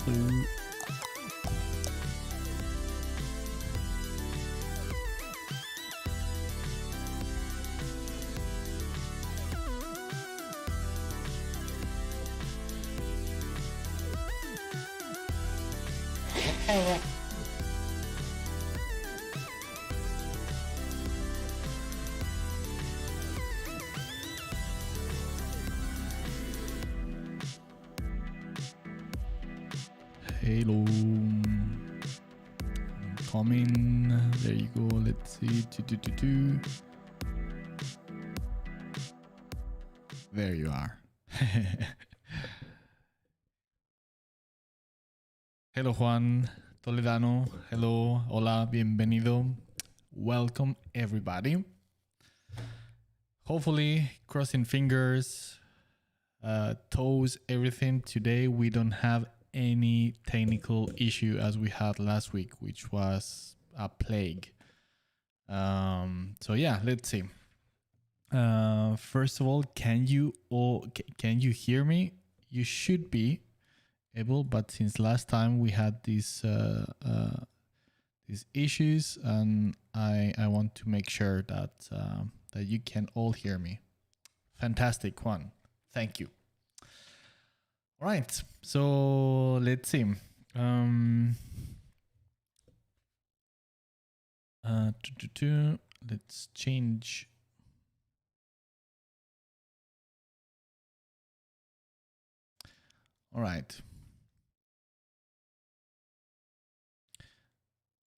Hello. Hello. Coming. There you go. Let's see. There you are. Hello, Juan Toledano. Hello. Hola. Bienvenido. Welcome, everybody. Hopefully, crossing fingers, toes, everything. Today, we don't have any technical issue as we had last week, which was a plague. So yeah, let's see. First of all, can you hear me? You should be able, but since last time we had these issues, and I want to make sure that that you can all hear me. Fantastic, Juan. Thank you. All right, so let's see. Let's change. All right.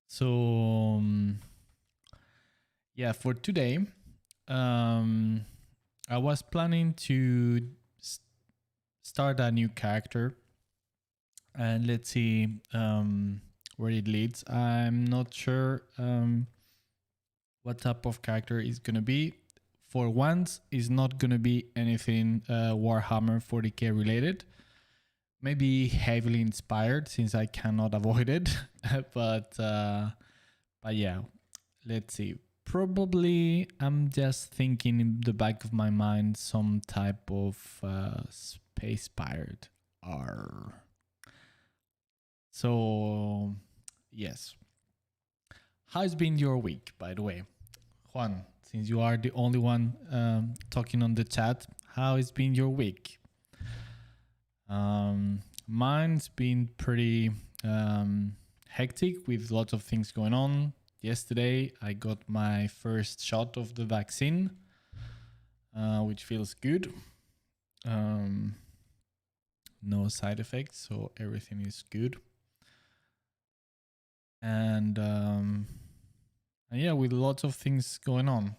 So yeah, for today, I was planning to start a new character, and let's see where it leads. I'm not sure what type of character is gonna be. For once, it's not gonna be anything Warhammer 40k related. Maybe heavily inspired, since I cannot avoid it. but yeah, let's see. Probably I'm just thinking in the back of my mind some type of space pirate. So yes. How's been your week, by the way? Juan, since you are the only one talking on the chat, how has been your week? Mine's been pretty hectic with lots of things going on. Yesterday, I got my first shot of the vaccine, which feels good. No side effects, so everything is good. And yeah, with lots of things going on.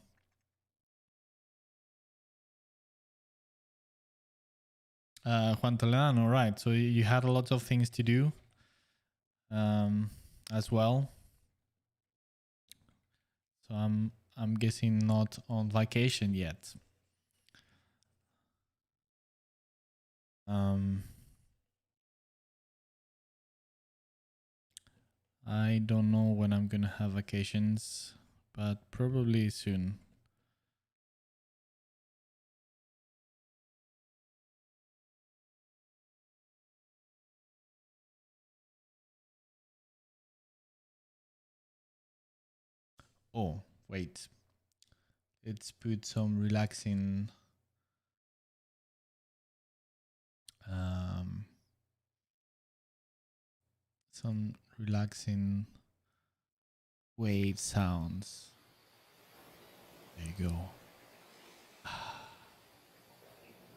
Juan Toledano, right. So you had a lot of things to do as well. So I'm guessing not on vacation yet. I don't know when I'm gonna have vacations, but probably soon. Oh, wait. Let's put some relaxing wave sounds. There you go.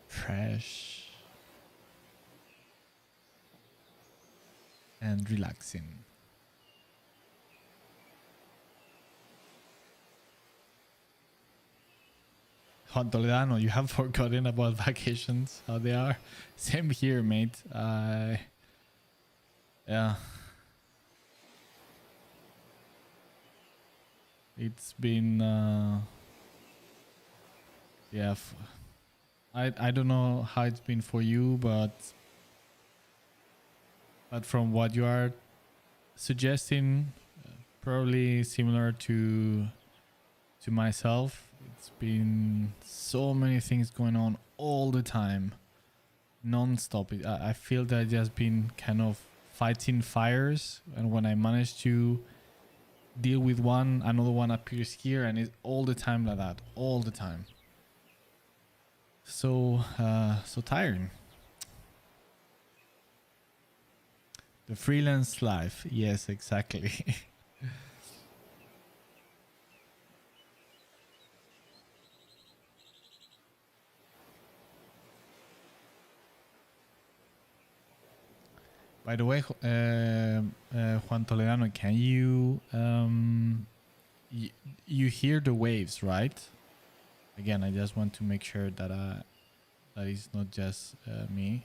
Fresh and relaxing. Juan Toledano, you have forgotten about vacations, how they are. Same here, mate. Yeah. It's been yeah, I don't know how it's been for you, but from what you are suggesting, probably similar to myself. It's been so many things going on all the time, non-stop. I feel that I've just been kind of fighting fires, and when I manage to deal with one, another one appears here, and it's all the time like that, all the time. So tiring. The freelance life. Yes, exactly. By the way, Juan Toledano, can you you hear the waves, right? Again, I just want to make sure that that is not just me.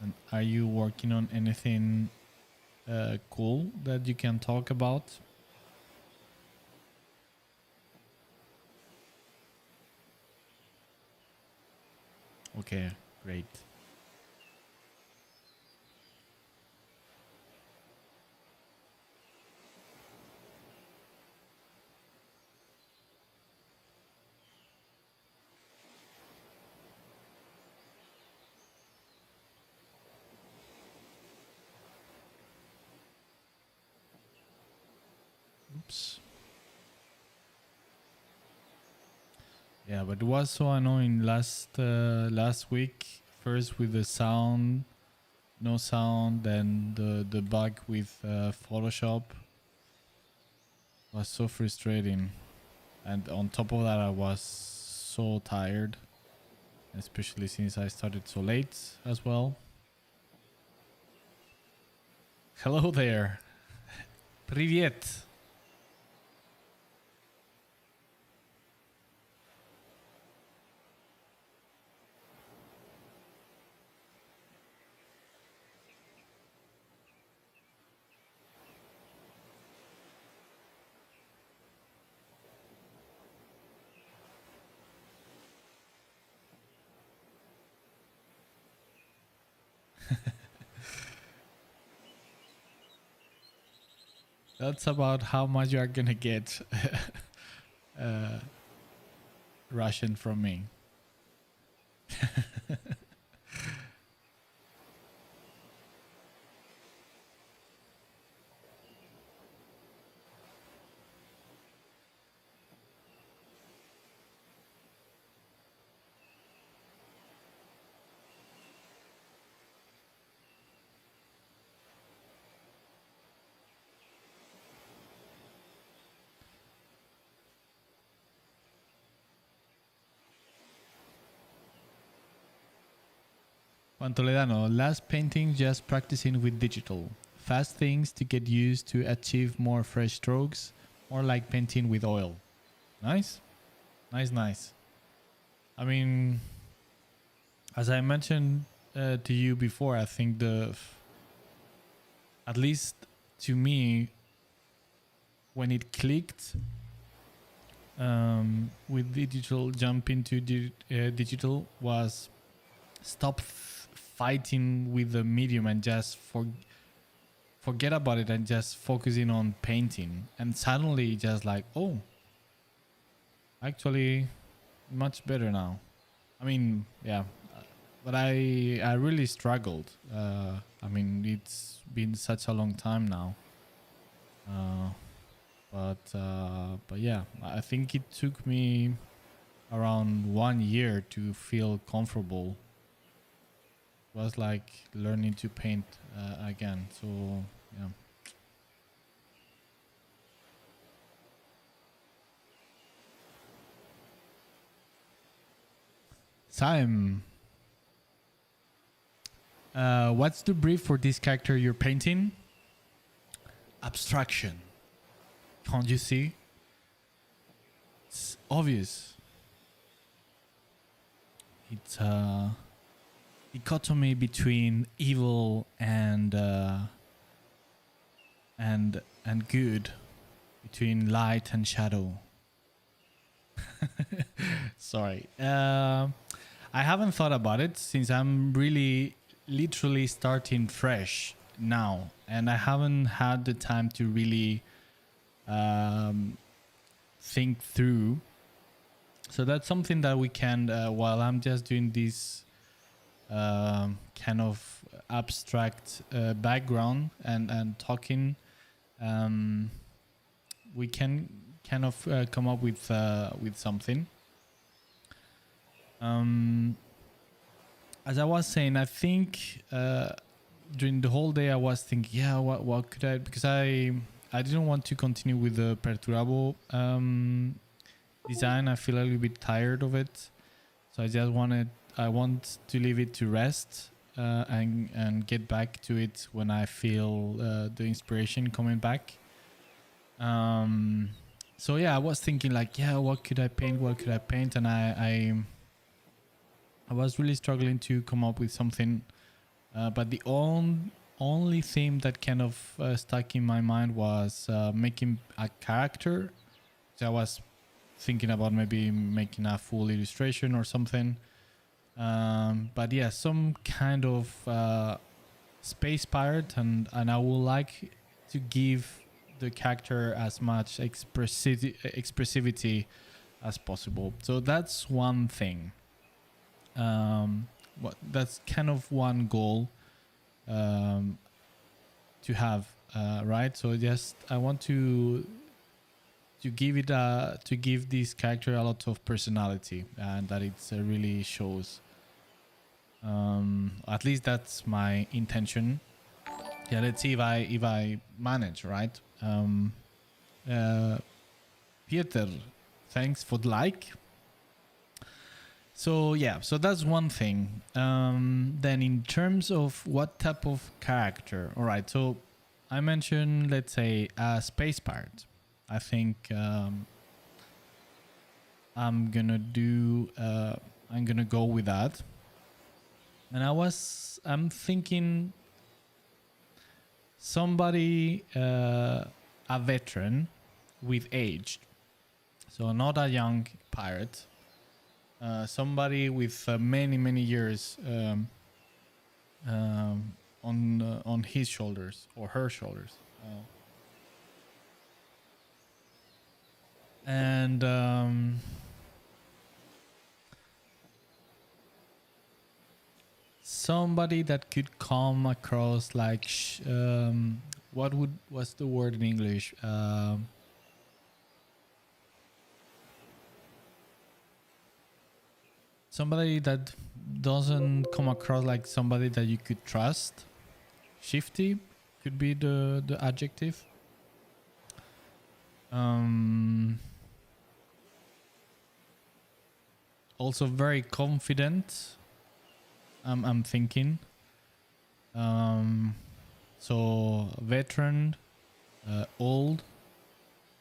And are you working on anything cool that you can talk about? Okay, great. Oops. Yeah, but it was so annoying last week. First with the sound, no sound, then the bug with Photoshop was so frustrating, and on top of that, I was so tired, especially since I started so late as well. Hello there. Привет. That's about how much you are gonna get uh, Russian from me. Juan Toledano, last painting just practicing with digital. Fast things to get used to achieve more fresh strokes, more like painting with oil. Nice. Nice, nice. I mean, as I mentioned to you before, I think at least to me, when it clicked with digital, jump into digital was stop fighting with the medium and just forget about it and just focusing on painting. And suddenly just like, oh, actually much better now. I mean, yeah, but I really struggled. I mean, it's been such a long time now. But yeah, I think it took me around 1 year to feel comfortable. It was like learning to paint again. So yeah. Sam, what's the brief for this character you're painting? Abstraction. Can't you see? It's obvious. It's a dichotomy between evil and good, between light and shadow. Sorry. I haven't thought about it since I'm really literally starting fresh now, and I haven't had the time to really think through So that's something that we can, while I'm just doing this kind of abstract background and talking, we can kind of come up with something. As I was saying, I think during the whole day I was thinking, yeah, what could I, because I didn't want to continue with the Perturabo design. I feel a little bit tired of it, so I want to leave it to rest and get back to it when I feel the inspiration coming back. So yeah, I was thinking like, yeah, what could I paint, and I was really struggling to come up with something, but the only theme that kind of stuck in my mind was making a character. So I was thinking about maybe making a full illustration or something, but yeah, some kind of space pirate, and I would like to give the character as much expressivity as possible. So that's one thing. That's kind of one goal to have, right? So just I want to give this character a lot of personality, and that it really shows. At least that's my intention. Yeah, let's see if I manage, right? Peter, thanks for the like. So yeah, so that's one thing. Then in terms of what type of character, all right. So I mentioned, let's say, a space pirate. I think I'm gonna go with that. And I'm thinking somebody, a veteran with age, so not a young pirate. Somebody with many years on his shoulders or her shoulders, and somebody that could come across like what's the word in English? Somebody that doesn't come across like somebody that you could trust. Shifty could be the adjective. Also very confident. I'm thinking. So veteran, old,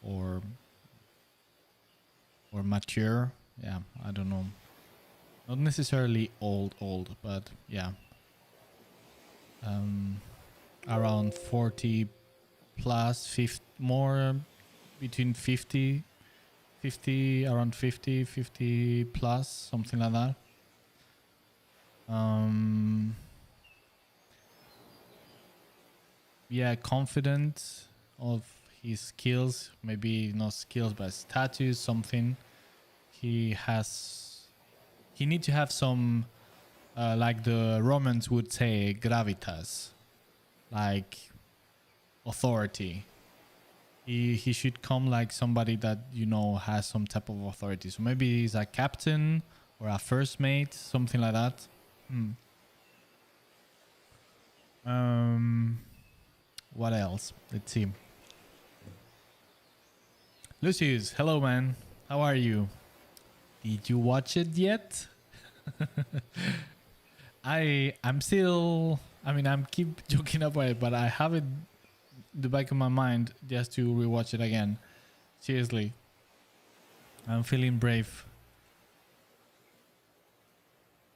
or mature. Yeah, I don't know. Not necessarily old, but yeah. Around 40 plus, 50, more between 50, around 50 plus, something like that. Yeah, confident of his skills, maybe not skills but status, something. He need to have some like the Romans would say, gravitas, like authority. He should come like somebody that, you know, has some type of authority. So maybe he's a captain or a first mate, something like that. What else? Let's see. Lucius, hello man. How are you? Did you watch it yet? I'm still, I mean, I'm keep joking about it, but I have it in the back of my mind just to rewatch it again. Seriously. I'm feeling brave.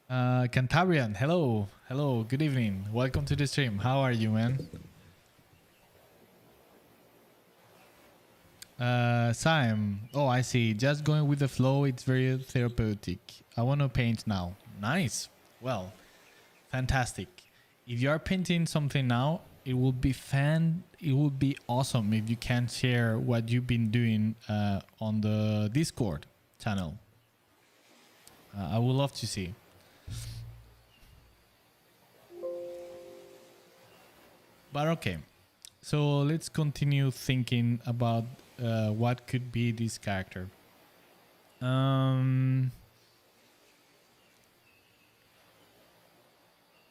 Cantabrian, hello. Hello, good evening. Welcome to the stream. How are you, man? Sam. Oh, I see. Just going with the flow. It's very therapeutic. I want to paint now. Nice. Well, fantastic. If you are painting something now, it would be awesome if you can share what you've been doing on the Discord channel. I would love to see. But okay, so let's continue thinking about what could be this character.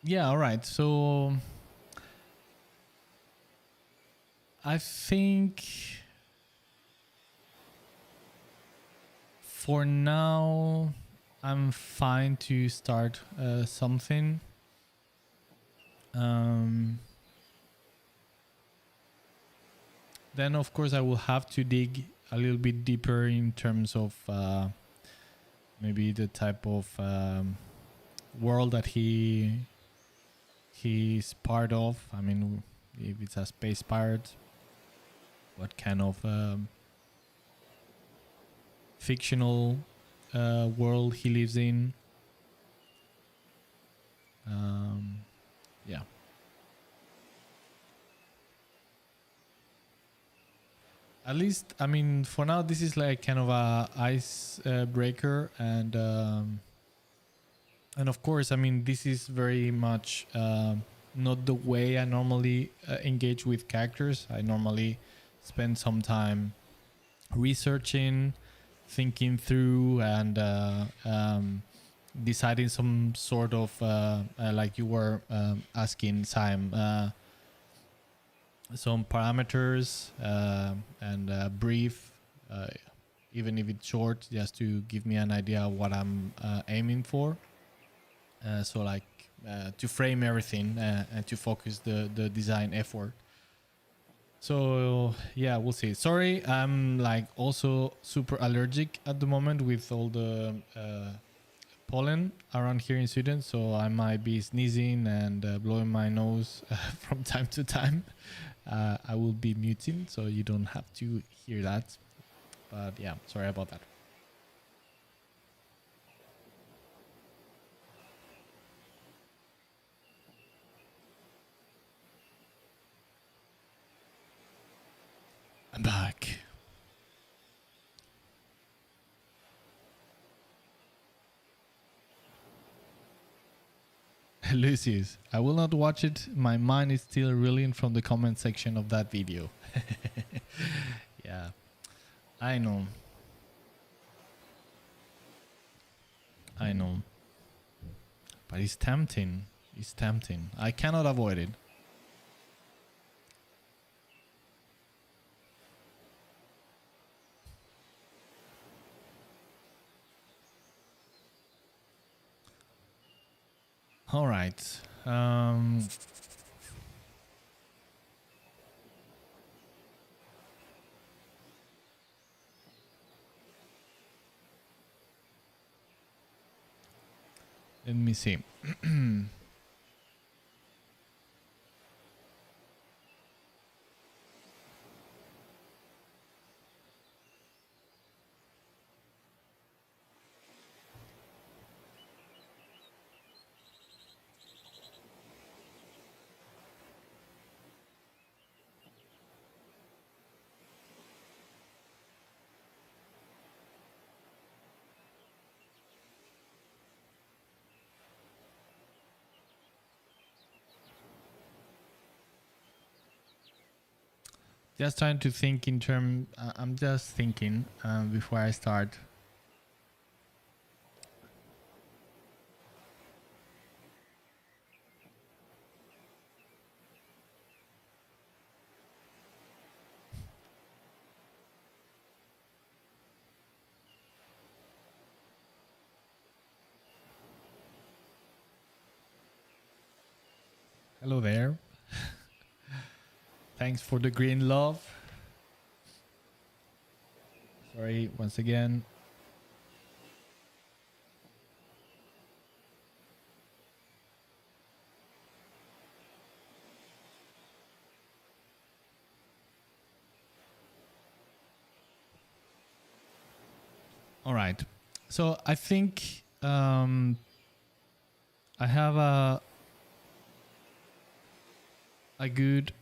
Yeah, all right. So I think for now I'm fine to start something. Then of course I will have to dig a little bit deeper in terms of maybe the type of world that he's part of. I mean, if it's a space pirate, what kind of fictional world he lives in. Yeah. At least, I mean, for now, this is like kind of a ice breaker, and of course, I mean, this is very much not the way I normally engage with characters. I normally spend some time researching, thinking through, and deciding some sort of like you were asking, Simon, some parameters and brief, even if it's short, just to give me an idea of what I'm aiming for. So like to frame everything and to focus the design effort. So yeah, we'll see. Sorry, I'm like also super allergic at the moment with all the pollen around here in Sweden, so I might be sneezing and blowing my nose from time to time. I will be muting, so you don't have to hear that. But yeah, sorry about that. I'm back. Lucius, I will not watch it. My mind is still reeling from the comment section of that video. Yeah, I know. I know. But it's tempting. It's tempting. I cannot avoid it. All right. Let me see. Just trying to think in term. I'm just thinking before I start. Hello there. Thanks for the green love. Sorry once again. All right. So I think I have a good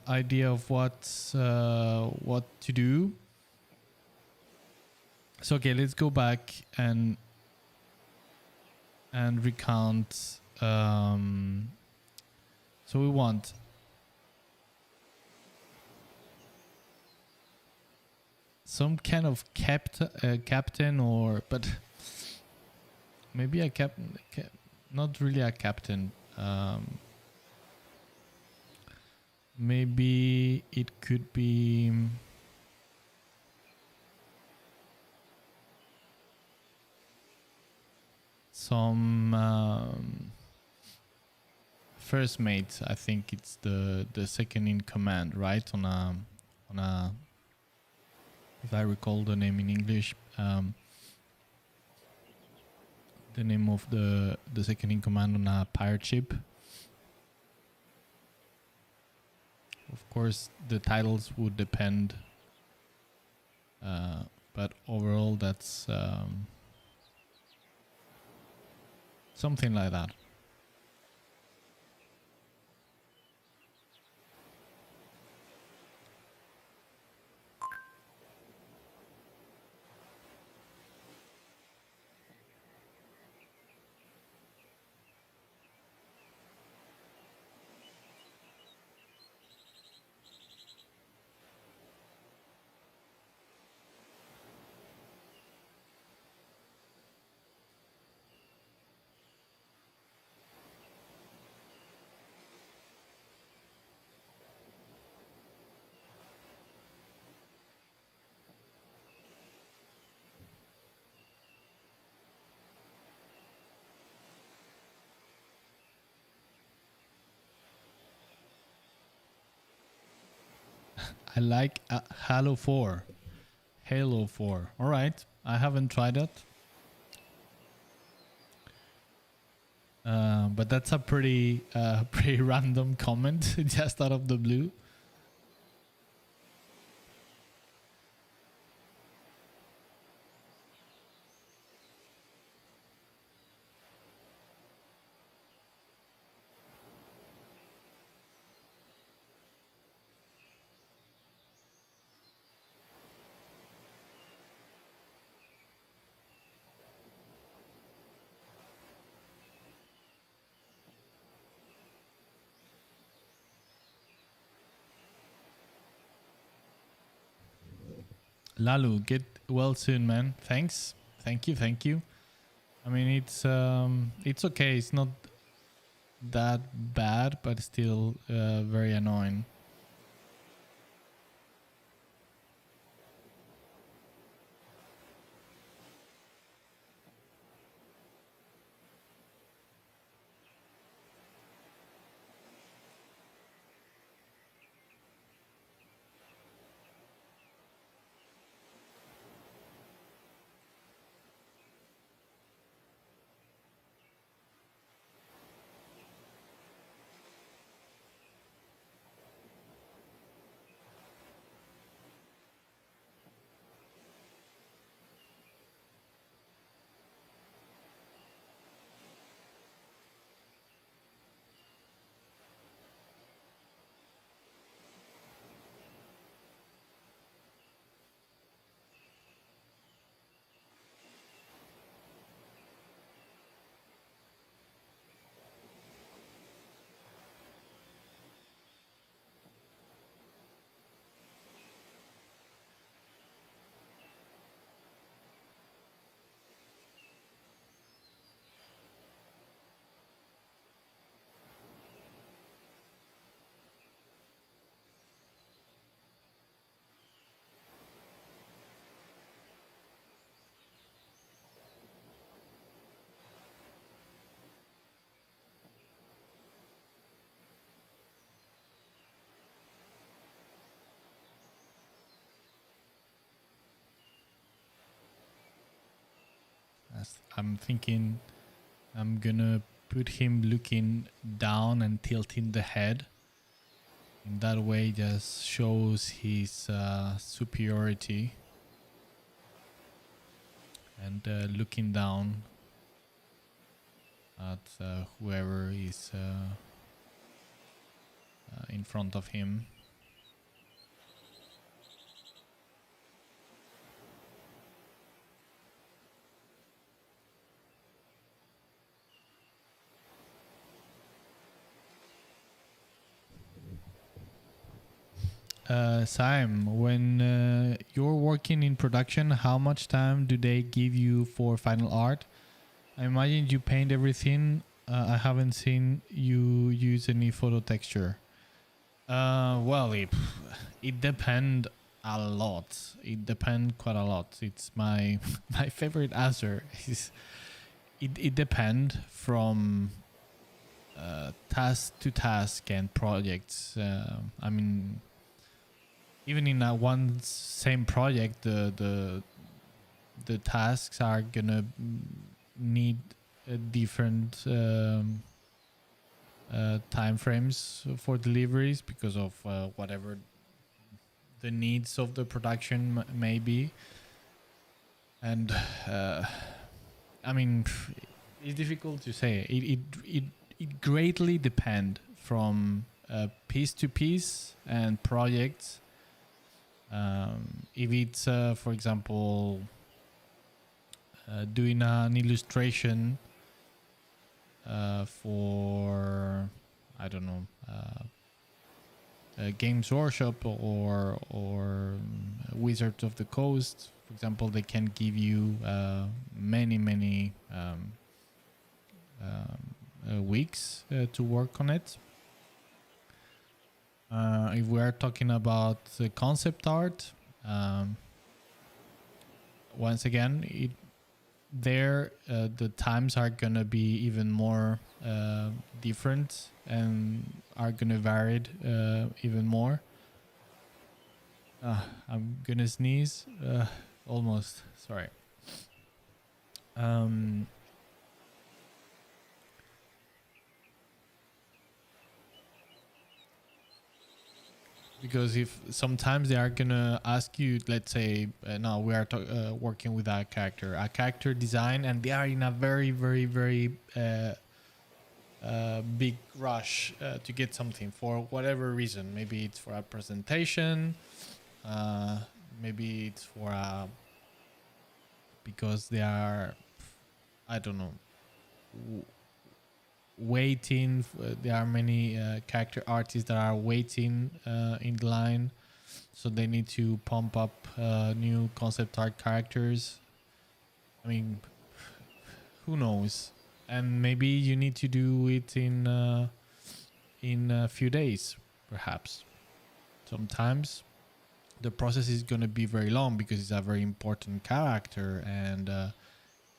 idea of what to do. So okay, let's go back and and recount. So we want some kind of captain, or but maybe a captain, not really a captain. Maybe it could be some first mate. I think it's the second in command, right? On a, if I recall the name in English, the name of the second in command on a pirate ship. Of course, the titles would depend, but overall, that's something like that. I like Halo 4. Halo 4. All right. I haven't tried it. But that's a pretty pretty random comment just out of the blue. Lalu, get well soon, man. Thanks. Thank you. I mean, it's okay. It's not that bad, but still very annoying. I'm thinking I'm gonna put him looking down and tilting the head. In that way, just shows his superiority, and looking down at whoever is in front of him. Sam, when you're working in production, how much time do they give you for final art? I imagine you paint everything. I haven't seen you use any photo texture. Well, it depends a lot. It depends quite a lot. It's my my favorite answer is it depends from task to task and projects. I mean, even in that one same project, the tasks are gonna need different time frames for deliveries because of whatever the needs of the production may be. And I mean, it's difficult to say. It greatly depends from piece to piece and projects. If it's, for example, doing an illustration for, I don't know, Games Workshop or Wizards of the Coast, for example, they can give you many weeks to work on it. If we are talking about the concept art, once again, the times are gonna be even more different and are gonna vary even more. I'm gonna sneeze. Almost. Sorry. Because if sometimes they are gonna ask you, let's say, no, we are working with a character design, and they are in a very big rush to get something for whatever reason. Maybe it's for a presentation, maybe it's for because they are, I don't know, waiting. There are many character artists that are waiting in line, so they need to pump up new concept art characters. I mean, who knows? And maybe you need to do it in a few days, perhaps. Sometimes the process is going to be very long because it's a very important character, and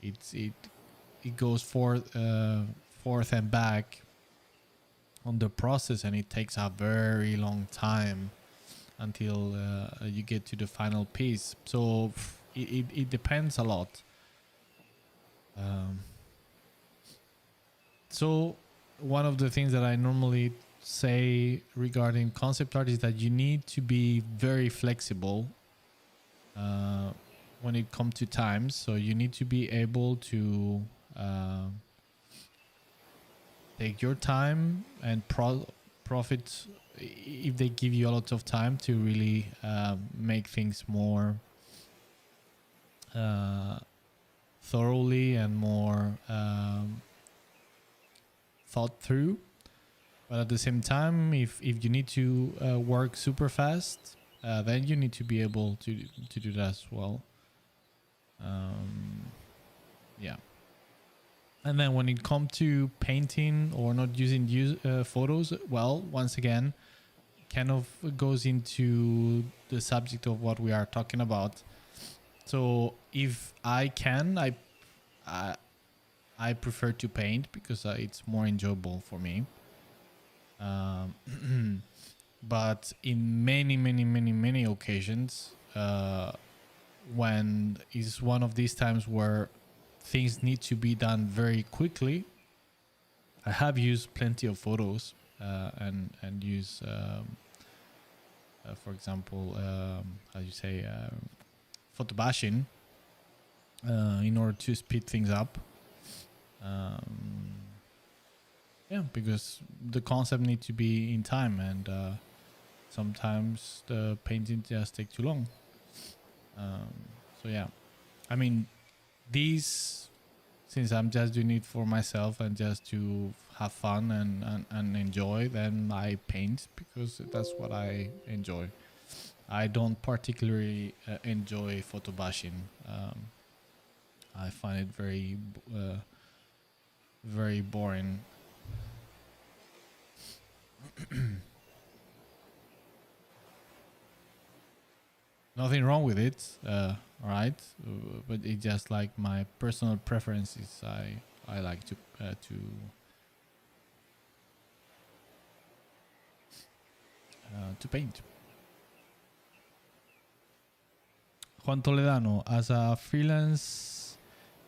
it goes forth and back on the process, and it takes a very long time until you get to the final piece. So it depends a lot. So one of the things that I normally say regarding concept art is that you need to be very flexible when it comes to times. So you need to be able to take your time and profit if they give you a lot of time to really make things more thoroughly and more thought through. But at the same time, if you need to work super fast, then you need to be able to do that as well. Yeah. And then when it comes to painting or not using photos, well, once again, kind of goes into the subject of what we are talking about. So if I can, I prefer to paint because it's more enjoyable for me. But in many occasions, when is one of these times where things need to be done very quickly, I have used plenty of photos and use, for example, how you say, photo bashing in order to speed things up. Yeah, because the concept needs to be in time, and sometimes the painting just takes too long. So yeah, I mean, these, since I'm just doing it for myself and just to have fun and enjoy, then I paint because that's what I enjoy. I don't particularly enjoy photo bashing. I find it very boring. Nothing wrong with it, all right, but it's just like my personal preferences. I like to paint. Juan Toledano, as a freelance,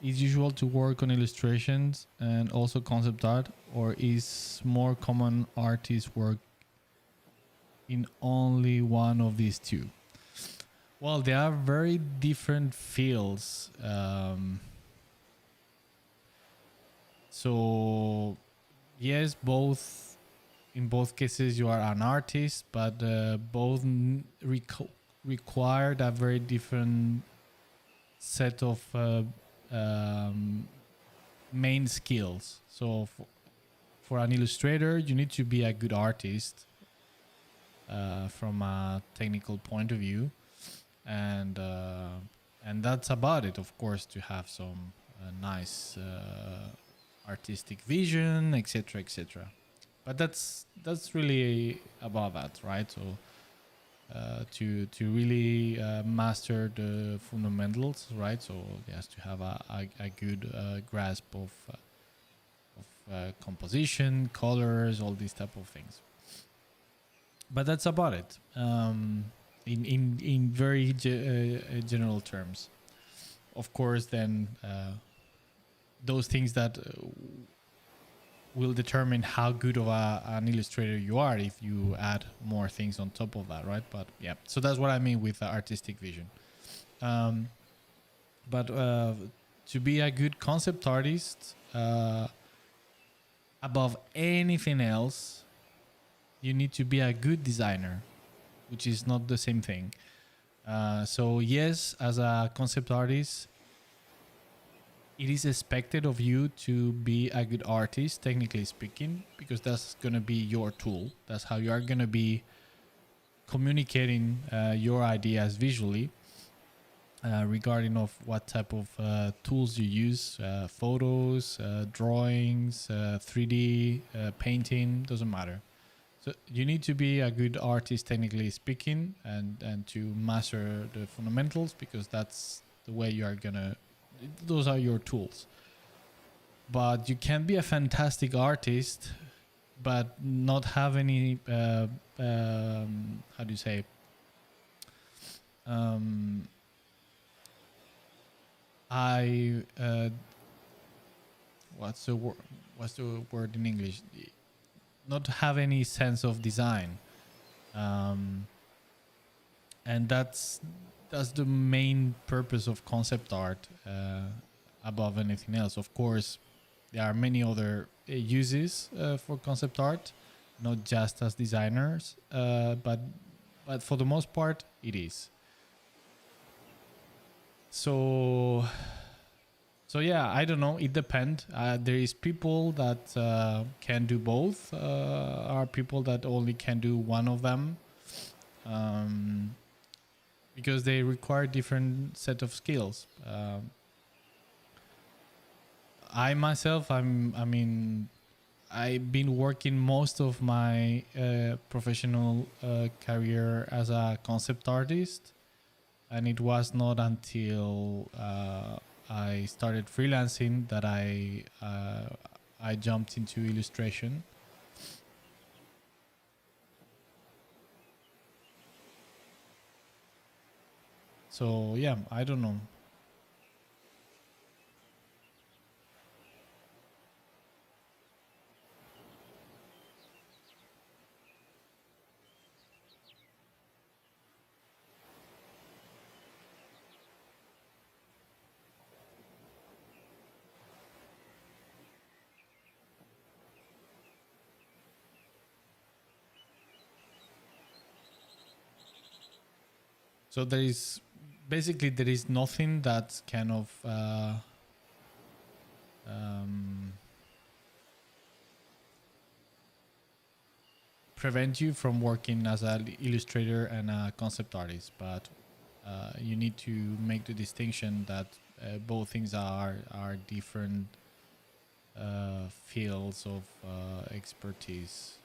is usual to work on illustrations and also concept art, or is more common artists work in only one of these two? Well, they are very different fields. So, yes, both in both cases you are an artist, but both required a very different set of main skills. So, for an illustrator, you need to be a good artist from a technical point of view, and that's about it. Of course, to have some nice artistic vision, etc., etc. But that's really about that, right? So to really master the fundamentals, right? So he has to have a good grasp of composition, colors, all these type of things. But that's about it. In very general terms. Of course, then those things that will determine how good of an illustrator you are if you add more things on top of that, right? But yeah, so that's what I mean with artistic vision. But to be a good concept artist, above anything else, you need to be a good designer, which is not the same thing. So yes, as a concept artist, it is expected of you to be a good artist, technically speaking, because that's going to be your tool. That's how you are going to be communicating your ideas visually, regarding of what type of tools you use, photos, drawings, 3D, painting, doesn't matter. So you need to be a good artist, technically speaking, and to master the fundamentals, because that's the way you are going to, those are your tools. But you can be a fantastic artist but not have any how do you say I what's the word in English, not have any sense of design, and that's the main purpose of concept art, above anything else. Of course, there are many other uses for concept art, not just as designers, but for the most part, it is. So yeah, I don't know. It depends. There is people that can do both. Are people that only can do one of them. Because they require different set of skills. I myself, I've been working most of my professional career as a concept artist, and it was not until I started freelancing that I jumped into illustration. So yeah, I don't know. So there is nothing that's kind of prevent you from working as an illustrator and a concept artist, but you need to make the distinction that both things are different fields of expertise.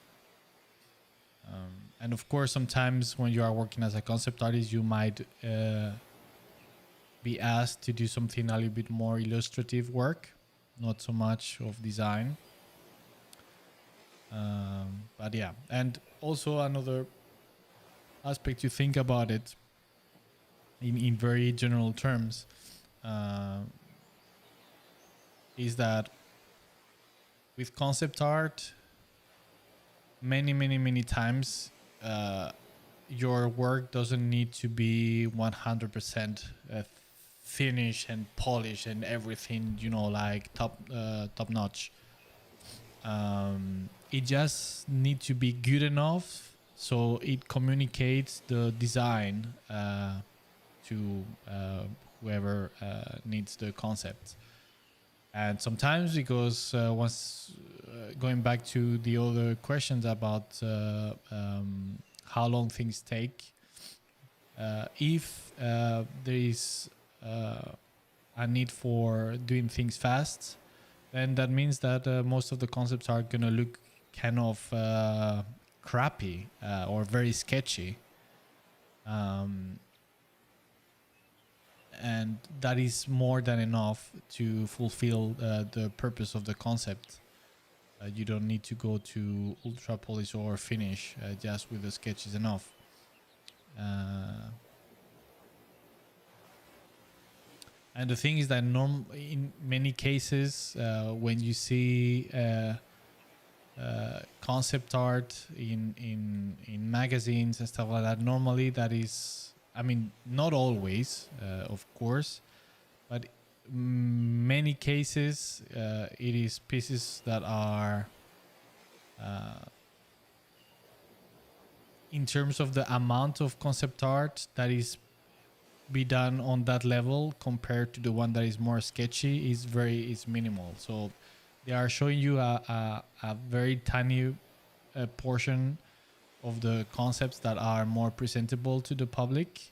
And of course, sometimes when you are working as a concept artist, you might be asked to do something a little bit more illustrative work, not so much of design. But yeah, and also another aspect to think about it in very general terms is that with concept art, many times your work doesn't need to be 100% finished and polished and everything, you know, like top notch. It just needs to be good enough so it communicates the design to whoever needs the concept. And sometimes, because once going back to the other questions about how long things take, if there is a need for doing things fast, then that means that most of the concepts are going to look kind of crappy or very sketchy. And that is more than enough to fulfill the purpose of the concept. You don't need to go to ultra polish or finish. Just with the sketch is enough. And the thing is that in many cases, when you see concept art in magazines and stuff like that, normally that is, I mean, not always, of course, but many cases it is pieces that are in terms of the amount of concept art that is be done on that level compared to the one that is more sketchy is minimal. So they are showing you a very tiny portion of the concepts that are more presentable to the public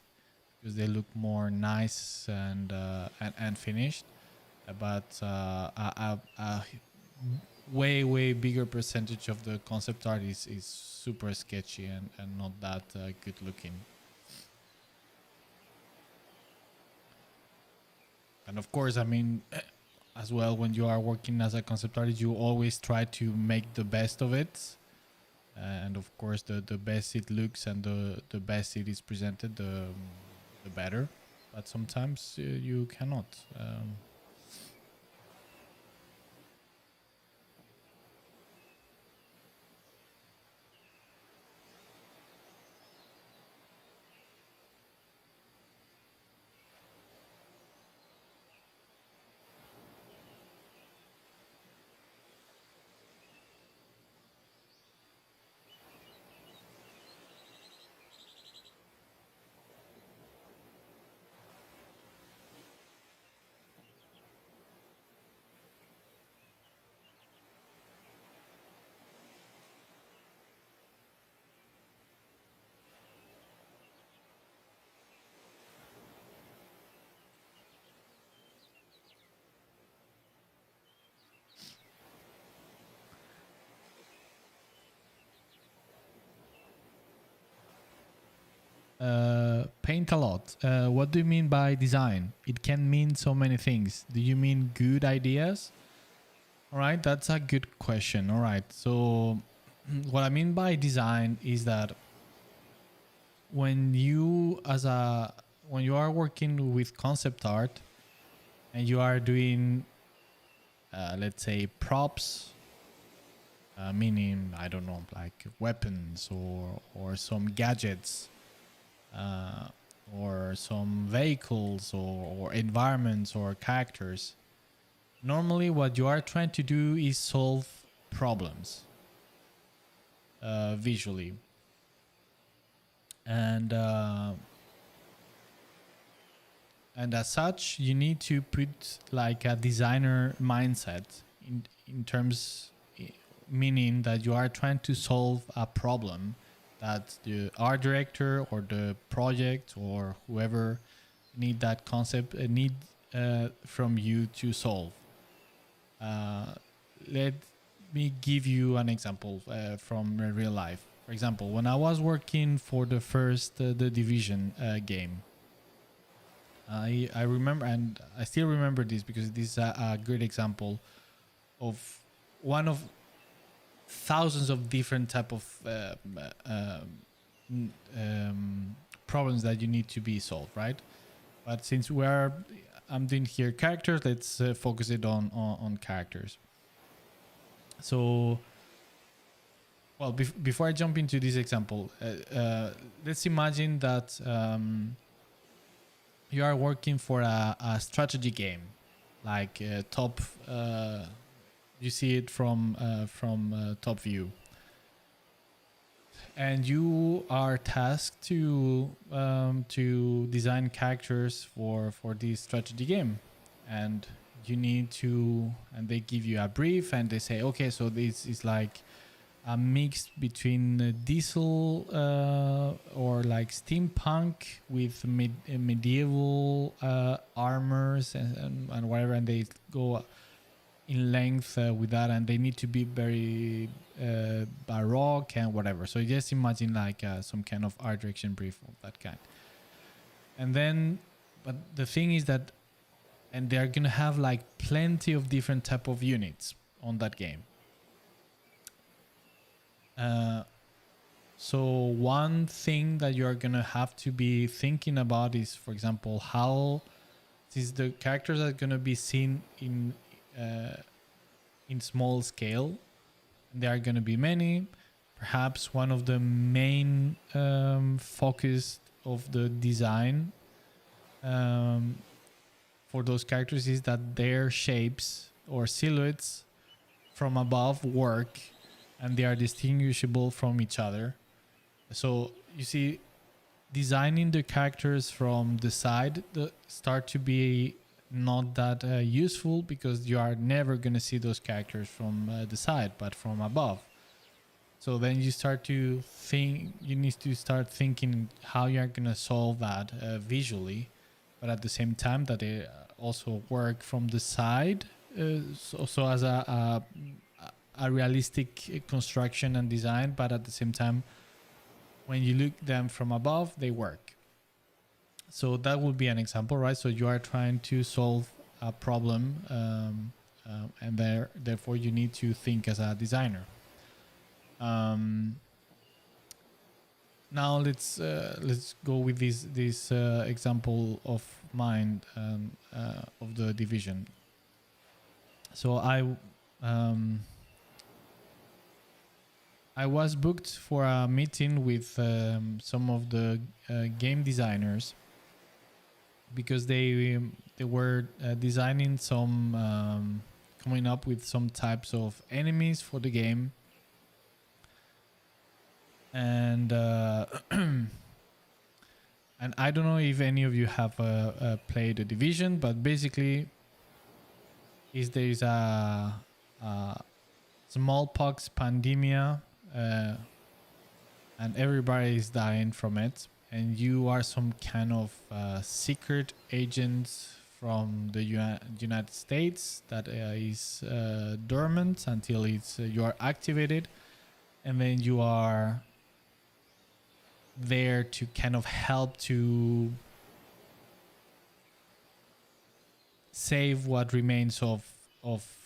because they look more nice and finished, but a way bigger percentage of the concept art is super sketchy and not that good looking. And of course, I mean, as well, when you are working as a concept artist, you always try to make the best of it. And of course, the best it looks and the best it is presented, the better. But sometimes you cannot. Paint a lot. What do you mean by design? It can mean so many things. Do you mean good ideas? All right, that's a good question. All right, so what I mean by design is that when you are working with concept art and you are doing let's say props, meaning, I don't know, like weapons or some gadgets, or some vehicles or environments or characters. Normally what you are trying to do is solve problems visually. And as such, you need to put like a designer mindset in terms, meaning that you are trying to solve a problem that the art director or the project or whoever need that concept need from you to solve. Let me give you an example from real life. For example, when I was working for the first the Division game, I remember, and I still remember this because this is a good example of one of thousands of different type of problems that you need to be solved, right? But since I'm doing here characters, let's focus it on characters. So, well, before I jump into this example, let's imagine that you are working for a strategy game, like top. You see it from top view, and you are tasked to design characters for this strategy game, and you need to, and they give you a brief, and they say, okay, so this is like a mix between diesel or like steampunk with medieval armors and whatever, and they go in length with that, and they need to be very baroque and whatever. So just imagine like some kind of art direction brief of that kind. And then, but the thing is that, and they're gonna have like plenty of different type of units on that game. So one thing that you're gonna have to be thinking about is, for example, how since the characters are gonna be seen in small scale, there are gonna be many. Perhaps one of the main focus of the design for those characters is that their shapes or silhouettes from above work, and they are distinguishable from each other. So you see, designing the characters from the side start to be not that useful, because you are never going to see those characters from the side, but from above. So then you start to think, you need to start thinking how you're going to solve that visually, but at the same time that they also work from the side, so as a realistic construction and design, but at the same time, when you look them from above, they work. So that would be an example, right? So you are trying to solve a problem, and therefore you need to think as a designer. Now let's go with this example of mine of the Division. So I was booked for a meeting with some of the game designers, because they were designing some coming up with some types of enemies for the game, and and I don't know if any of you have played the Division, but basically there is a smallpox pandemia, and everybody is dying from it, and you are some kind of secret agent from the United States that is dormant until you are activated, and then you are there to kind of help to save what remains of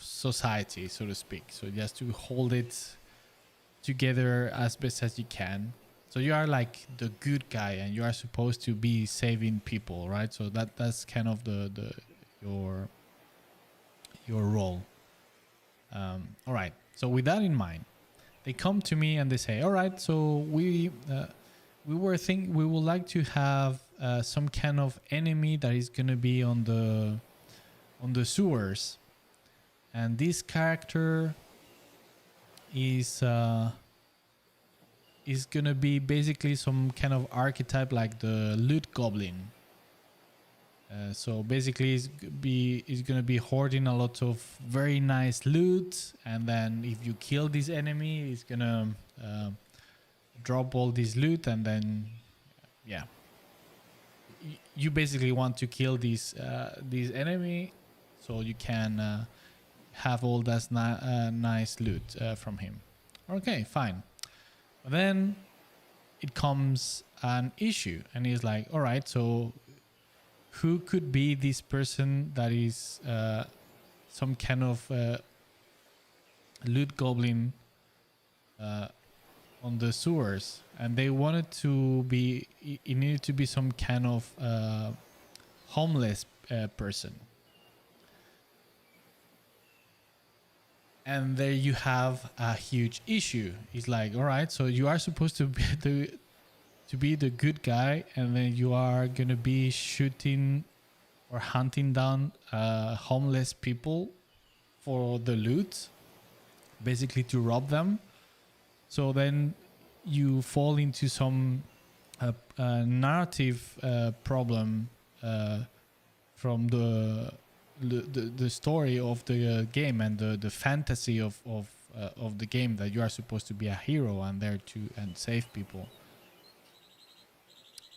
society, so to speak. So just to hold it together as best as you can. So you are like the good guy, and you are supposed to be saving people, right? So that's kind of your role. All right. So with that in mind, they come to me and they say, all right, so we would like to have some kind of enemy that is going to be on the sewers, and this character is gonna be basically some kind of archetype like the loot goblin. So basically, he's gonna be hoarding a lot of very nice loot, and then if you kill this enemy, he's gonna drop all this loot, and then yeah, you basically want to kill this enemy, so you can have all that nice loot from him. Okay, fine. Then it comes an issue, and he's like, all right, so who could be this person that is some kind of loot goblin on the sewers? And they wanted to be, it needed to be some kind of homeless person. And there you have a huge issue. It's like, all right, so you are supposed to be the good guy, and then you are gonna be shooting or hunting down homeless people for the loot, basically to rob them. So then you fall into some narrative problem from the story of the game, and the fantasy of the game, that you are supposed to be a hero and there to and save people.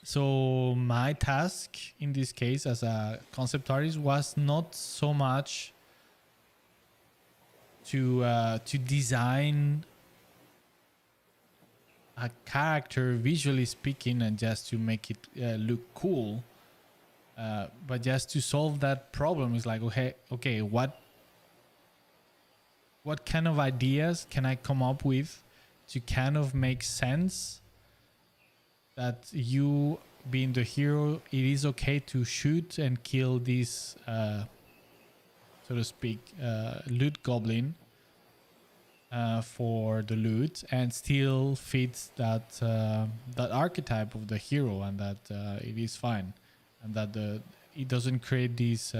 So my task in this case as a concept artist was not so much to design a character visually speaking and just to make it look cool, but just to solve that problem. Is like, okay, what kind of ideas can I come up with to kind of make sense that you being the hero, it is okay to shoot and kill this so to speak loot goblin for the loot, and still fits that that archetype of the hero, and that it is fine, and that it doesn't create this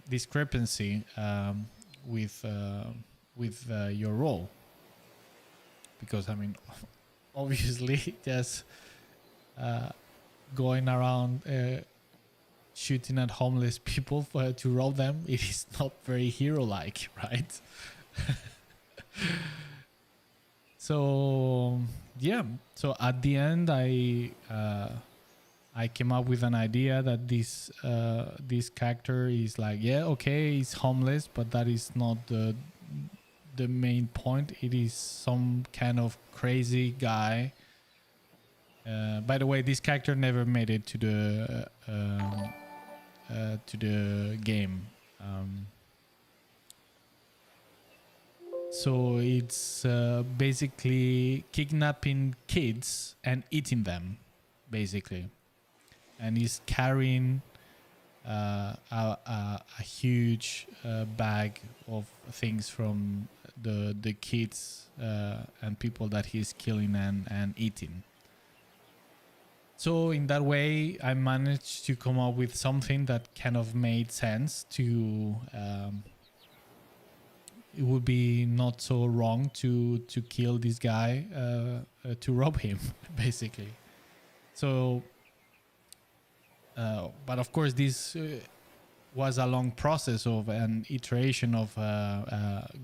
discrepancy with your role. Because I mean, obviously, just going around shooting at homeless people to rob them, it is not very hero-like, right? So yeah, so at the end, I came up with an idea that this character is like, yeah, okay, he's homeless, but that is not the main point. It is some kind of crazy guy. By the way, this character never made it to the game. So it's basically kidnapping kids and eating them, basically. And he's carrying a huge bag of things from the kids and people that he's killing and eating. So in that way, I managed to come up with something that kind of made sense to it would be not so wrong to kill this guy to rob him, basically. So but of course, this was a long process of an iteration of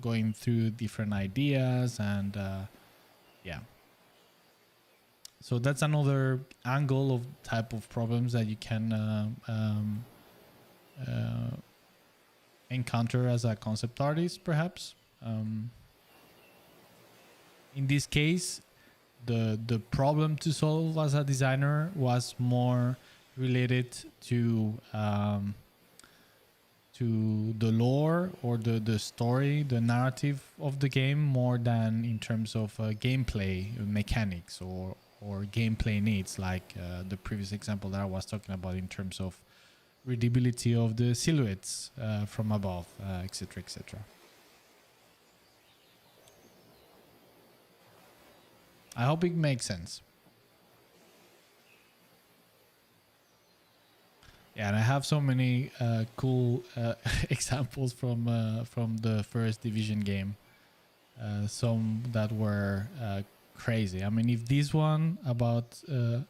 going through different ideas, and yeah. So that's another angle of type of problems that you can encounter as a concept artist, perhaps. In this case, the problem to solve as a designer was more related to the lore or the story, the narrative of the game, more than in terms of gameplay mechanics or gameplay needs, like the previous example that I was talking about in terms of readability of the silhouettes from above, etc., etc. I hope it makes sense. Yeah, and I have so many cool examples from the first Division game. Some that were crazy. I mean, if this one about the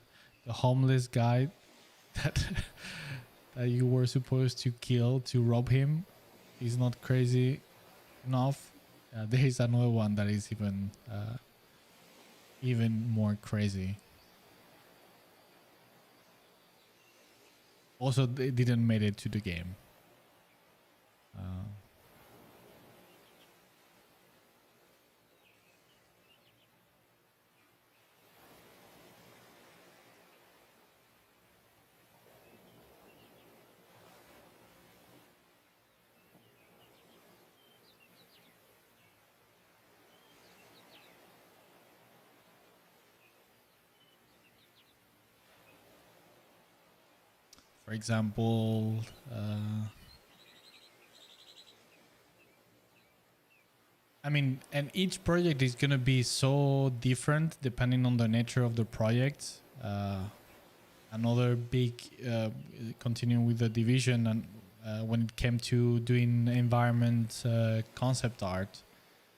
homeless guy that that you were supposed to kill to rob him is not crazy enough. There is another one that is even more crazy. Also, they didn't made it to the game. For example, I mean, and each project is going to be so different depending on the nature of the project. Another big, continuing with the division, and when it came to doing environment concept art,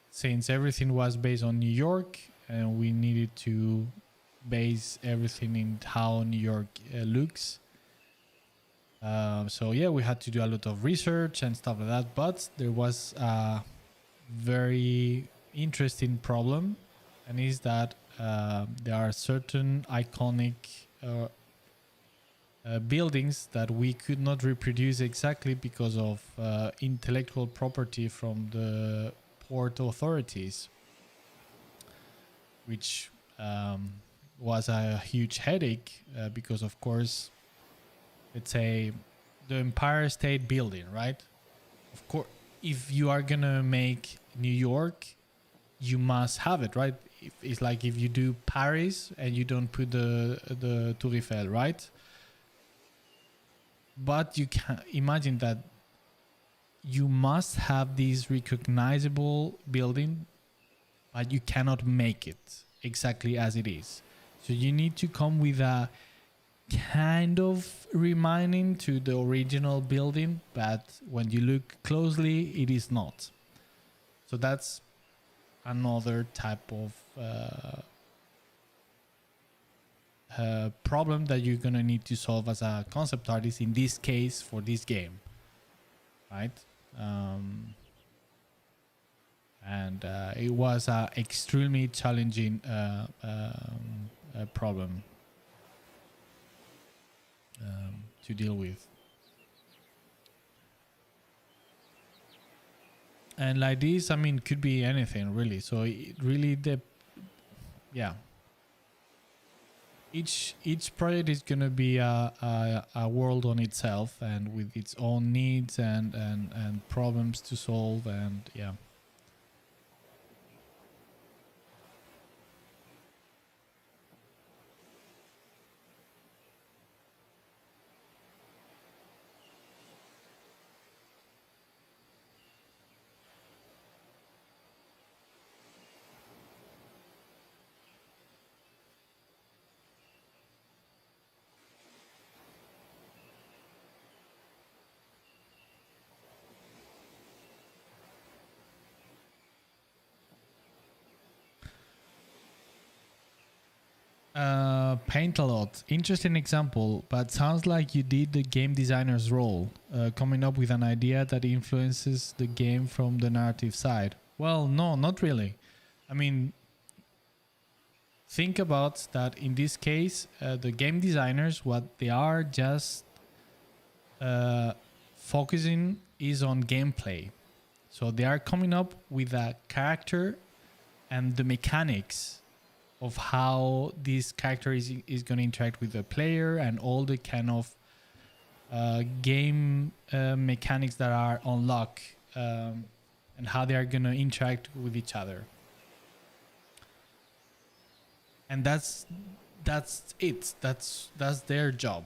since everything was based on New York, and we needed to base everything in how New York looks. So yeah, we had to do a lot of research and stuff like that, but there was a very interesting problem, and is that there are certain iconic buildings that we could not reproduce exactly because of intellectual property from the port authorities, which was a huge headache because, of course, let's say the Empire State Building, right? Of course, if you are gonna make New York, you must have it, right? It's like if you do Paris and you don't put the Tour Eiffel, right? But you can imagine that you must have this recognizable building, but you cannot make it exactly as it is. So you need to come with a kind of reminding to the original building, but when you look closely, it is not. So that's another type of problem that you're gonna need to solve as a concept artist in this case for this game, right? And it was a extremely challenging problem to deal with. And like this, I mean, could be anything really. So it really, yeah. Each project is gonna be a world on itself, and with its own needs and problems to solve, and yeah. Paint a lot. Interesting example, but sounds like you did the game designer's role, coming up with an idea that influences the game from the narrative side. Well, no, not really. I mean, think about that in this case, the game designers, what they are just focusing is on gameplay. So they are coming up with a character and the mechanics of how this character is going to interact with the player, and all the kind of game mechanics that are unlocked, and how they are going to interact with each other. And that's it. That's their job,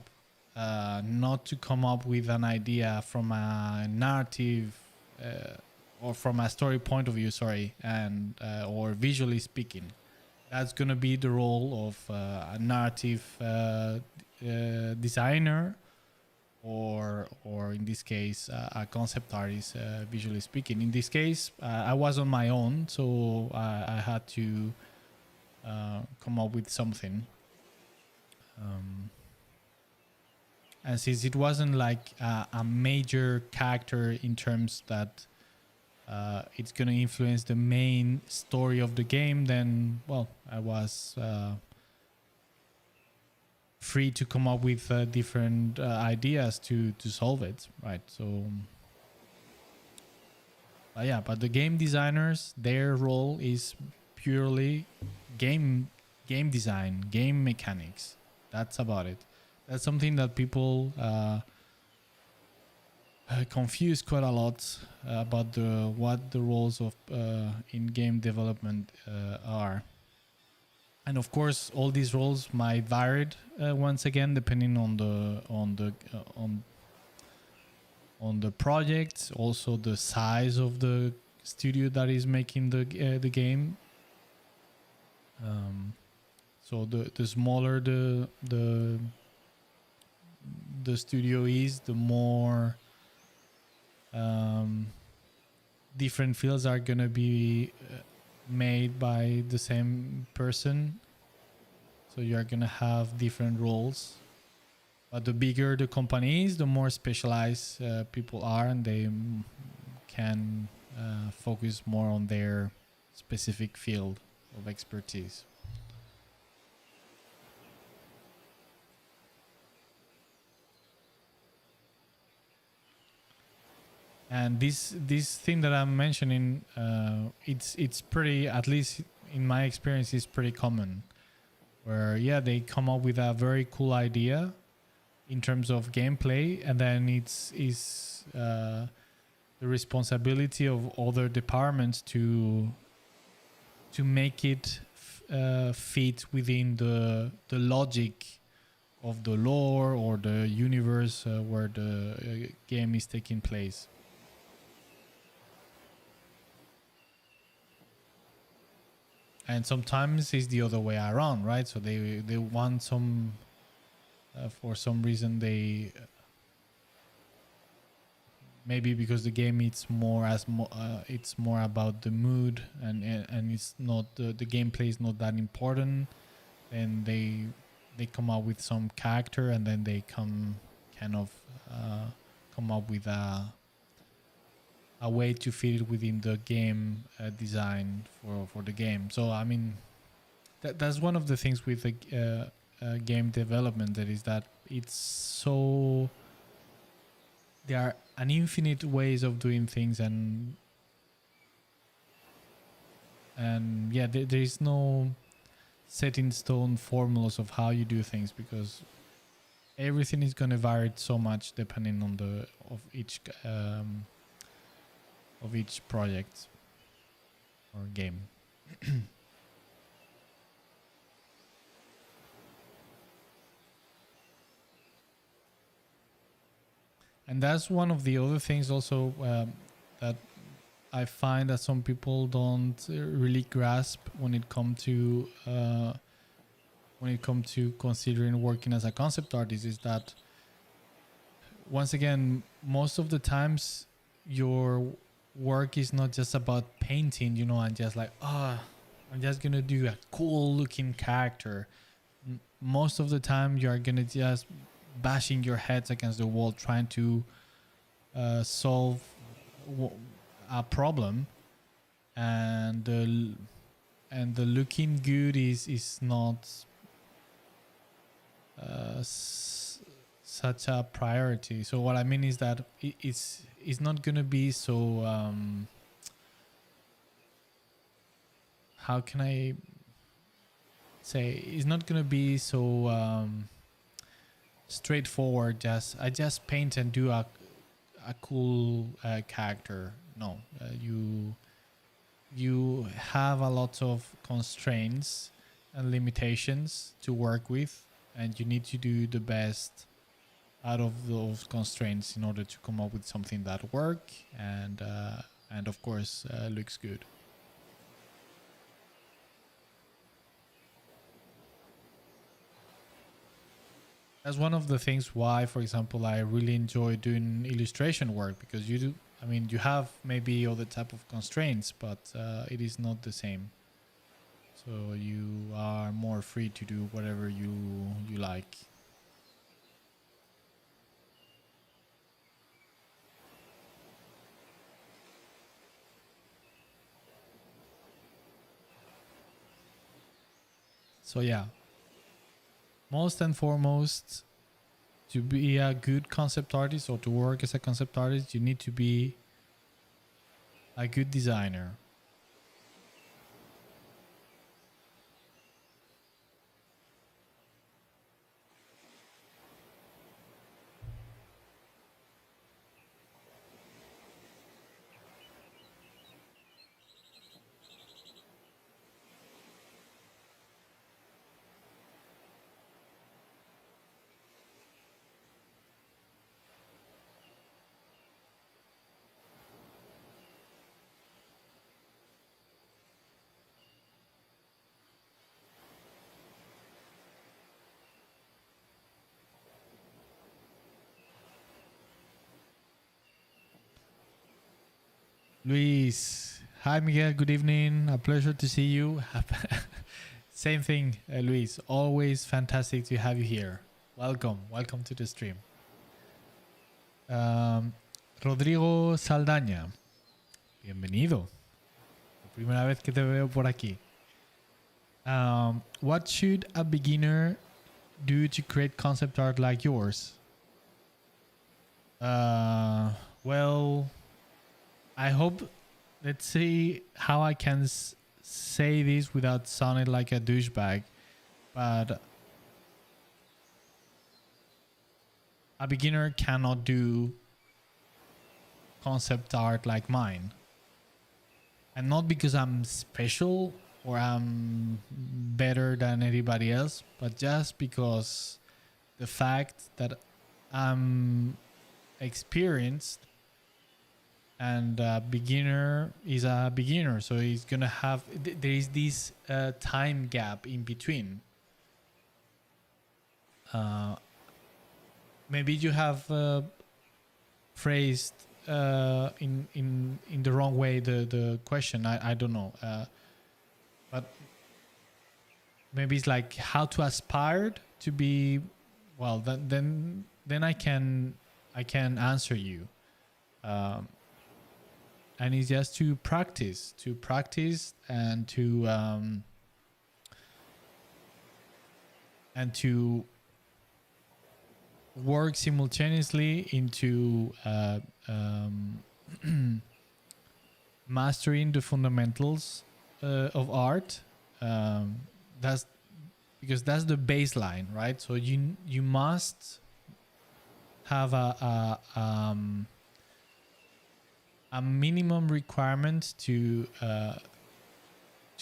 not to come up with an idea from a narrative or from a story point of view. Sorry, and or visually speaking. That's going to be the role of a narrative designer, or in this case a concept artist, visually speaking. In this case, I was on my own, so I had to come up with something. And since it wasn't like a major character in terms that it's going to influence the main story of the game, then, well, I was free to come up with different ideas to solve it, right? So, yeah, but the game designers, their role is purely game design, game mechanics. That's about it. That's something that people confuse quite a lot about what the roles of in game development are. And of course, all these roles might vary once again depending on the project, also the size of the studio that is making the game. So the smaller the studio is, the more different fields are gonna be made by the same person. So you are gonna have different roles. But the bigger the company is, the more specialized people are, and they can focus more on their specific field of expertise. And this thing that I'm mentioning, it's pretty, at least in my experience, is pretty common. Where, yeah, they come up with a very cool idea in terms of gameplay, and then it's the responsibility of other departments to make it fit within the logic of the lore or the universe where the game is taking place. And sometimes it's the other way around, right? So they want some for some reason, they maybe because the game it's more it's more about the mood, and it's not the gameplay is not that important, and they come up with some character, and then they come up with a way to fit it within the game design for the game. So I mean, that's one of the things with the game development, that is that it's so, there are an infinite ways of doing things, and yeah, there is no set in stone formulas of how you do things, because everything is going to vary so much depending on of each project or game. And that's one of the other things also that I find that some people don't really grasp when it comes to considering working as a concept artist, is that, once again, most of the times your work is not just about painting, and just like, I'm just gonna do a cool looking character. Most of the time you are gonna just bashing your heads against the wall trying to solve a problem, and the looking good is not such a priority. So what I mean is that it's not gonna be so how can I say, it's not gonna be so straightforward. I just paint and do a cool character. No, you have a lot of constraints and limitations to work with, and you need to do the best out of those constraints in order to come up with something that work and of course looks good. That's one of the things why, for example, I really enjoy doing illustration work, because you have maybe other type of constraints, but it is not the same. So you are more free to do whatever you like. So yeah, most and foremost, to be a good concept artist or to work as a concept artist, you need to be a good designer. Luis, hi Miguel, good evening. A pleasure to see you. Same thing, Luis. Always fantastic to have you here. Welcome to the stream. Rodrigo Saldaña, bienvenido. La primera vez que te veo por aquí. What should a beginner do to create concept art like yours? Well, I hope. Let's see how I can say this without sounding like a douchebag, but a beginner cannot do concept art like mine. And not because I'm special or I'm better than anybody else, but just because the fact that I'm experienced and a beginner is a beginner, so he's gonna have there is this time gap in between. Maybe you have phrased in the wrong way the question. I don't know, but maybe it's like how to aspire to be. Well, then I can answer you. And it's just to practice and to work simultaneously into mastering the fundamentals of art. That's because that's the baseline, right? So you must have a minimum requirement to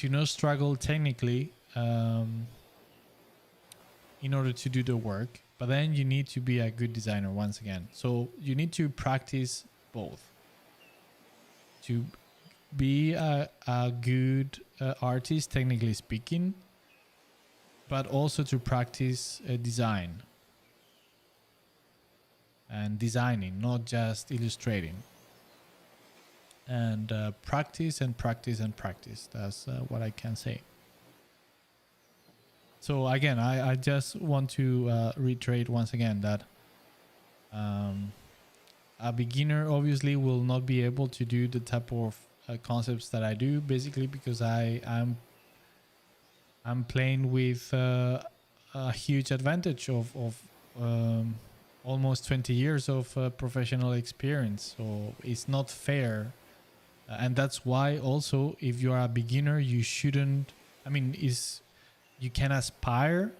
not struggle technically in order to do the work. But then you need to be a good designer once again. So you need to practice both. To be a good artist, technically speaking, but also to practice design and designing, not just illustrating. And practice and practice and practice. That's what I can say. So again, I just want to reiterate once again that a beginner obviously will not be able to do the type of concepts that I do, basically because I'm playing with a huge advantage of almost 20 years of professional experience. So it's not fair. And that's why also, if you are a beginner, you shouldn't, you can aspire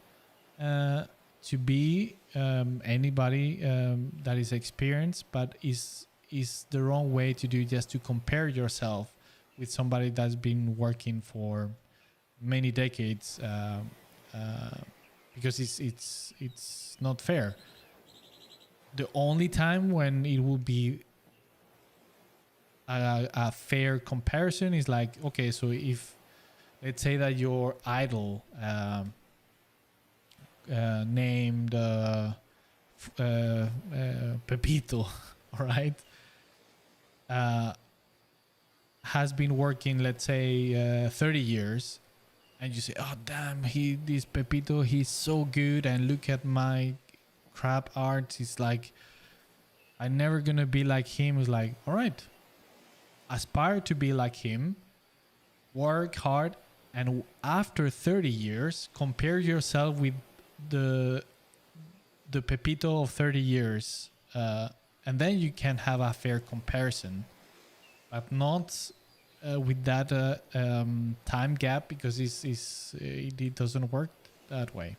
to be anybody that is experienced, but is the wrong way to do, just to compare yourself with somebody that's been working for many decades, because it's not fair. The only time when it will be a fair comparison is like, okay, so if let's say that your idol named Pepito, all right, has been working, let's say 30 years, and you say, oh damn, this Pepito, he's so good, and look at my crap art, it's like I'm never gonna be like him. It's like, all right, aspire to be like him, work hard, And after 30 years, compare yourself with the Pepito of 30 years, and then you can have a fair comparison, but not with that time gap, because it doesn't work that way.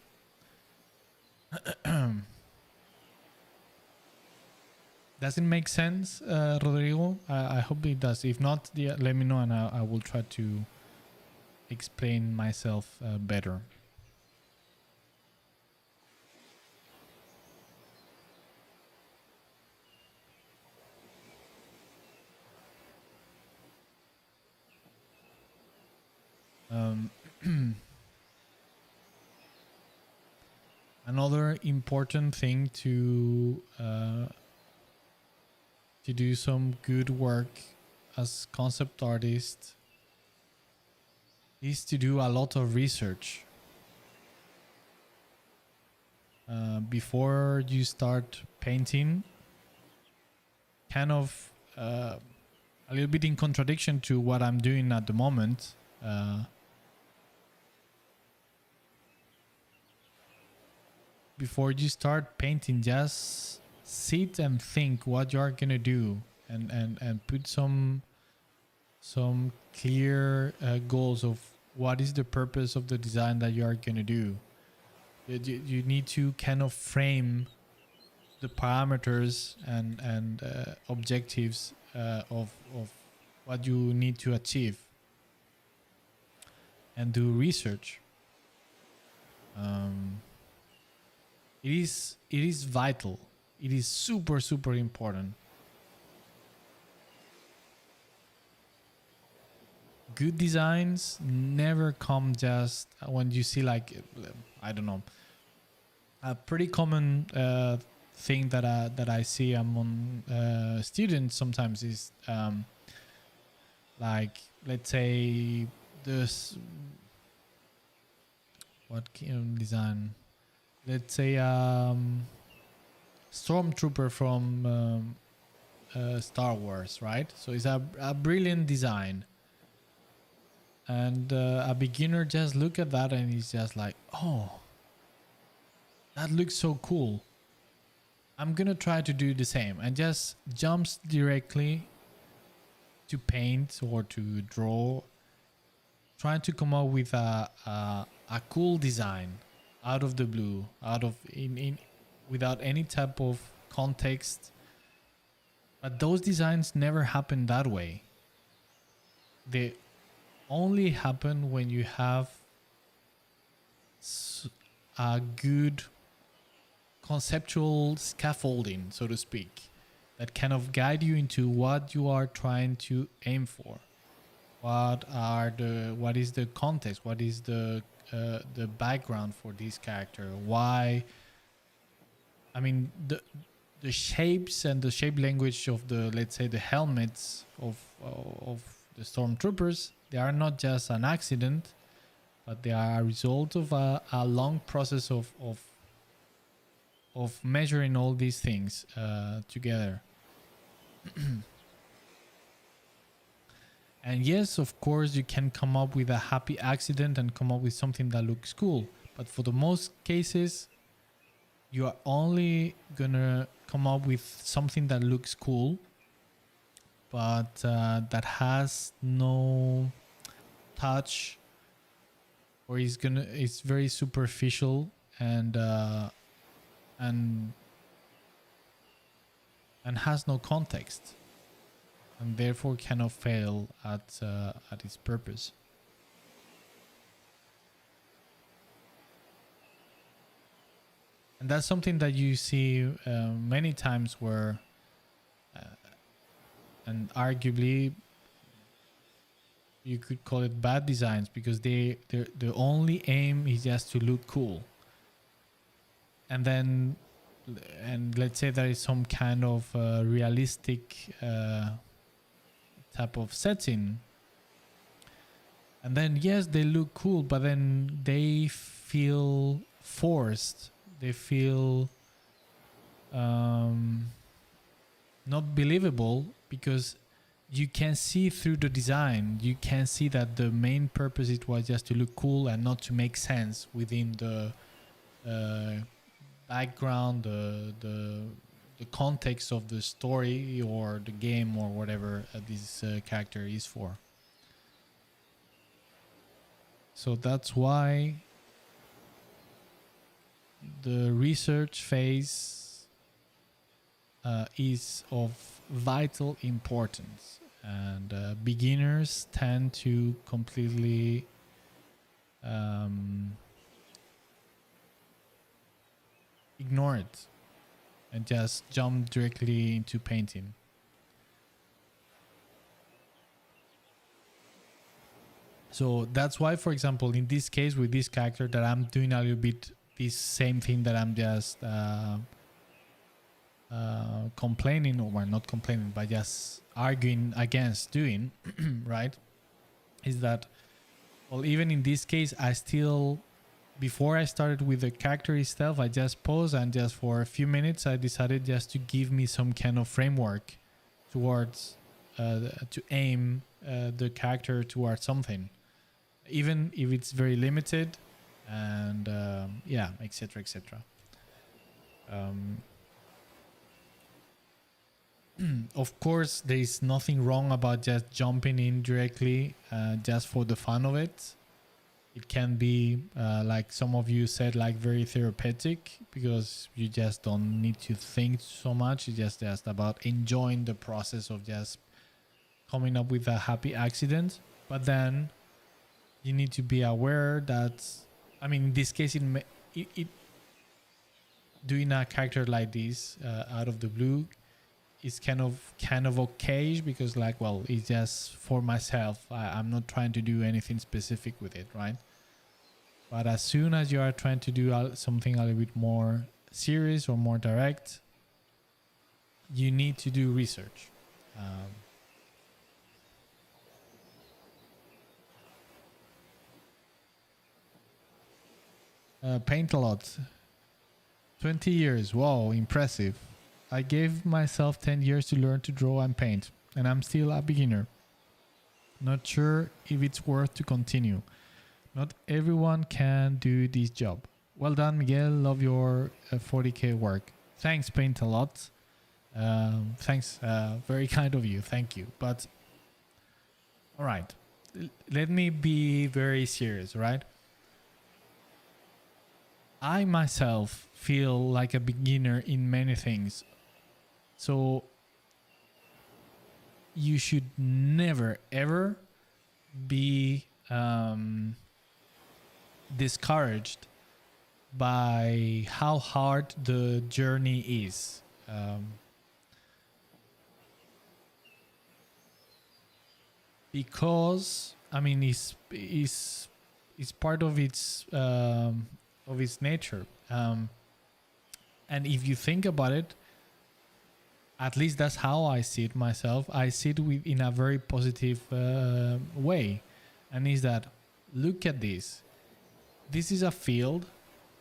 Does it make sense, Rodrigo? I hope it does. If not, let me know, and I will try to explain myself better. Another important thing to do some good work as concept artist is to do a lot of research before you start painting. Kind of a little bit in contradiction to what I'm doing at the moment. Before you start painting, just sit and think what you are gonna do, and put some clear goals of what is the purpose of the design that you are gonna do. You need to kind of frame the parameters and objectives of what you need to achieve, and do research. It is vital. It is super, super important. Good designs never come just when you see, like, I don't know, a pretty common thing that I see among students sometimes is like, let's say, this, what kind of design? Let's say stormtrooper from Star Wars, right? So it's a brilliant design, and a beginner just look at that and he's just like, oh, that looks so cool, I'm gonna try to do the same, and just jumps directly to paint or to draw, trying to come up with a cool design out of the blue, out of in without any type of context. But those designs never happen that way. They only happen when you have a good conceptual scaffolding, so to speak, that kind of guide you into what you are trying to aim for. What is the context? What is the background for this character? Why? I mean, the shapes and the shape language of the, let's say, the helmets of the stormtroopers, they are not just an accident, but they are a result of a long process of measuring all these things together. And yes, of course, you can come up with a happy accident and come up with something that looks cool. But for the most cases, you are only gonna come up with something that looks cool, but that has no touch, or it's very superficial and has no context, and therefore cannot fail at its purpose. And that's something that you see many times where, and arguably, you could call it bad designs, because the only aim is just to look cool. And let's say there is some kind of realistic type of setting, and then yes, they look cool, but then they feel forced. They feel not believable, because you can see through the design, you can see that the main purpose it was just to look cool and not to make sense within the background, the context of the story or the game or whatever this character is for. So that's why the research phase is of vital importance, and beginners tend to completely ignore it and just jump directly into painting. So that's why, for example, in this case with this character, that I'm doing a little bit this same thing that I'm just complaining, or well, not complaining, but just arguing against doing, right? Is that, well, even in this case, I still, before I started with the character itself, I just paused and just for a few minutes, I decided just to give me some kind of framework towards, to aim the character towards something, even if it's very limited, and yeah, etc., etc. Of course, there is nothing wrong about just jumping in directly, just for the fun of it. It can be, like some of you said, like very therapeutic, because you just don't need to think so much. It's just about enjoying the process of just coming up with a happy accident. But then you need to be aware that, I mean, in this case, it doing a character like this out of the blue is kind of okay, because like, well, it's just for myself. I'm not trying to do anything specific with it, right? But as soon as you are trying to do something a little bit more serious or more direct, you need to do research. Paint a lot. 20 years. Wow, impressive. I gave myself 10 years to learn to draw and paint, and I'm still a beginner. Not sure if it's worth to continue. Not everyone can do this job. Well done, Miguel. Love your 40K work. Thanks, Paint a lot. Thanks. Very kind of you. Thank you. But, all right. Let me be very serious, right? I myself feel like a beginner in many things. So you should never, ever be discouraged by how hard the journey is. Because, I mean, it's part of its nature. And if you think about it, at least that's how I see it myself. I see it in a very positive way. And is that, look at this. This is a field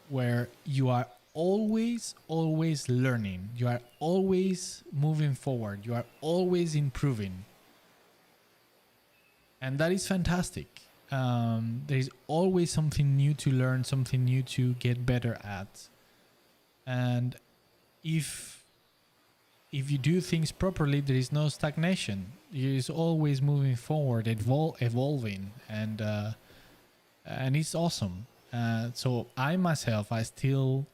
where you are always learning. You are always moving forward. You are always improving. And that is fantastic. There is always something new to learn, something new to get better at. And if you do things properly, there is no stagnation. It is always moving forward, evolving, and it's awesome. So I myself, I still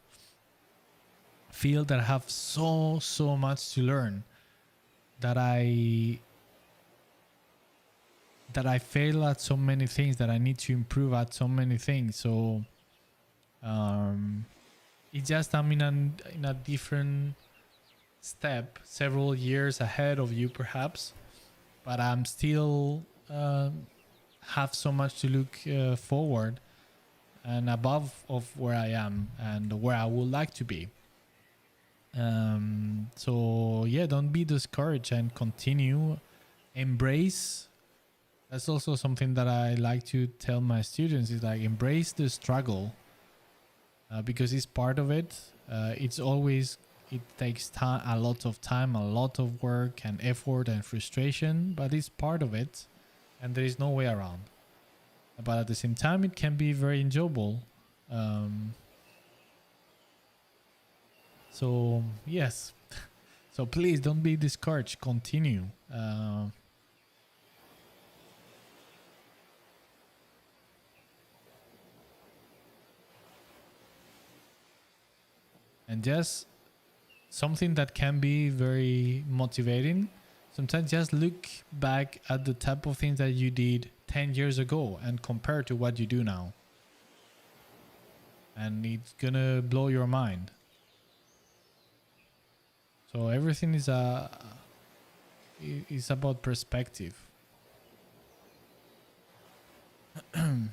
feel that I have so much to learn, that I fail at so many things, that I need to improve at so many things. So it's just I'm in a different step, several years ahead of you perhaps, but I'm still have so much to look forward and above of where I am and where I would like to be. So yeah, don't be discouraged and continue, embrace. That's also something that I like to tell my students, is like, embrace the struggle, because it's part of it. It's always it takes time, a lot of time, a lot of work and effort and frustration, but it's part of it, and there is no way around. But at the same time, it can be very enjoyable. Um, so yes, so please don't be discouraged. Continue. And just something that can be very motivating. Sometimes just look back at the type of things that you did 10 years ago and compare to what you do now. And it's gonna blow your mind. So everything is about perspective. And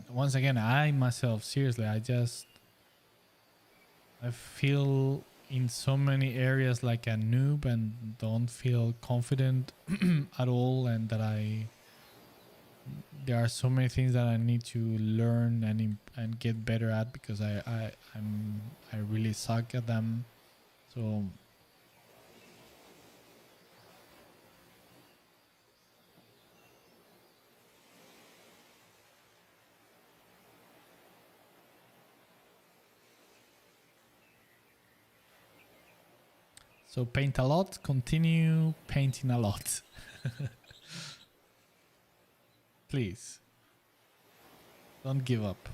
once again, I myself, seriously, I feel in so many areas like a noob and don't feel confident at all, and that there are so many things that I need to learn and get better at, because I really suck at them. So paint a lot, continue painting a lot. Please don't give up.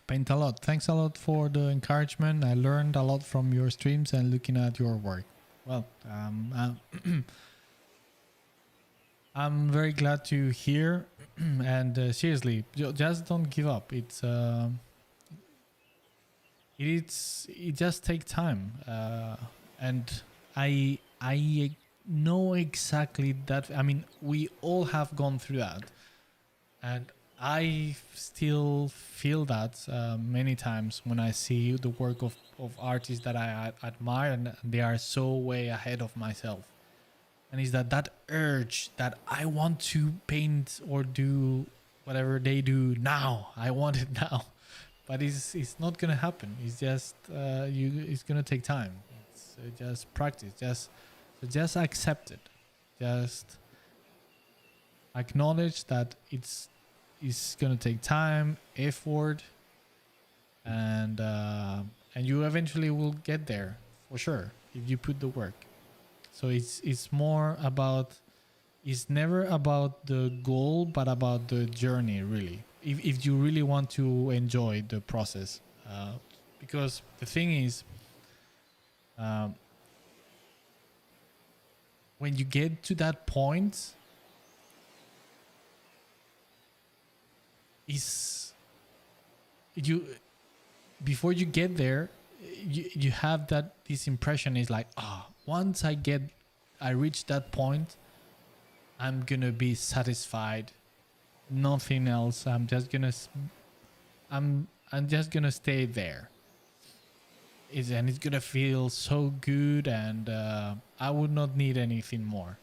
Paint a lot. Thanks a lot for the encouragement. I learned a lot from your streams and looking at your work. Well, I'm very glad to hear, and seriously, just don't give up. It just takes time, and I know exactly that. I mean, we all have gone through that, and I still feel that many times when I see the work of artists that I admire, and they are so way ahead of myself. And is that urge that I want to paint or do whatever they do now. I want it now, but it's not gonna happen. It's just it's gonna take time. It's just practice. Just accept it. Just acknowledge that it's gonna take time, effort, and you eventually will get there for sure if you put the work. So it's more about, it's never about the goal, but about the journey, really. If you really want to enjoy the process, because the thing is, when you get to that point, is you before you get there, you have this impression is like, once I reach that point, I'm gonna be satisfied, nothing else. I'm just gonna stay there. And it's gonna feel so good, and I would not need anything more.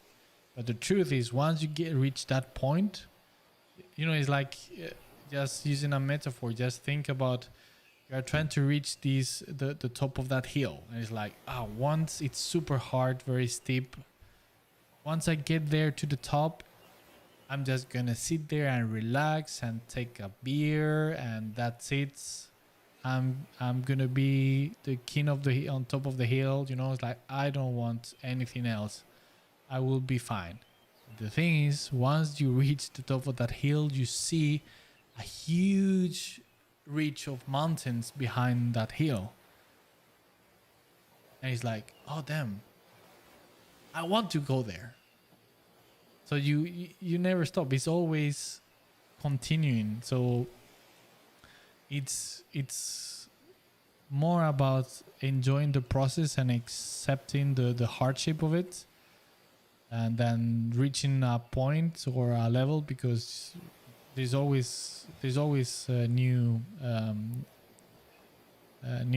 But the truth is, once you reach that point, it's like just using a metaphor. Just think about you are trying to reach the top of that hill, and it's like, once it's super hard, very steep. Once I get there to the top, I'm just gonna sit there and relax and take a beer, and that's it. I'm gonna be the king of the on top of the hill. It's like, I don't want anything else. I will be fine. The thing is, once you reach the top of that hill, you see a huge reach of mountains behind that hill, and it's like, oh damn, I want to go there. So you never stop. It's always continuing. So it's more about enjoying the process and accepting the hardship of it, and then reaching a point or a level, because there's always new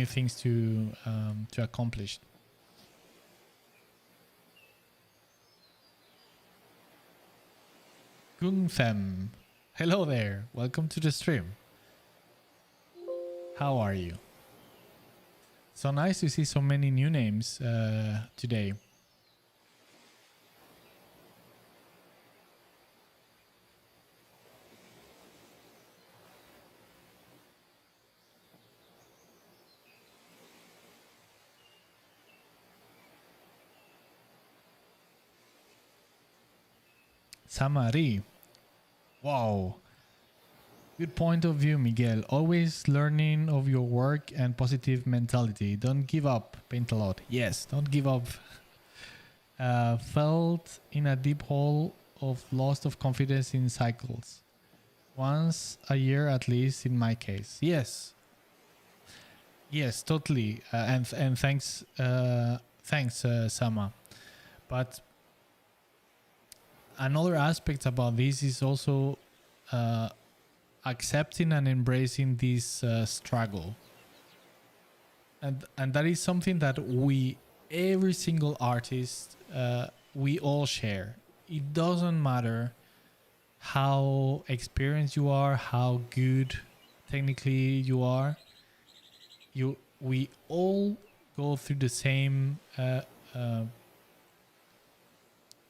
things to accomplish. Gungthem, hello there. Welcome to the stream. How are you? So nice to see so many new names today. Samari. Wow. Good point of view, Miguel. Always learning of your work and positive mentality. Don't give up. Paint a lot. Yes, don't give up. Felt in a deep hole of loss of confidence in cycles. Once a year at least in my case. Yes. Yes, totally. And thanks, Sama. But another aspect about this is also accepting and embracing this struggle, and that is something that every single artist, we all share. It doesn't matter how experienced you are, how good technically you are. We all go through the same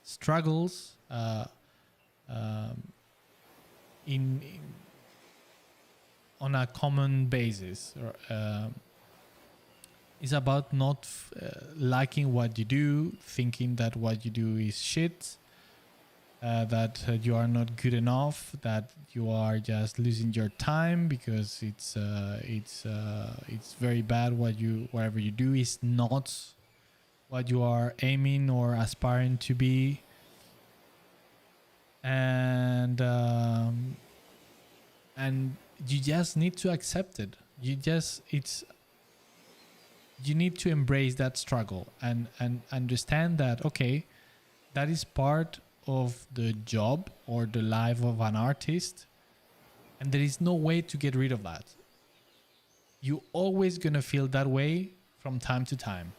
struggles in on a common basis. It's about not liking what you do, thinking that what you do is shit, that you are not good enough, that you are just losing your time because it's very bad. Whatever you do is not what you are aiming or aspiring to be, and you just need to accept it. You need to embrace that struggle and understand that, okay, that is part of the job or the life of an artist, and there is no way to get rid of that. You're always gonna feel that way from time to time,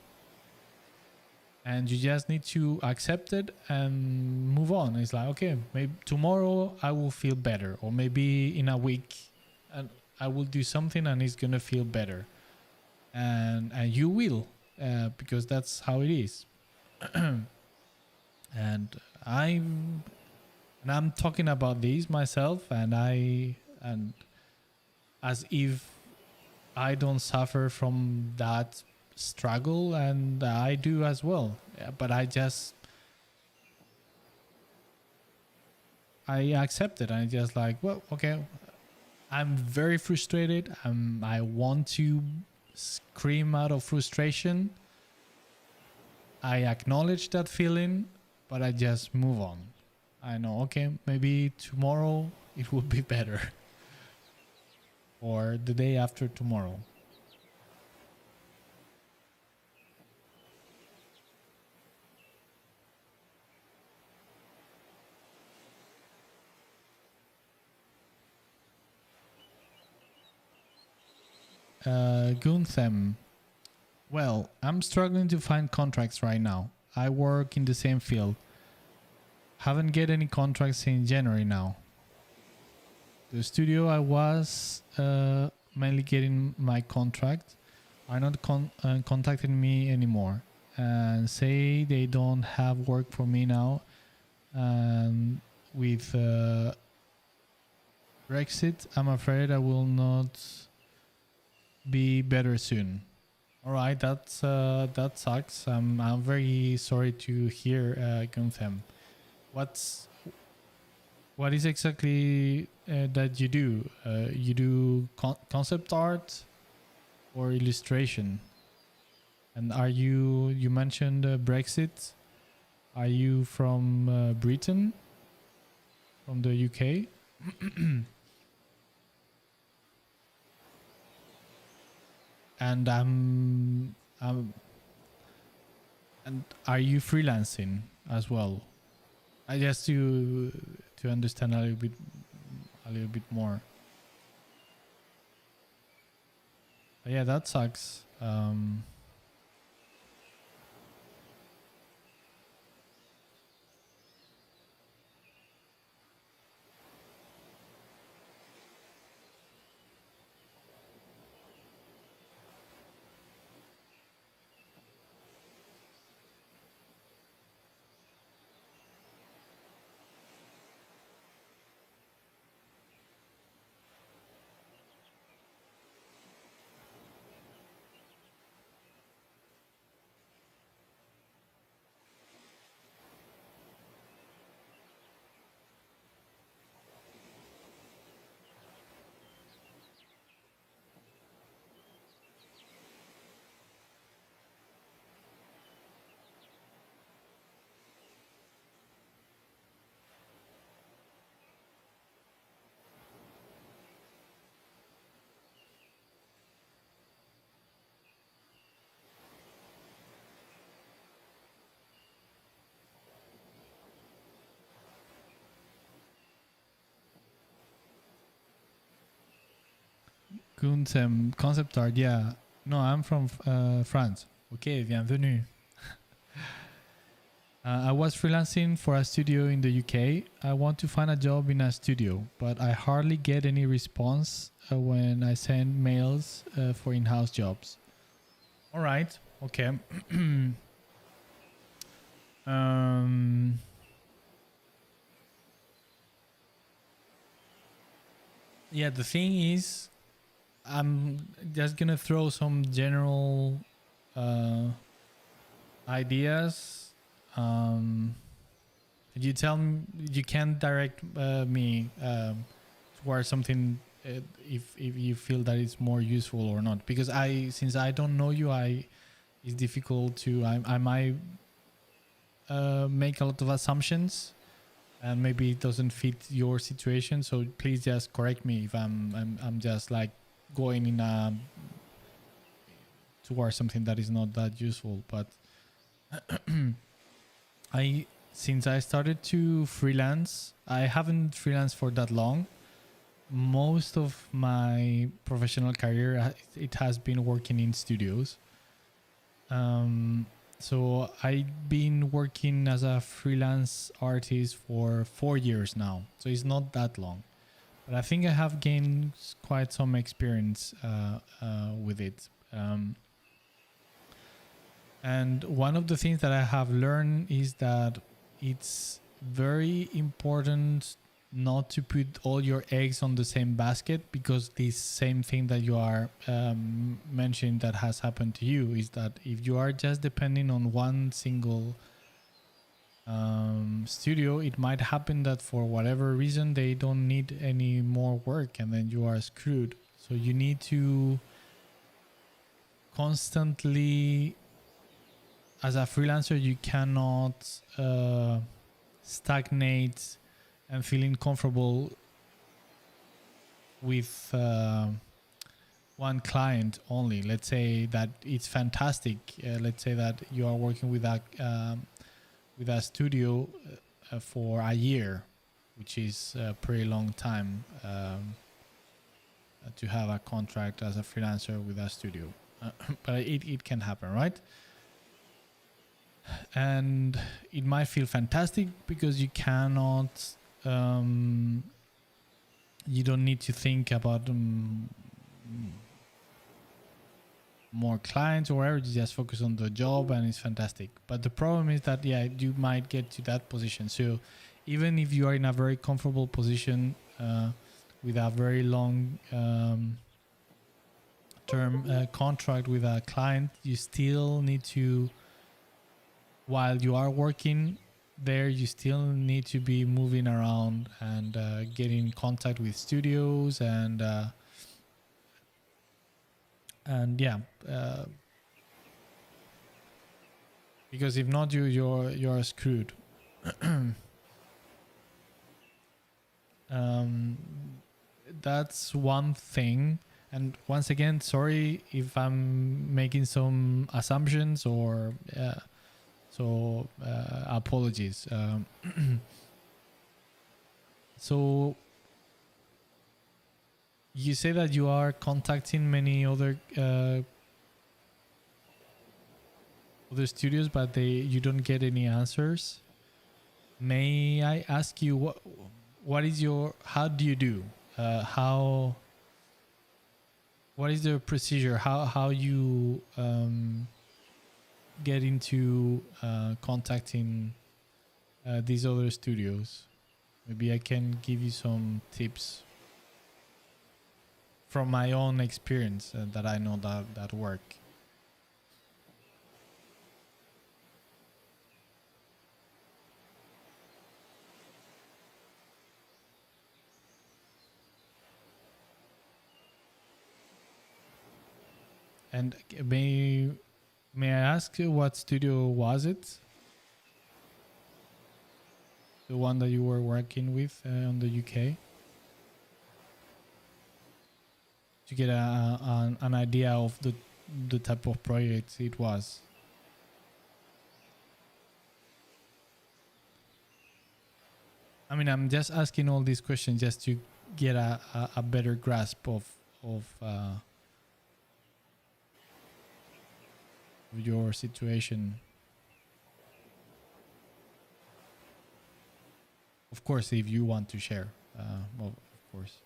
and you just need to accept it and move on. It's like, okay, maybe tomorrow I will feel better, or maybe in a week and I will do something and it's gonna feel better, and you will, because that's how it is. And I'm talking about this myself, and as if I don't suffer from that struggle, and I do as well. But I accept it. I just like, well, okay, I'm very frustrated. I want to scream out of frustration. I acknowledge that feeling, but I just move on. I know, okay, maybe tomorrow it will be better, or the day after tomorrow. Gunthem. Well, I'm struggling to find contracts right now. I work in the same field. haven't get any contracts in January now. The studio I was mainly getting my contract are not contacting me anymore and say they don't have work for me now. And with Brexit, I'm afraid I will not be better soon. All right, that sucks. I'm very sorry to hear, Gunthem. What is exactly that you do? You do concept art or illustration? And are you mentioned Brexit? Are you from Britain? From the UK? And and are you freelancing as well? I just to understand a little bit more. But yeah, that sucks. Gunthem, concept art, yeah. No, I'm from France. Okay, bienvenue. I was freelancing for a studio in the UK. I want to find a job in a studio, but I hardly get any response when I send mails for in-house jobs. All right. Okay. Yeah, the thing is, I'm just gonna throw some general ideas. You tell me, you can't direct me towards something if you feel that it's more useful or not, because since I don't know you, it's difficult to I might make a lot of assumptions and maybe it doesn't fit your situation, so please just correct me if I'm just like going in towards something that is not that useful. But since I started to freelance, I haven't freelanced for that long. Most of my professional career, it has been working in studios. So I've been working as a freelance artist for 4 years now. So it's not that long, but I think I have gained quite some experience with it. And one of the things that I have learned is that it's very important not to put all your eggs on the same basket, because this same thing that you are mentioning that has happened to you is that if you are just depending on one single studio, it might happen that for whatever reason they don't need any more work and then you are screwed. So you need to constantly, as a freelancer, you cannot stagnate and feeling comfortable with one client only. Let's say that it's fantastic. Let's say that you are working with a studio for a year, which is a pretty long time to have a contract as a freelancer with a studio. But it can happen, right? and it might feel fantastic because you cannot, you don't need to think about more clients or whatever. You just focus on the job and it's fantastic. But the problem is that, yeah, you might get to that position. So even if you are in a very comfortable position with a very long term contract with a client, you still need to, while you are working there, you still need to be moving around and get in contact with studios and yeah, because if not, you're screwed. um, that's one thing. And once again, sorry if I'm making some assumptions or so apologies. So you say that you are contacting many other studios, but you don't get any answers. May I ask you what is your, how do you do? What is the procedure? How you get into contacting these other studios? Maybe I can give you some tips from my own experience that I know that work. And may I ask you what studio was it? The one that you were working with on the UK? To get an idea of the type of project it was. I mean, I'm just asking all these questions just to get a better grasp of your situation. Of course, if you want to share, well, of course.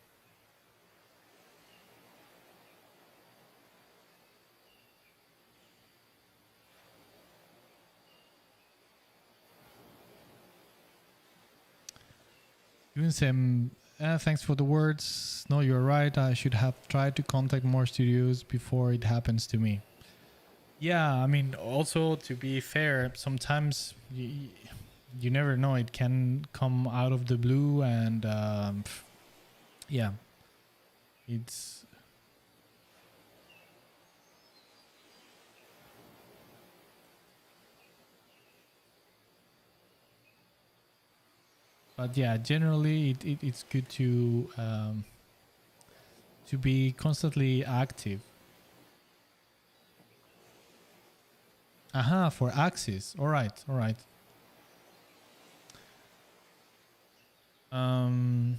Yun thanks for the words. No, you're right. I should have tried to contact more studios before it happens to me. Yeah, I mean, also to be fair, sometimes you never know. It can come out of the blue, and yeah, it's. But yeah, generally, it's good to be constantly active. Aha, for Axis. All right, all right. Um.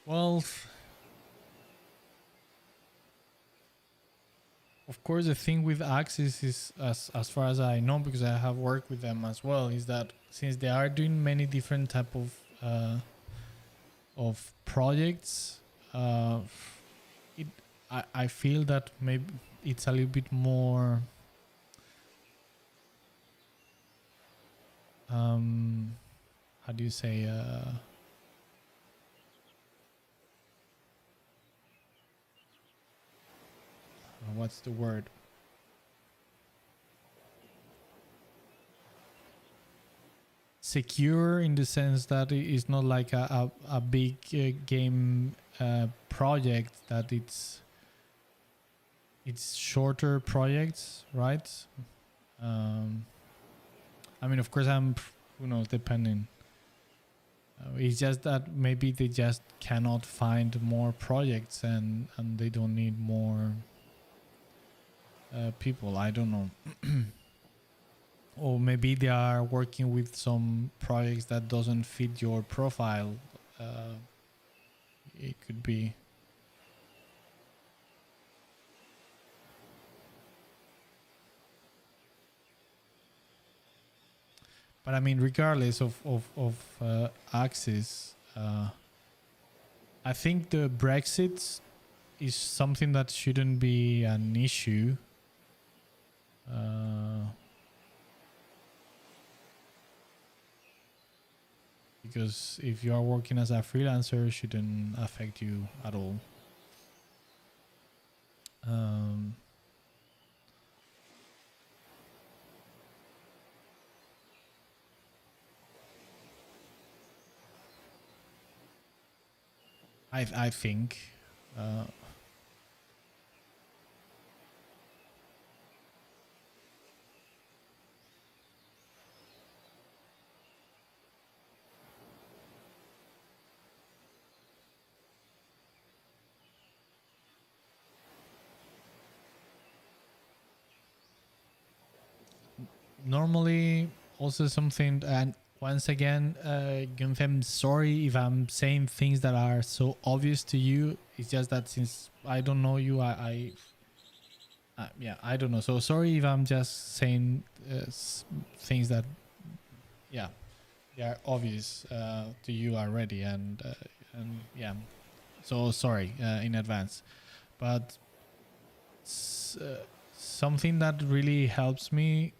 Well, of course, the thing with Axis is, as far as I know, because I have worked with them as well, is that since they are doing many different type of projects, it I feel that maybe it's a little bit more how do you say what's the word, secure, in the sense that it is not like a big game project, that it's shorter projects, right? I mean, of course, who knows, depending. It's just that maybe they just cannot find more projects, and they don't need more people. I don't know. Or maybe they are working with some projects that doesn't fit your profile. It could be. But I mean, regardless of Axis, I think the Brexit is something that shouldn't be an issue. Because if you are working as a freelancer, it shouldn't affect you at all. I think. Normally, also something, and once again, Gunther, I'm sorry if I'm saying things that are so obvious to you. It's just that since I don't know you, yeah, I don't know. So sorry if I'm just saying things that, yeah, they are obvious to you already, and yeah, so sorry in advance. But something that really helps me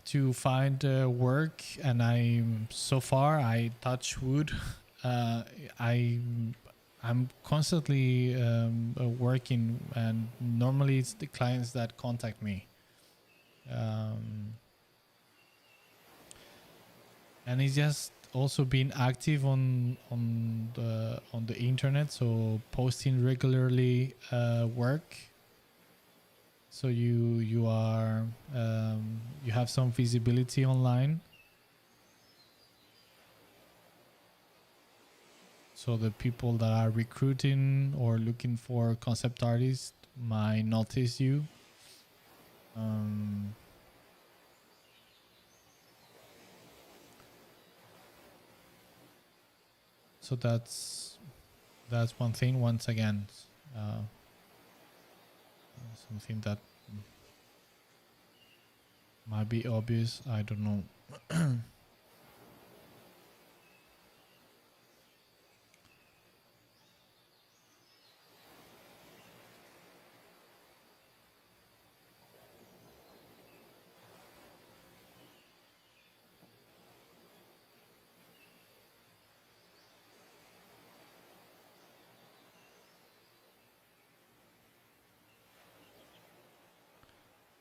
to find work, and I'm so far, I touch wood, uh, I I'm constantly working, and normally it's the clients that contact me, and it's just also being active on the internet, so posting regularly work, so you are you have some visibility online, so the people that are recruiting or looking for concept artists might notice you. So that's one thing. Once again, uh, something that might be obvious, I don't know.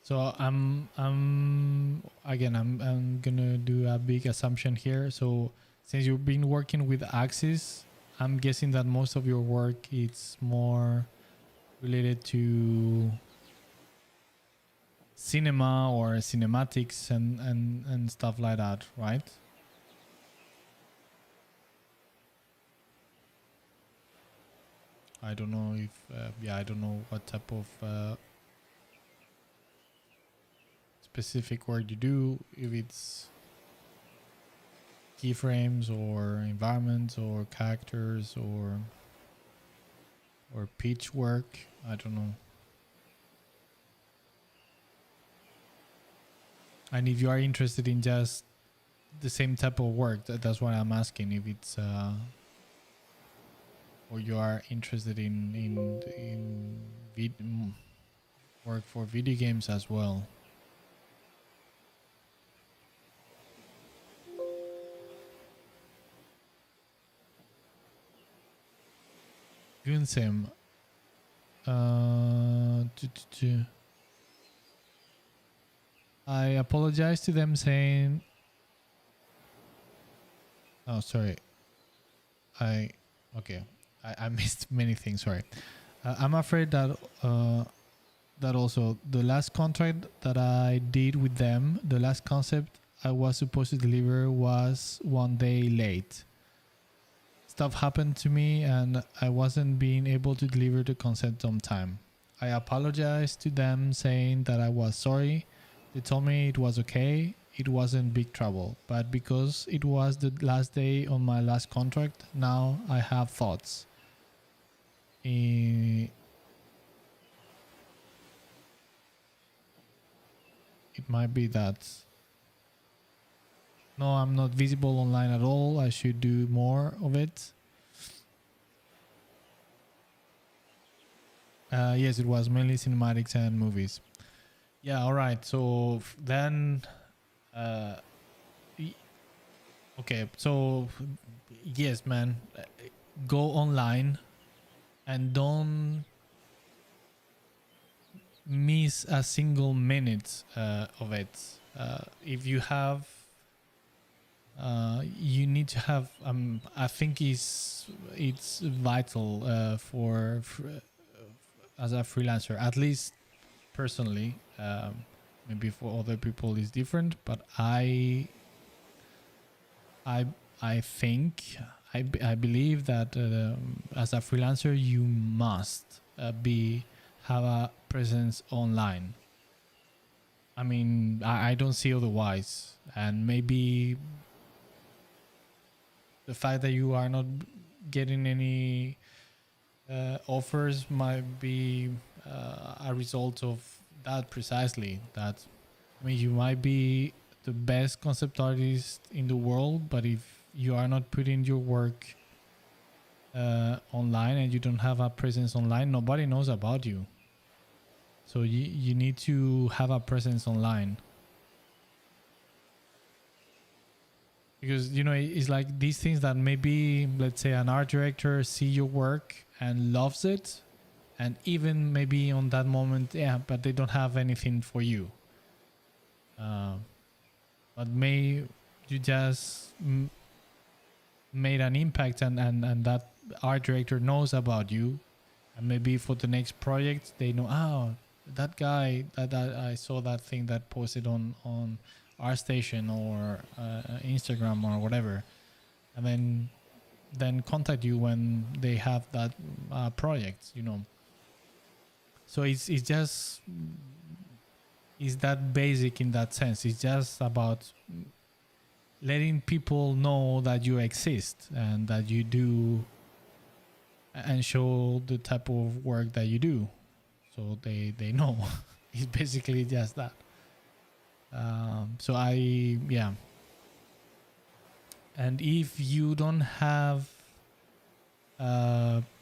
So I'm gonna do a big assumption here. So since you've been working with Axis, I'm guessing that most of your work is more related to cinema or cinematics and stuff like that, right? I don't know if yeah, I don't know what type of specific work you do, if it's keyframes or environments or characters or pitch work. I don't know. And if you are interested in just the same type of work, that's why I'm asking if it's or you are interested in work for video games as well. Gunsem, I apologize to them saying, oh sorry, okay, I missed many things. Sorry, I'm afraid that that also the last contract that I did with them, the last concept I was supposed to deliver was 1 day late. Stuff happened to me and I wasn't being able to deliver the concept on time. I apologized to them saying that I was sorry. They told me it was okay, it wasn't big trouble, but because it was the last day on my last contract, now I have thoughts. It might be that No, I'm not visible online at all. I should do more of it. Yes, it was mainly cinematics and movies. Yeah, all right. So then, uh, okay. So yes, man, go online and don't miss a single minute of it. If you have, you need to have. I think it's vital for as a freelancer, at least personally. Maybe for other people is different, but I I think I believe that as a freelancer you must be have a presence online. I mean, I don't see otherwise, and maybe the fact that you are not getting any offers might be a result of that precisely. That, I mean, you might be the best concept artist in the world, but if you are not putting your work online and you don't have a presence online, nobody knows about you. So you need to have a presence online, because you know it's like these things that maybe, let's say, an art director see your work and loves it, and even maybe on that moment, yeah, but they don't have anything for you. uh, but may you just made an impact, and that art director knows about you, and maybe for the next project they know, oh, that guy that I saw that thing that posted on ArtStation or Instagram or whatever, and then contact you when they have that project, you know. So it's just, it's that basic in that sense. It's just about letting people know that you exist and that you do, and show the type of work that you do, so they know. It's basically just that. So I, yeah. And if you don't have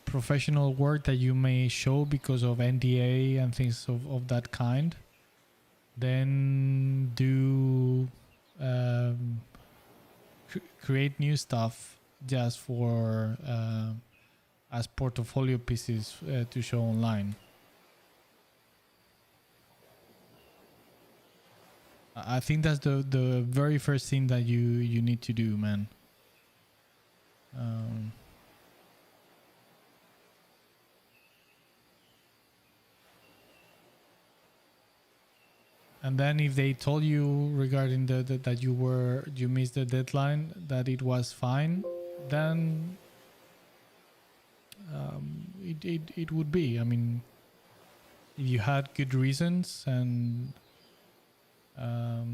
professional work that you may show because of NDA and things of that kind, then do create new stuff just for as portfolio pieces to show online. I think that's the very first thing that you need to do, man. Um, and then if they told you regarding the that you missed the deadline, that it was fine, then it would be. I mean, if you had good reasons, and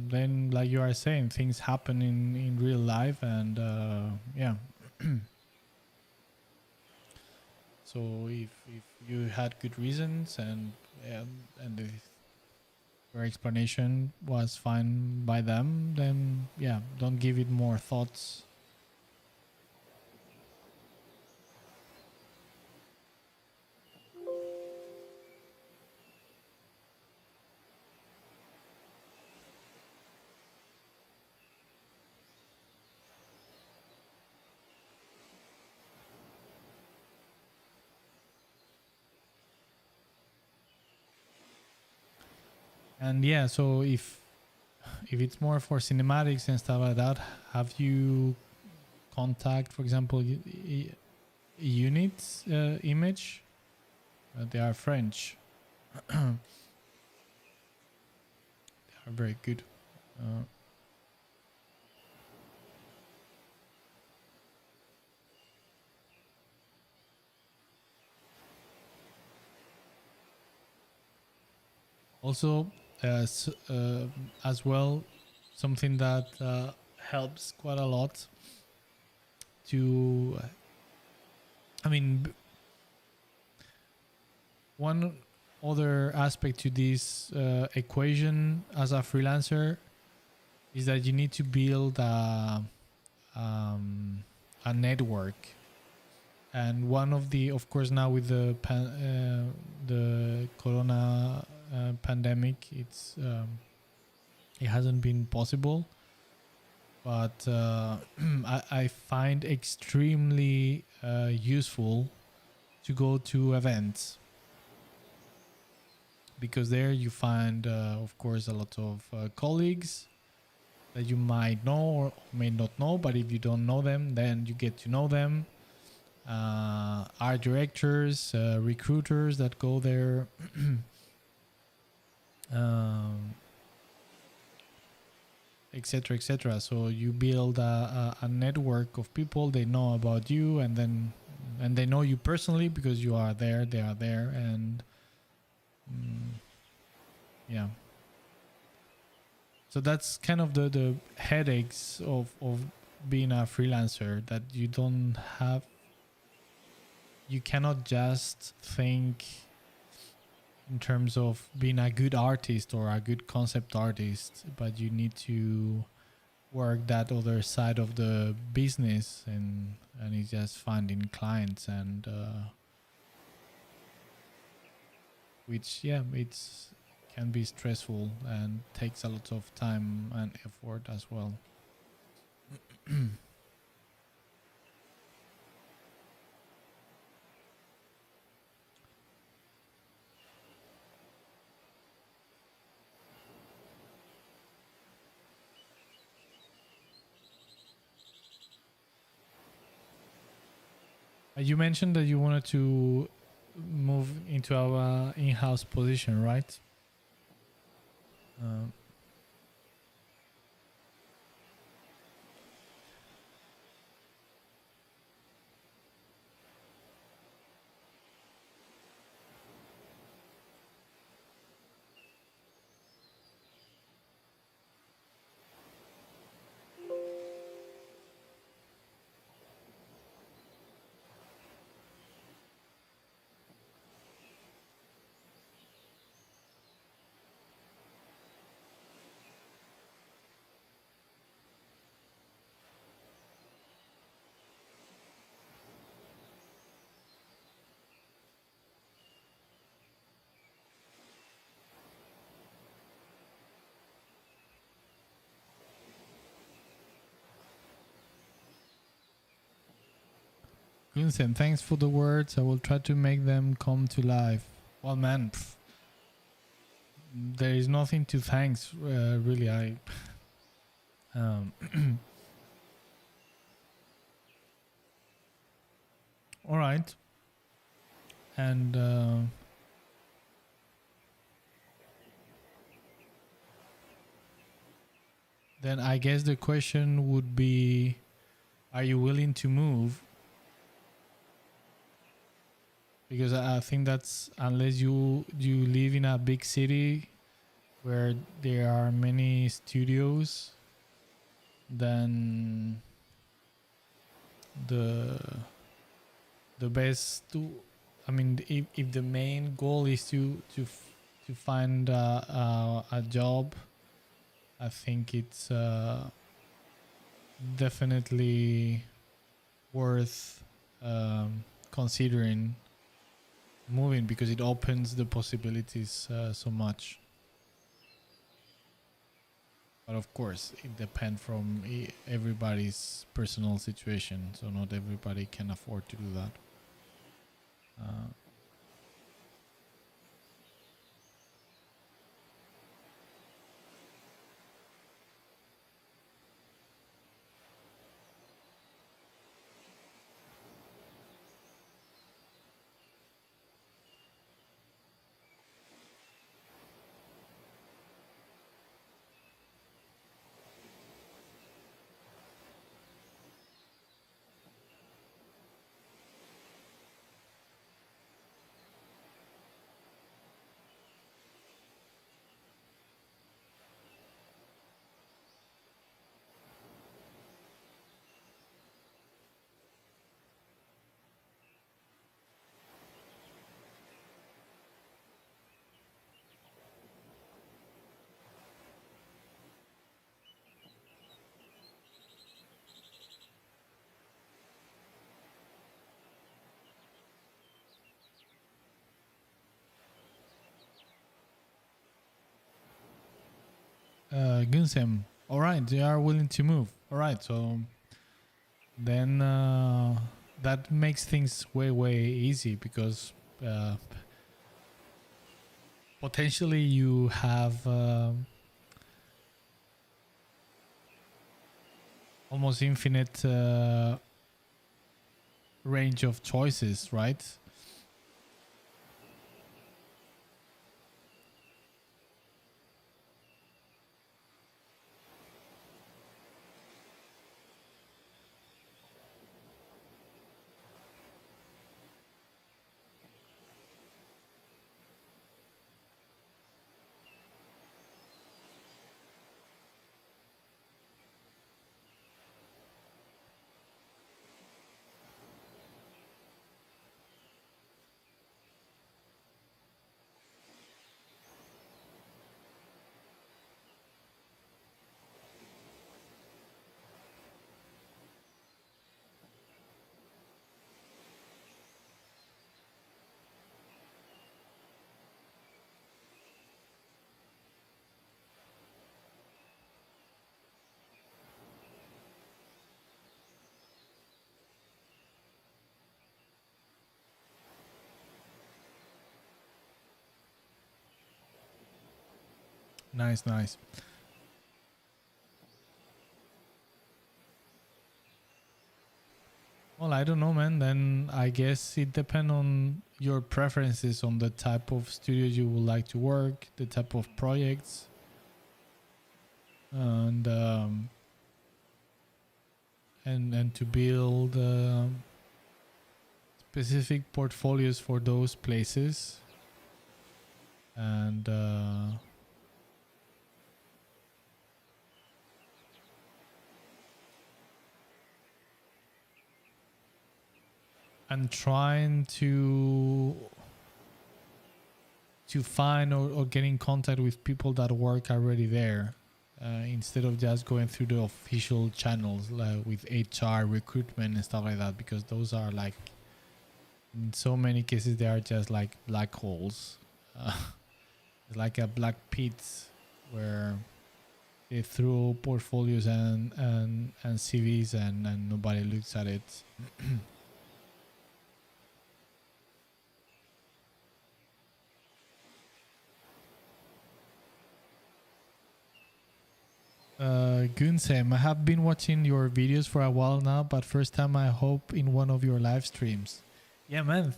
then, like you are saying, things happen in real life, and yeah. So if you had good reasons, and your explanation was fine by them, then yeah, don't give it more thoughts. And yeah, so if it's more for cinematics and stuff like that, have you contact, for example, units image? They are French. They are very good. uh, Also, as well, something that helps quite a lot to, I mean, one other aspect to this equation as a freelancer is that you need to build a network. And one of the, of course, now with the corona pandemic, it hasn't been possible. But I find extremely useful to go to events, because there you find, of course, a lot of colleagues that you might know or may not know. But if you don't know them, then you get to know them. Art directors, recruiters that go there, etc., etc. So you build a network of people. They know about you, and they know you personally because you are there. They are there, and yeah. So that's kind of the headaches of being a freelancer, that you don't have. You cannot just think in terms of being a good artist or a good concept artist, but you need to work that other side of the business, and it's just finding clients, and which, yeah, it's can be stressful and takes a lot of time and effort as well. You mentioned that you wanted to move into our in-house position, right? Um, Vincent, thanks for the words. I will try to make them come to life. Well, man, there is nothing to thanks, really. Um, all right. And then I guess the question would be, are you willing to move? Because I think that's, unless you live in a big city where there are many studios, then the best to, I mean, if the main goal is to find a job, I think it's definitely worth considering moving, because it opens the possibilities so much. But of course, it depends from everybody's personal situation, so not everybody can afford to do that. Gunsem. All right, they are willing to move. All right, so then that makes things way easy because potentially you have almost infinite range of choices, right? Nice. Well, I don't know, man. Then I guess it depends on your preferences on the type of studios you would like to work, the type of projects, and and to build specific portfolios for those places, and trying to find or get in contact with people that work already there, instead of just going through the official channels like with HR recruitment and stuff like that, because those are like, in so many cases, they are just like black holes. It's like a black pit where they throw portfolios and CVs and nobody looks at it. Gunsem, I have been watching your videos for a while now, but first time I hope in one of your live streams. Yeah, man.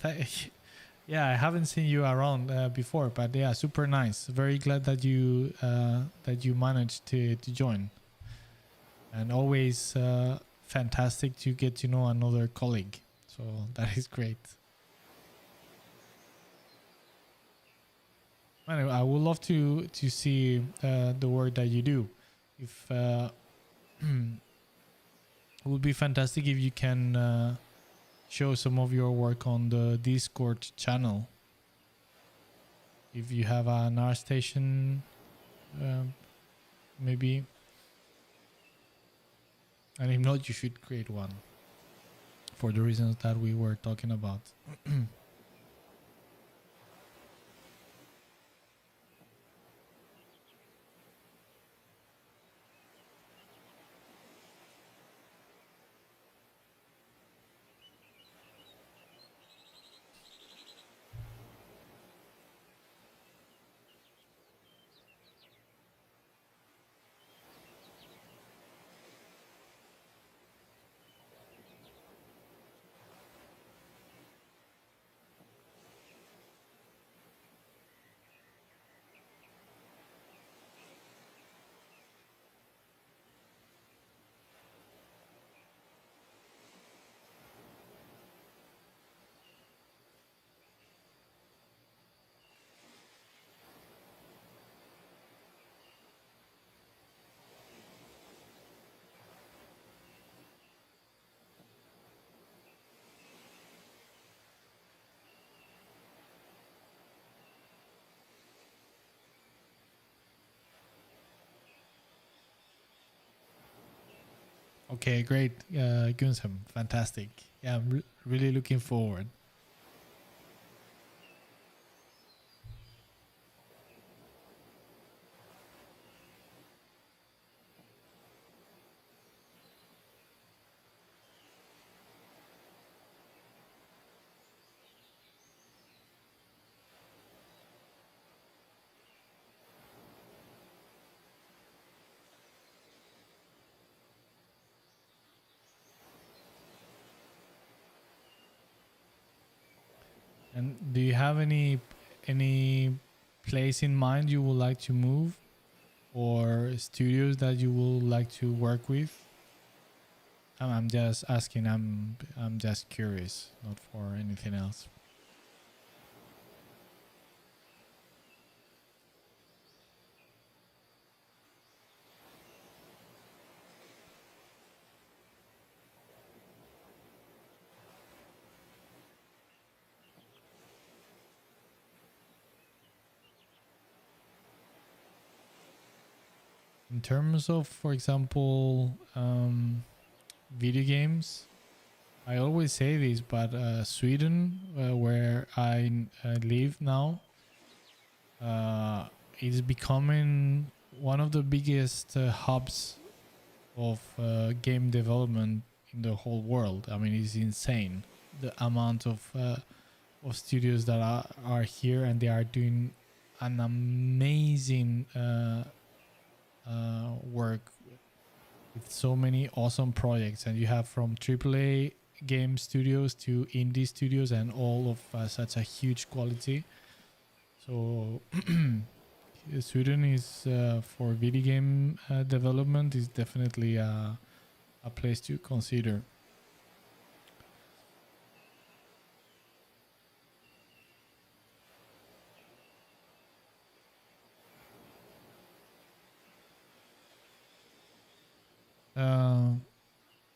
Yeah, I haven't seen you around before, but yeah, super nice. Very glad that you managed to join, and always fantastic to get to know another colleague. So that is great. Anyway, I would love to see the work that you do. If it would be fantastic if you can show some of your work on the Discord channel. If you have an art station, maybe, and if not, you should create one for the reasons that we were talking about. Okay, great, Gunsam, fantastic. Yeah, I'm really looking forward. And do you have any place in mind you would like to move, or studios that you would like to work with? I'm just asking. I'm just curious, not for anything else. In terms of, for example, video games, I always say this, but Sweden, where I live now, uh, is becoming one of the biggest hubs of game development in the whole world. I mean, it's insane the amount of studios that are here, and they are doing an amazing work with so many awesome projects. And you have from AAA game studios to indie studios, and all of such a huge quality. So Sweden is for video game development is definitely a place to consider.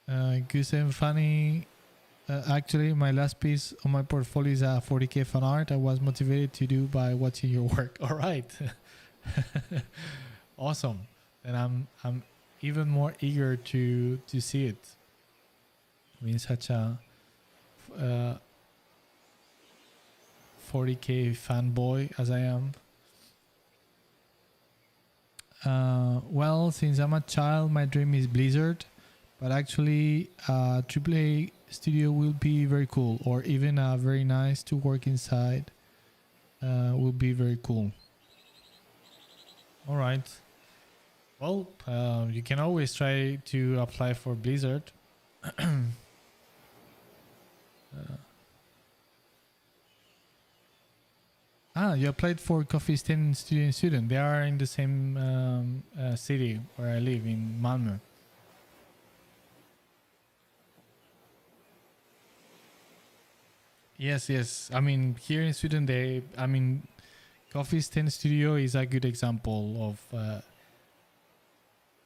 Uh, Goose and Funny. Actually, my last piece on my portfolio is a 40k fan art I was motivated to do by watching your work. All right. Awesome. And I'm even more eager to see it. I mean, such a 40k fanboy as I am. Well, since I'm a child, my dream is Blizzard, but actually, AAA studio will be very cool, or even very nice to work inside. Will be very cool. All right. Well, you can always try to apply for Blizzard. You applied for Coffee Stain Studio in Sweden. They are in the same city where I live, in Malmö. Yes, yes. I mean, here in Sweden, Coffee Stain Studio is a good example of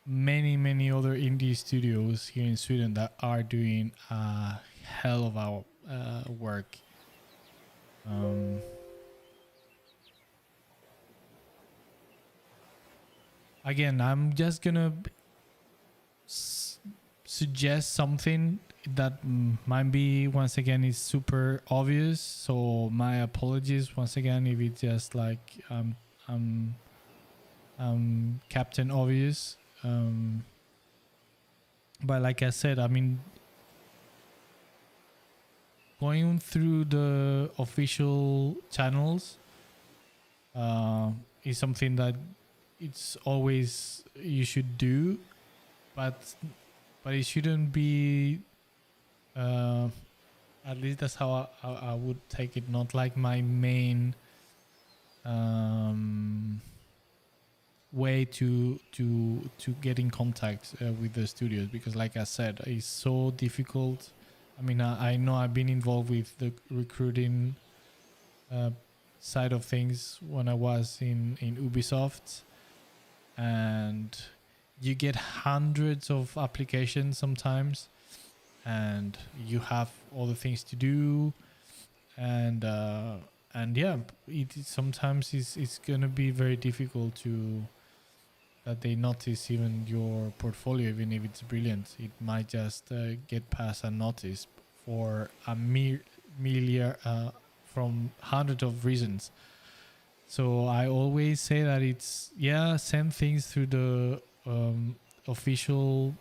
many other indie studios here in Sweden that are doing a hell of our work. Again, I'm just gonna suggest something that might be, once again, is super obvious. So my apologies once again if it's just like Captain Obvious. But like I said, I mean, going through the official channels is something that it's always you should do, but it shouldn't be. At least that's how I would take it. Not like my main way to get in contact with the studios, because like I said, it's so difficult. I mean, I know I've been involved with the recruiting side of things when I was in Ubisoft, and you get hundreds of applications sometimes, and you have all the things to do, and yeah, it sometimes it's gonna be very difficult to that they notice even your portfolio, even if it's brilliant. It might just get past unnoticed for a mere from hundreds of reasons. So I always say that it's, yeah, send things through the official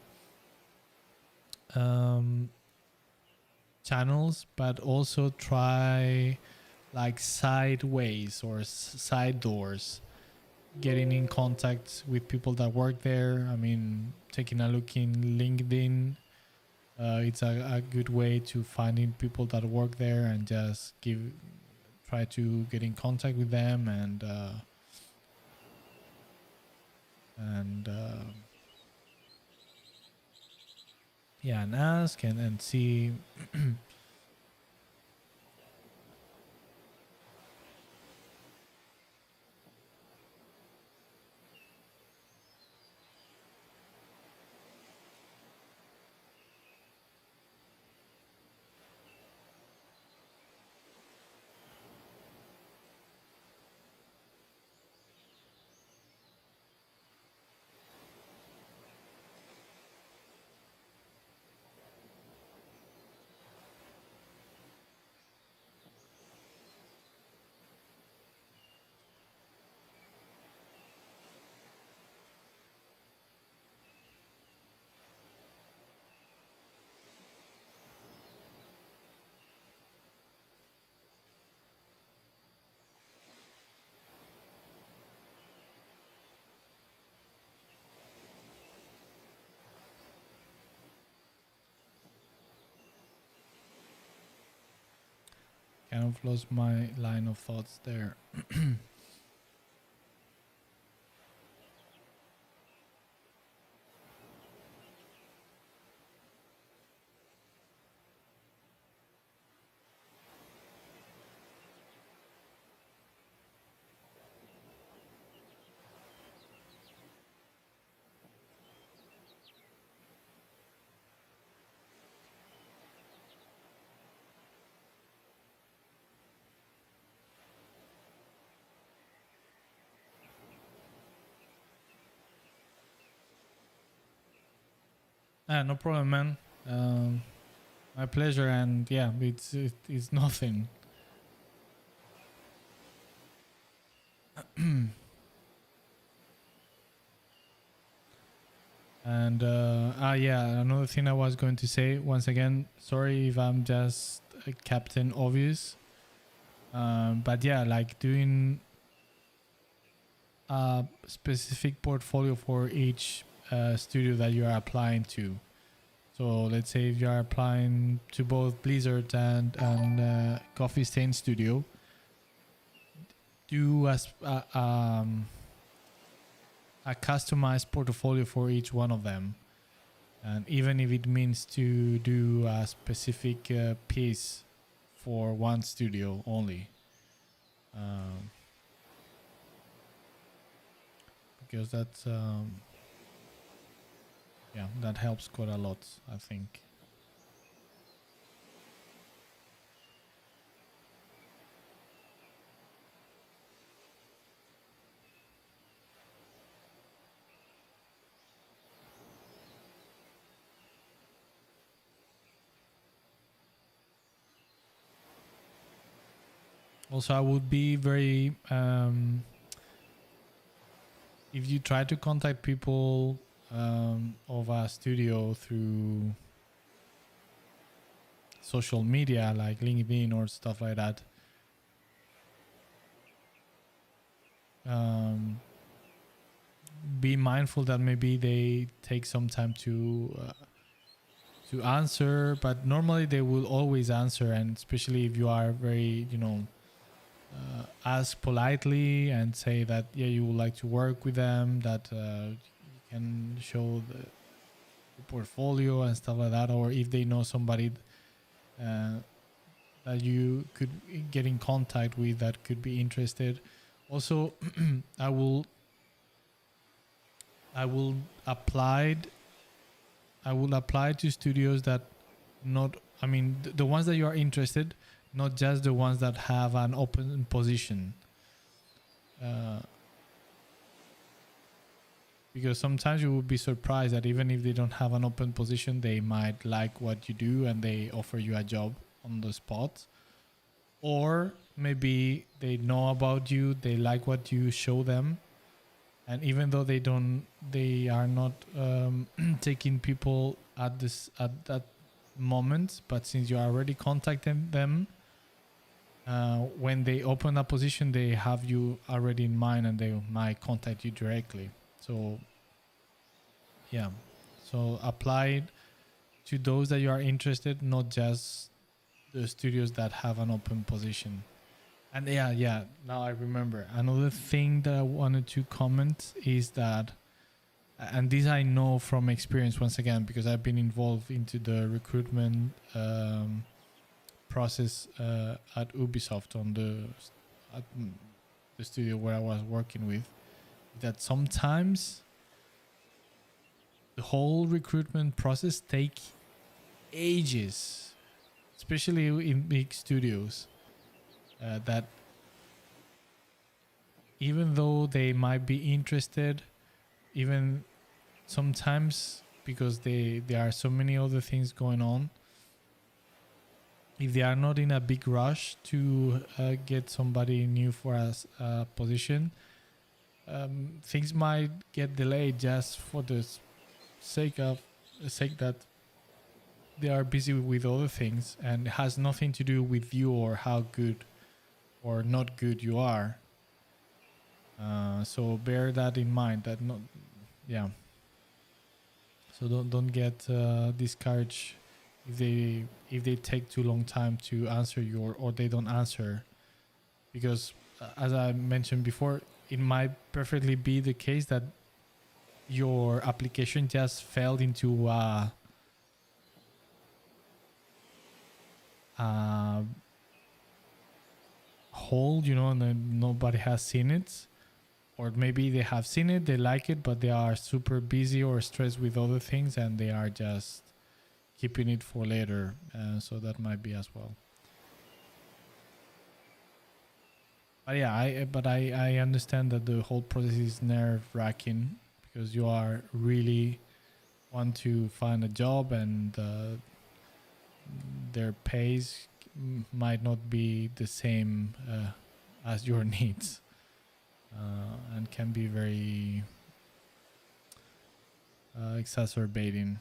channels, but also try like sideways or side doors, getting in contact with people that work there. I mean, taking a look in LinkedIn, it's a good way to finding people that work there and just try to get in contact with them and yeah, and ask and see. Kind of lost my line of thoughts there. No problem, man. My pleasure, and yeah, it's nothing. And yeah, another thing I was going to say, once again, sorry if I'm just a Captain Obvious, but yeah, like doing a specific portfolio for each studio that you are applying to. So let's say if you are applying to both Blizzard and Coffee Stain Studio, do a customized portfolio for each one of them. And even if it means to do a specific piece for one studio only. Because that's, yeah, that helps quite a lot, I think. Also, I would be very, if you try to contact people of a studio through social media like LinkedIn or stuff like that, be mindful that maybe they take some time to answer, but normally they will always answer, and especially if you are very, ask politely and say that yeah, you would like to work with them, that you can show the portfolio and stuff like that, or if they know somebody that you could get in contact with that could be interested. Also, I will apply to studios that not, I mean, the ones that you are interested, not just the ones that have an open position. Because sometimes you will be surprised that even if they don't have an open position, they might like what you do and they offer you a job on the spot. Or maybe they know about you, they like what you show them, and even though they are not taking people at that moment, but since you are already contacting them, when they open a position, they have you already in mind and they might contact you directly. So yeah, so apply to those that you are interested, not just the studios that have an open position. And yeah, now I remember. Another thing that I wanted to comment is that, and this I know from experience once again, because I've been involved into the recruitment process at Ubisoft on at the studio where I was working with, that sometimes the whole recruitment process take ages, especially in big studios, that even though they might be interested, even sometimes because there are so many other things going on, if they are not in a big rush to get somebody new for a position, things might get delayed just for the sake that they are busy with other things, and it has nothing to do with you or how good or not good you are. So bear that in mind. That not, yeah. So don't get discouraged if they take too long time to answer you, or they don't answer, because as I mentioned before, it might perfectly be the case that your application just fell into a hole, and then nobody has seen it, or maybe they have seen it, they like it, but they are super busy or stressed with other things, and they are just keeping it for later. So that might be as well. But yeah, I understand that the whole process is nerve wracking, because you are really want to find a job, and their pays might not be the same as your needs, and can be very exacerbating.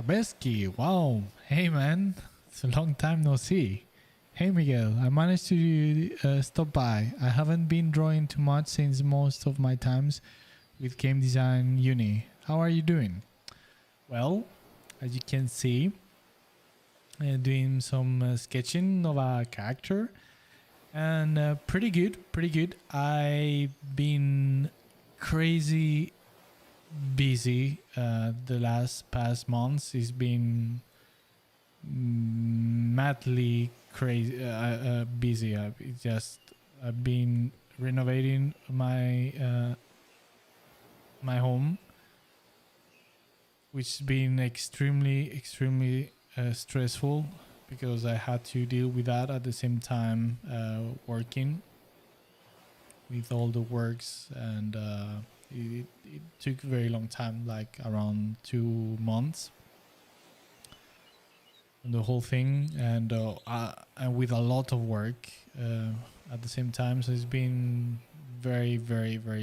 Kabeski, wow. Hey man, it's a long time no see. Hey Miguel, I managed to stop by. I haven't been drawing too much since most of my times with game design uni. How are you doing? Well, as you can see, doing some sketching of a character and pretty good, pretty good. I've been crazy busy the last past months. It's been madly crazy busy. I've been renovating my home, which has been extremely stressful because I had to deal with that at the same time working with all the works, and it took a very long time, like around 2 months, the whole thing, and with a lot of work at the same time. So it's been very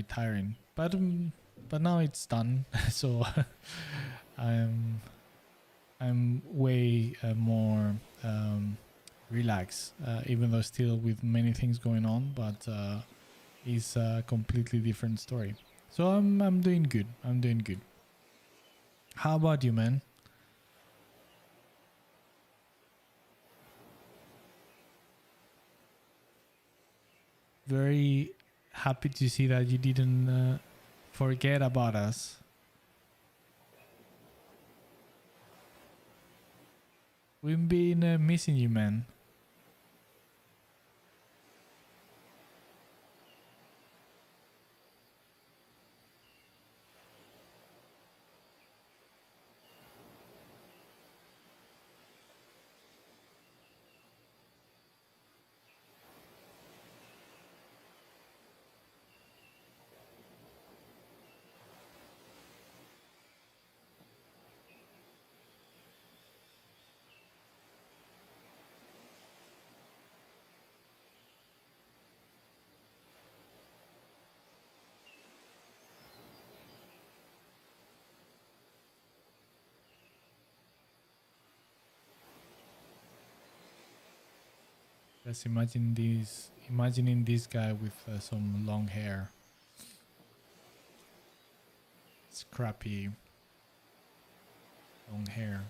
tiring. But now it's done. So I'm way more relaxed, even though still with many things going on. But it's a completely different story. So I'm doing good. I'm doing good. How about you, man? Very happy to see that you didn't forget about us. We've been missing you, man. Just imagining this guy with some long hair, scrappy long hair.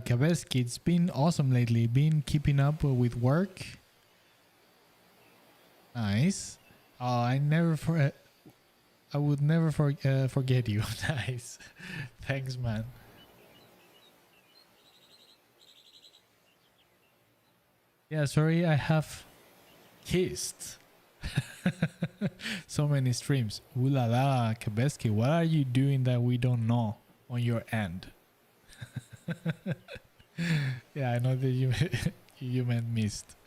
Kabeski, it's been awesome lately. Been keeping up with work. Nice. I would never forget you. Nice. Thanks, man. Yeah, sorry, I have kissed so many streams. Ooh la la, Kabeski, what are you doing that we don't know on your end? Yeah, I know that you you meant missed.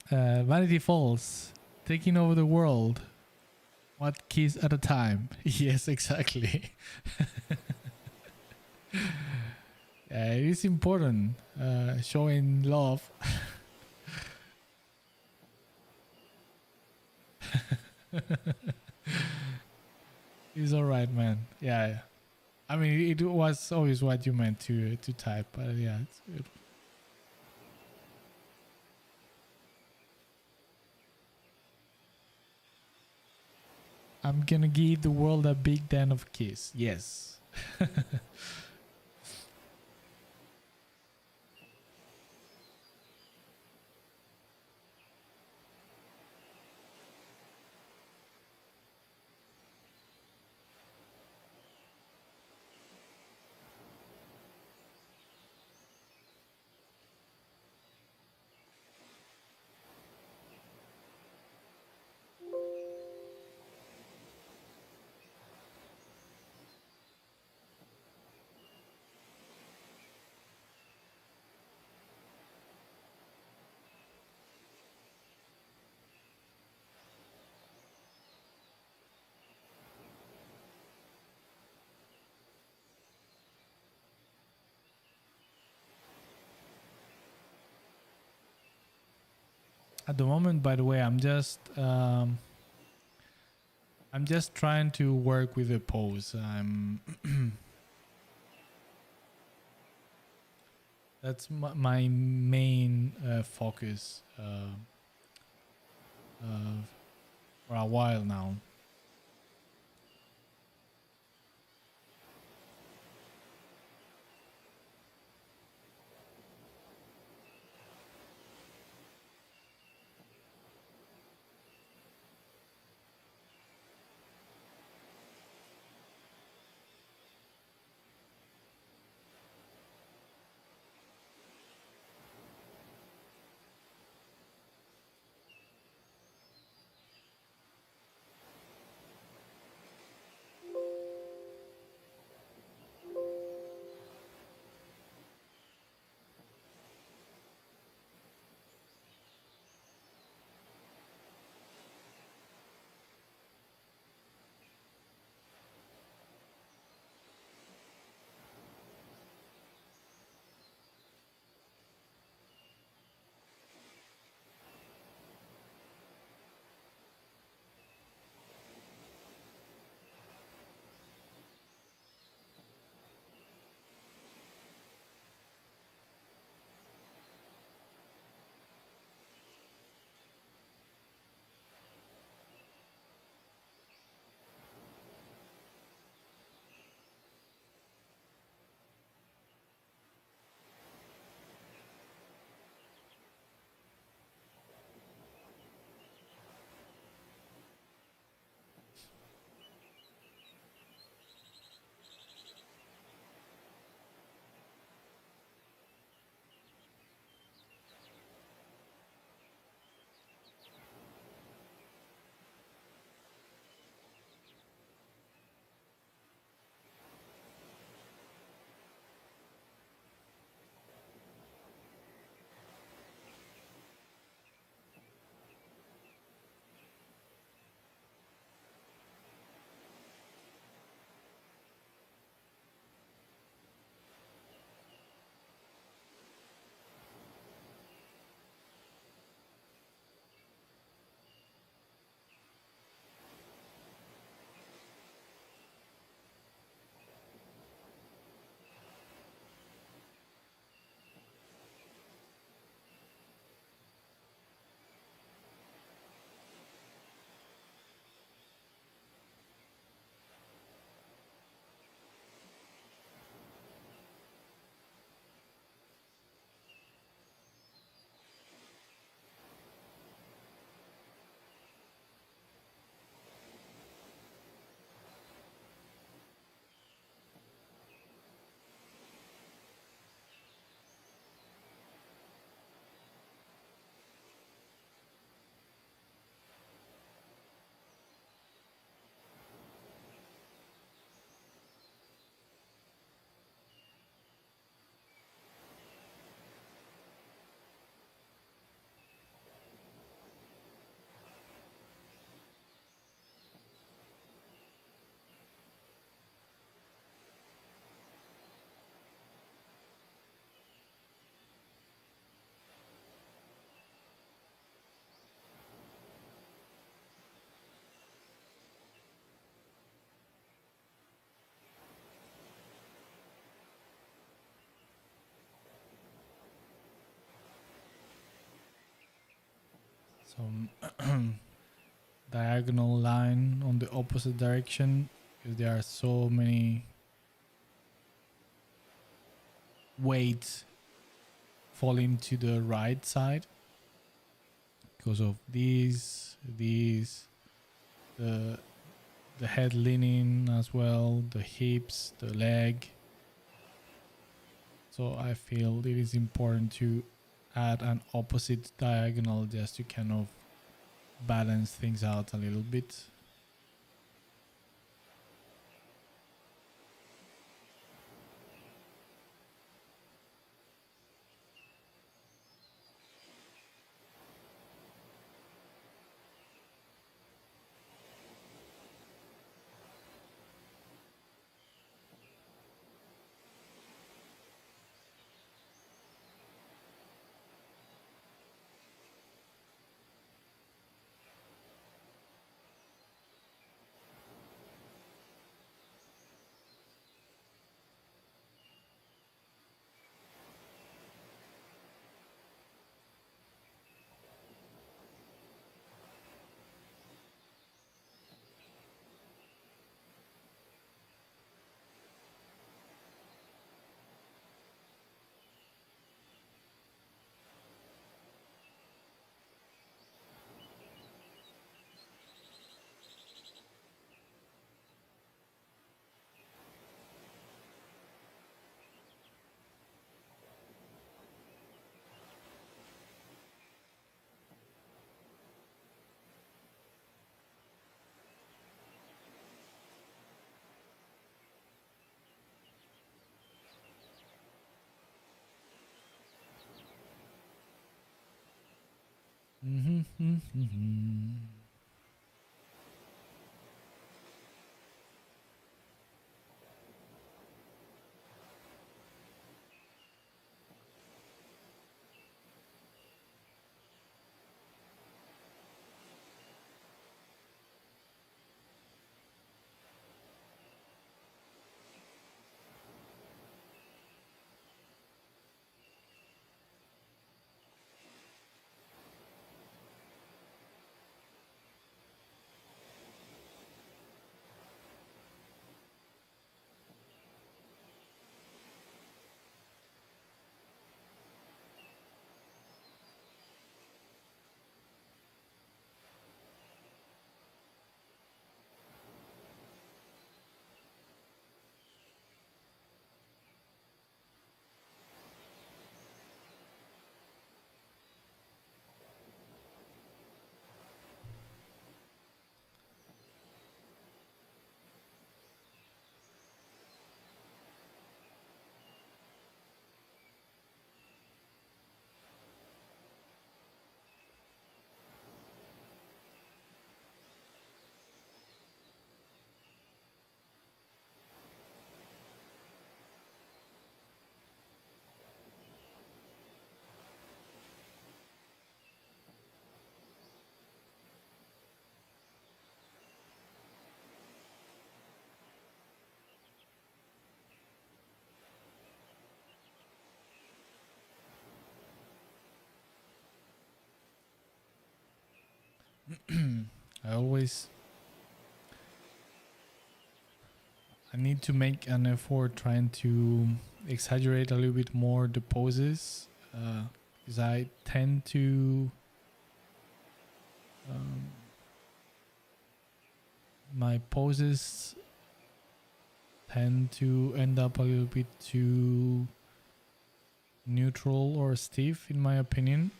Vanity Falls, taking over the world. What kiss at a time? Yes, exactly. It is important, showing love. It's all right, man. Yeah. I mean, it was always what you meant to type, but yeah, it's good. I'm gonna give the world a big den of kiss. Yes. At the moment, by the way, I'm just trying to work with the pose. That's my main focus for a while now. Some diagonal line on the opposite direction, because there are so many weights falling to the right side because of the the head leaning as well, the hips, the leg. So I feel it is important to add an opposite diagonal just to kind of balance things out a little bit. I always I need to make an effort trying to exaggerate a little bit more the poses, because I tend to um, my poses tend to end up a little bit too neutral or stiff, in my opinion.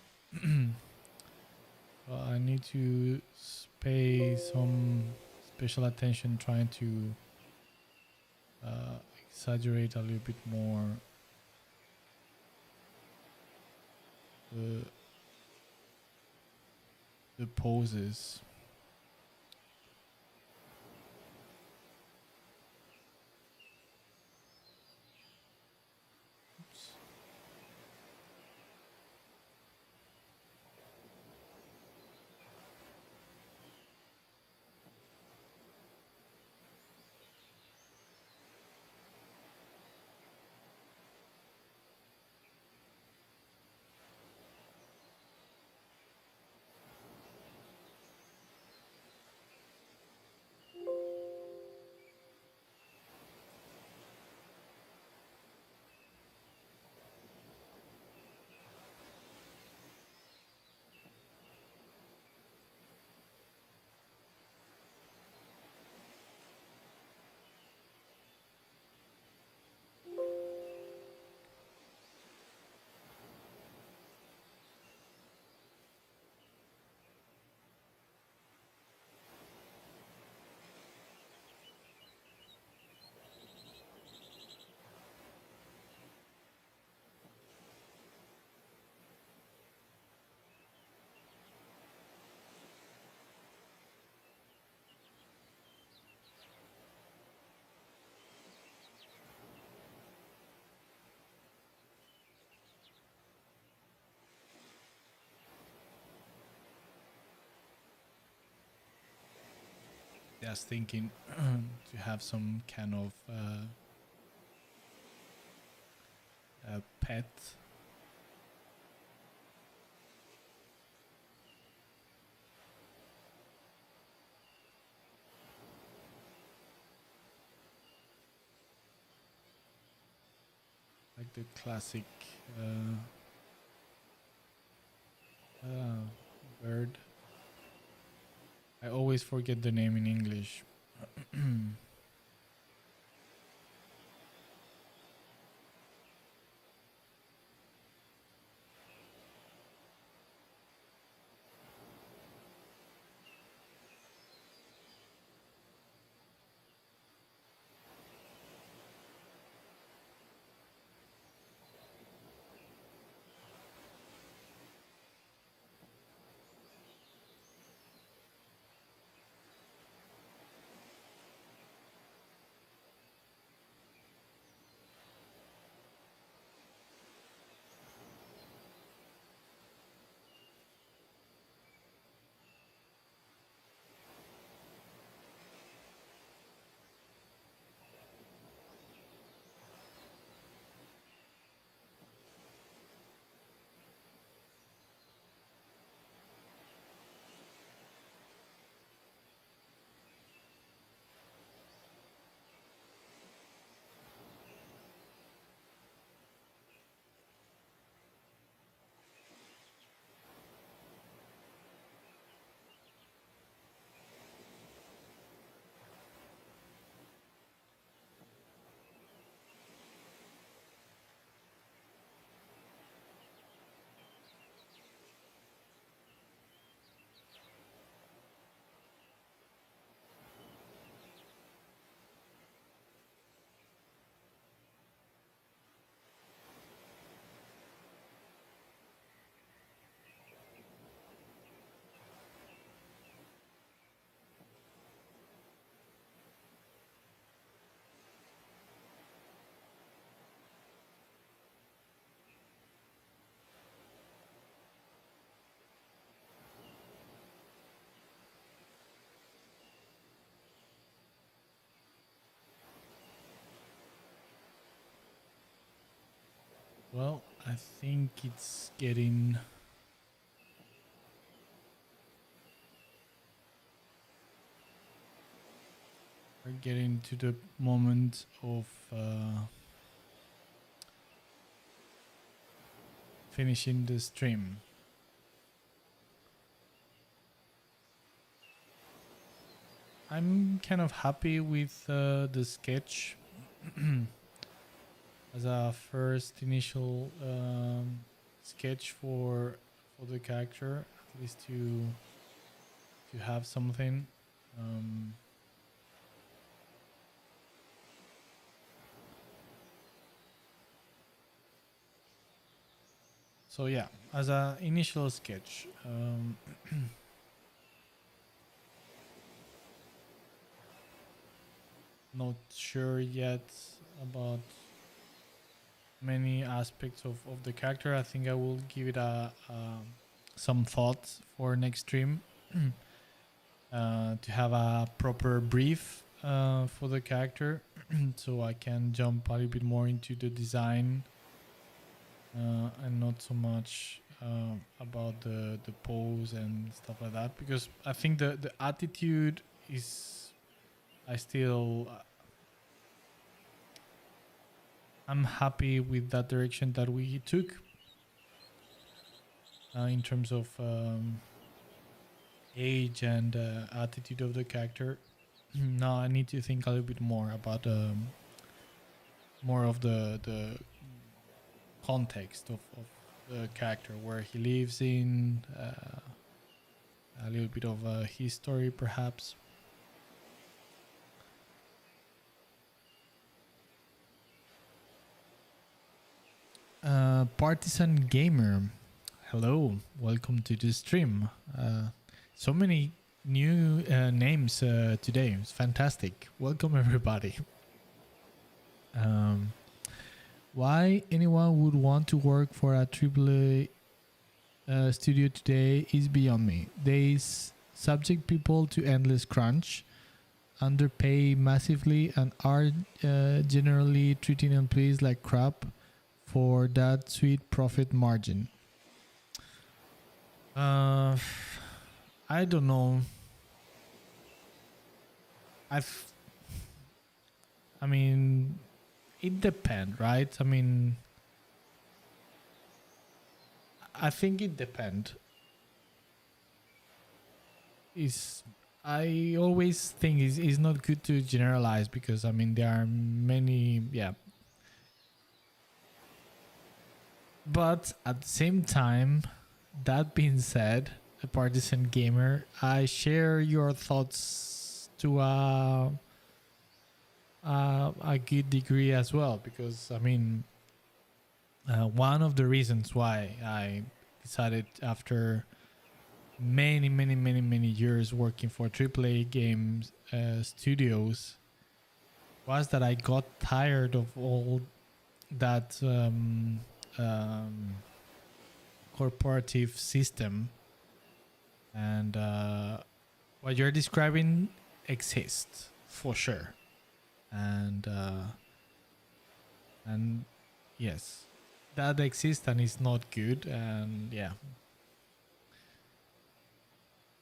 I need to pay some special attention trying to exaggerate a little bit more the the poses. Oops. Just thinking to have some kind of pet. Like the classic uh, bird. I always forget the name in English. Well, I think it's getting... We're getting to the moment of finishing the stream. I'm kind of happy with the sketch as a first initial sketch for the character, at least to have something. So yeah, as an initial sketch, not sure yet about many aspects of the character. I think I will give it a some thoughts for next stream to have a proper brief for the character, so I can jump a little bit more into the design and not so much about the pose and stuff like that, because I think the attitude is I still I'm happy with that direction that we took in terms of age and attitude of the character. Now I need to think a little bit more about more of the context of the character, where he lives in, a little bit of his story perhaps. Partisan Gamer, hello, welcome to the stream. So many new names today. It's fantastic. Welcome everybody. Why anyone would want to work for a AAA studio today is beyond me. They subject people to endless crunch, underpay massively, and are generally treating employees like crap for that sweet profit margin. I don't know. I mean, it depends, right? I mean, I think it depends. I always think it's not good to generalize, because I mean there are many, yeah. But at the same time, that being said, a partisan gamer, I share your thoughts to a good degree as well, because I mean, one of the reasons why I decided, after many years working for AAA games studios, was that I got tired of all that corporative system, and what you're describing exists for sure, and yes, that exists and is not good, and yeah,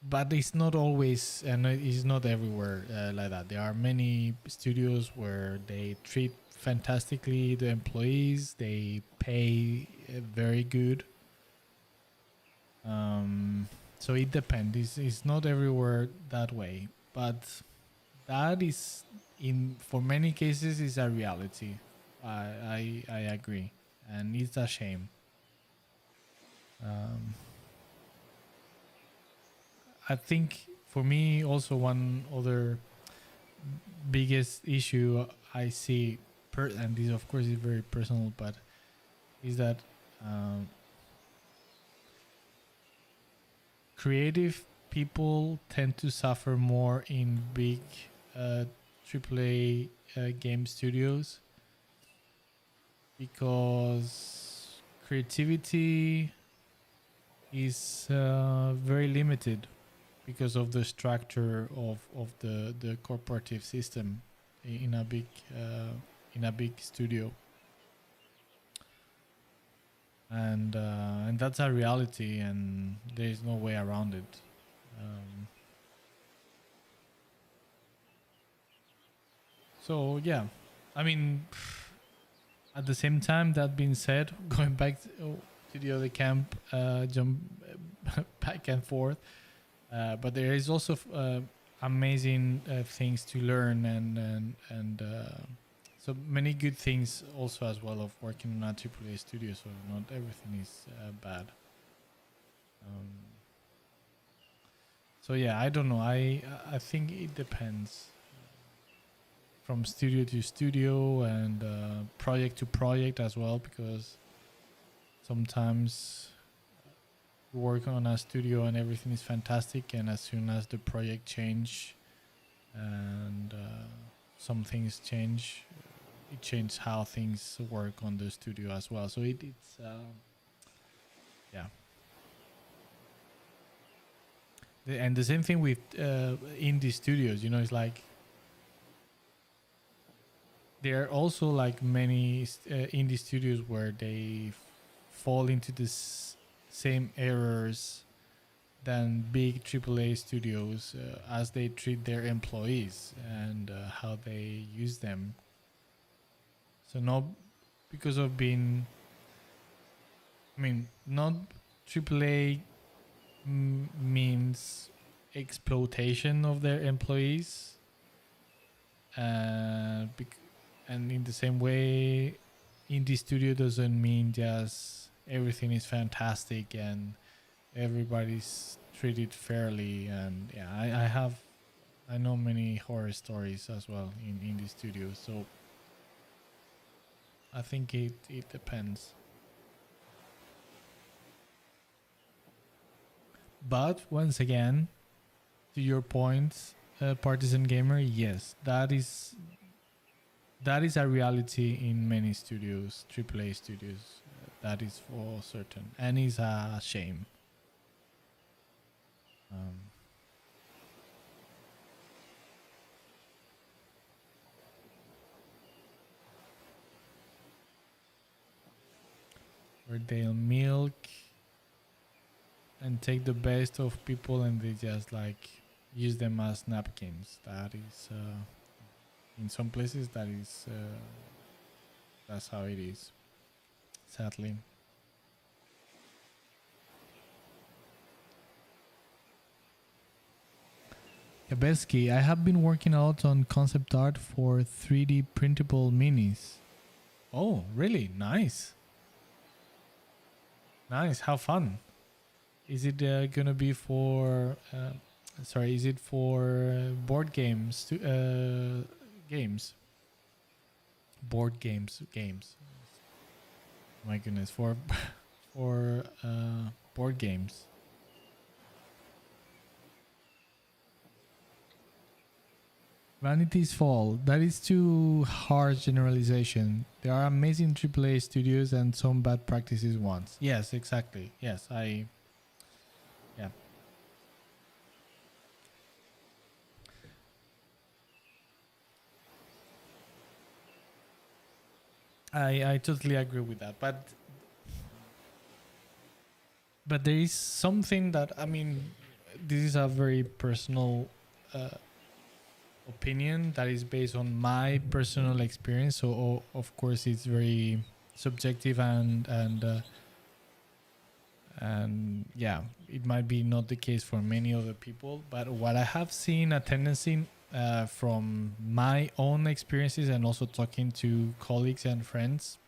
but it's not always, and it's not everywhere like that. There are many studios where they treat fantastically the employees, they pay very good. So it depends. It's not everywhere that way, but that is, in for many cases, is a reality. I agree, and it's a shame. I think for me also, one other biggest issue I see, and this of course is very personal, but is that creative people tend to suffer more in big AAA game studios, because creativity is very limited because of the structure of the corporative system in a big studio. and that's a reality, and there is no way around it. Um, so yeah, I mean, at the same time, that being said, going back to the other camp, jump back and forth. But there is also amazing things to learn, and so many good things also as well of working on a AAA studio. So not everything is bad. Um, so yeah, I don't know. I think it depends from studio to studio and project to project as well, because sometimes you work on a studio and everything is fantastic, and as soon as the project change and some things change, it changes how things work on the studio as well. So it's yeah. And the same thing with indie studios. You know, it's like there are also like many indie studios where they fall into this same errors than big AAA studios as they treat their employees and how they use them. So not because of being, I mean, not AAA means exploitation of their employees, uh, and in the same way, indie studio doesn't mean just everything is fantastic and everybody's treated fairly. And yeah, I know many horror stories as well in indie studios. So I think it depends. But once again, to your point, partisan gamer, yes, that is a reality in many studios, AAA studios. That is for certain, and is a shame. Um, where they'll milk and take the best of people, and they just like use them as napkins. That is, in some places, that's how it is. Sadly. Yabeski, I have been working a lot on concept art for 3D printable minis. Oh, really? Nice. Nice. How fun. Is it gonna be for? Sorry, is it for board games? Games. Board games. My goodness, for for board games. Vanity's Fall. That is too harsh generalization. There are amazing AAA studios and some bad practices ones. Yes, exactly. Yes, yeah. I totally agree with that. But there is something that, I mean, this is a very personal opinion that is based on my personal experience. So of course it's very subjective, and yeah, it might be not the case for many other people. But what I have seen a tendency from my own experiences and also talking to colleagues and friends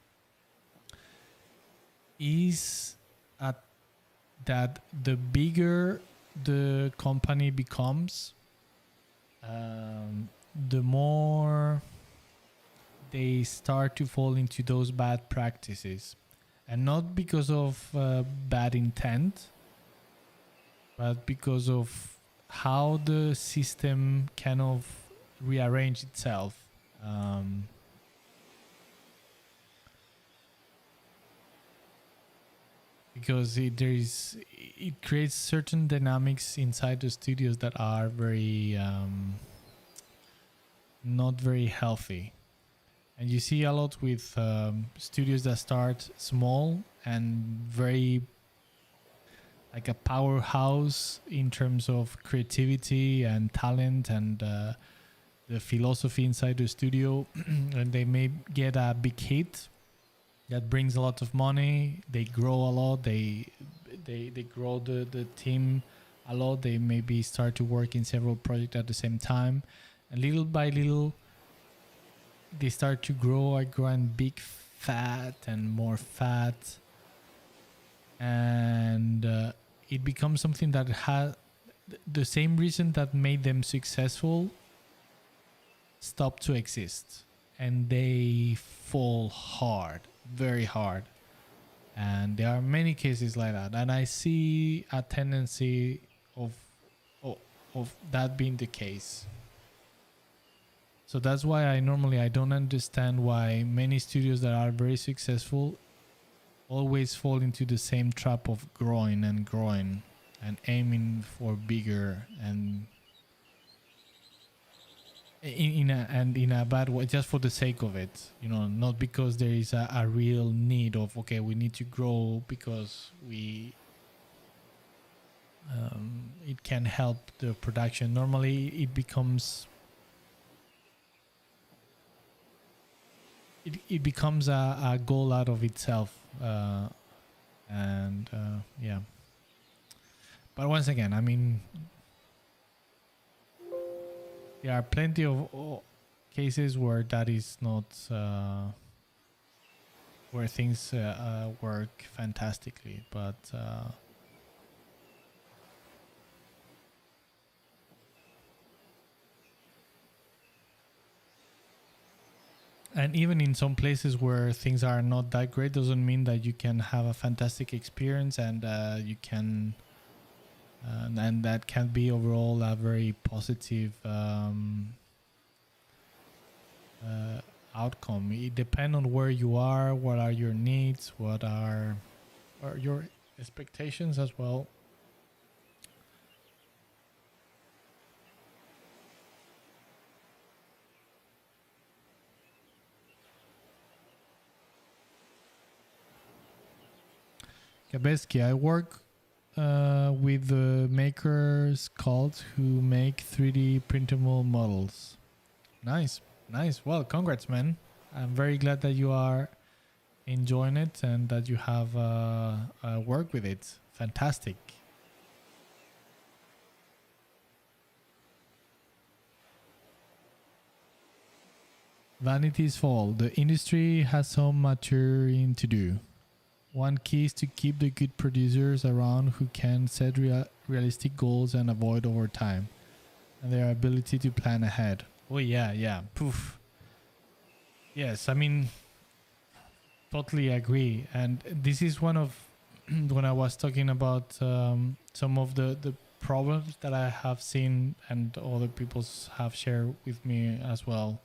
is at that the bigger the company becomes, the more they start to fall into those bad practices, and not because of bad intent, but because of how the system kind of rearrange itself. Um, because it creates certain dynamics inside the studios that are very not very healthy. And you see a lot with studios that start small and very like a powerhouse in terms of creativity and talent and the philosophy inside the studio. And they may get a big hit that brings a lot of money. They grow a lot. They grow the team a lot. They maybe start to work in several projects at the same time. And little by little, they start to grow and big, fat and more fat. And it becomes something that has the same reason that made them successful stop to exist. And they fall hard, very hard. And there are many cases like that. And I see a tendency of that being the case. So that's why I don't understand why many studios that are very successful always fall into the same trap of growing and aiming for bigger and in a bad way, just for the sake of it, not because there is a real need of, okay, we need to grow because it can help the production. Normally it becomes it becomes a goal out of itself, yeah. But once again, I mean, there are plenty of cases where that is not where things work fantastically, but and even in some places where things are not that great doesn't mean that you can have a fantastic experience and you can and that can be overall a very positive outcome. It depends on where you are, what are your needs, what are your expectations as well. Kabeski, I work with the makers called who make 3D printable models. Nice. Well, congrats, man. I'm very glad that you are enjoying it and that you have worked with it. Fantastic. Vanity's fall. The industry has some maturing to do. One key is to keep the good producers around who can set realistic goals and avoid overtime, and their ability to plan ahead. Oh yeah. Poof. Yes, I mean, totally agree. And this is one of when I was talking about some of the problems that I have seen and other people have shared with me as well,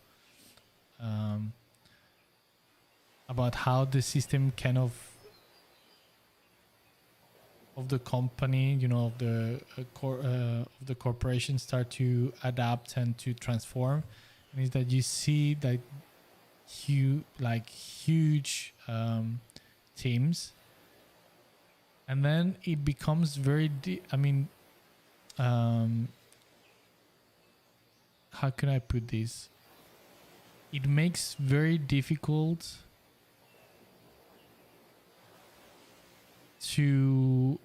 about how the system kind of the company, of the corporation start to adapt and to transform, and is that you see that huge teams, and then it becomes very how can I put this? It makes very difficult to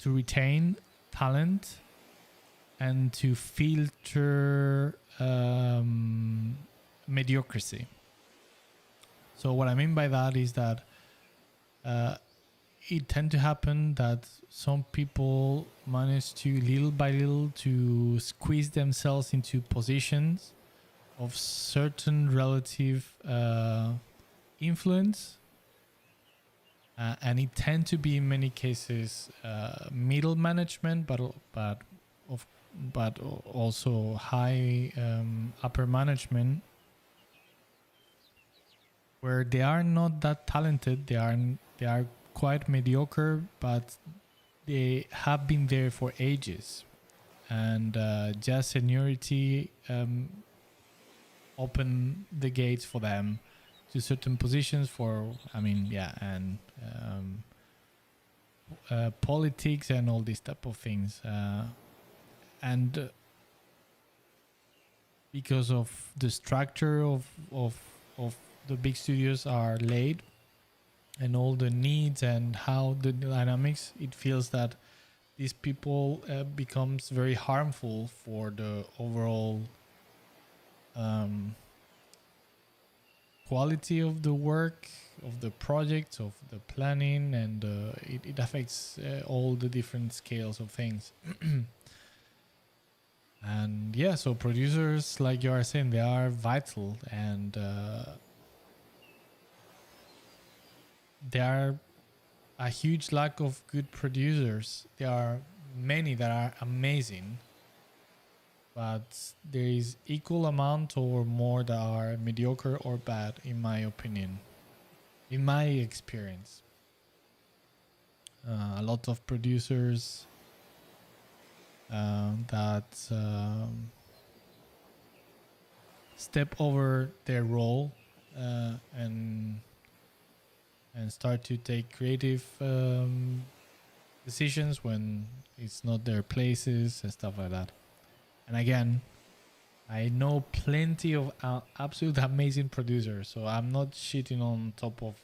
retain talent and to filter mediocrity. So what I mean by that is that it tend to happen that some people manage to little by little to squeeze themselves into positions of certain relative influence. And it tend to be in many cases middle management, but also high upper management, where they are not that talented. They are quite mediocre, but they have been there for ages, and just seniority open the gates for them to certain positions for, I mean, yeah, and politics and all these type of things. And because of the structure of the big studios are laid, and all the needs and how the dynamics, it feels that these people becomes very harmful for the overall quality of the work, of the project, of the planning, and it affects all the different scales of things. And yeah, so producers, like you are saying, they are vital, and there are a huge lack of good producers. There are many that are amazing, but there is equal amount or more that are mediocre or bad, in my opinion, in my experience. A lot of producers that step over their role and start to take creative decisions when it's not their places and stuff like that. And again, I know plenty of absolute amazing producers, so I'm not shitting on top of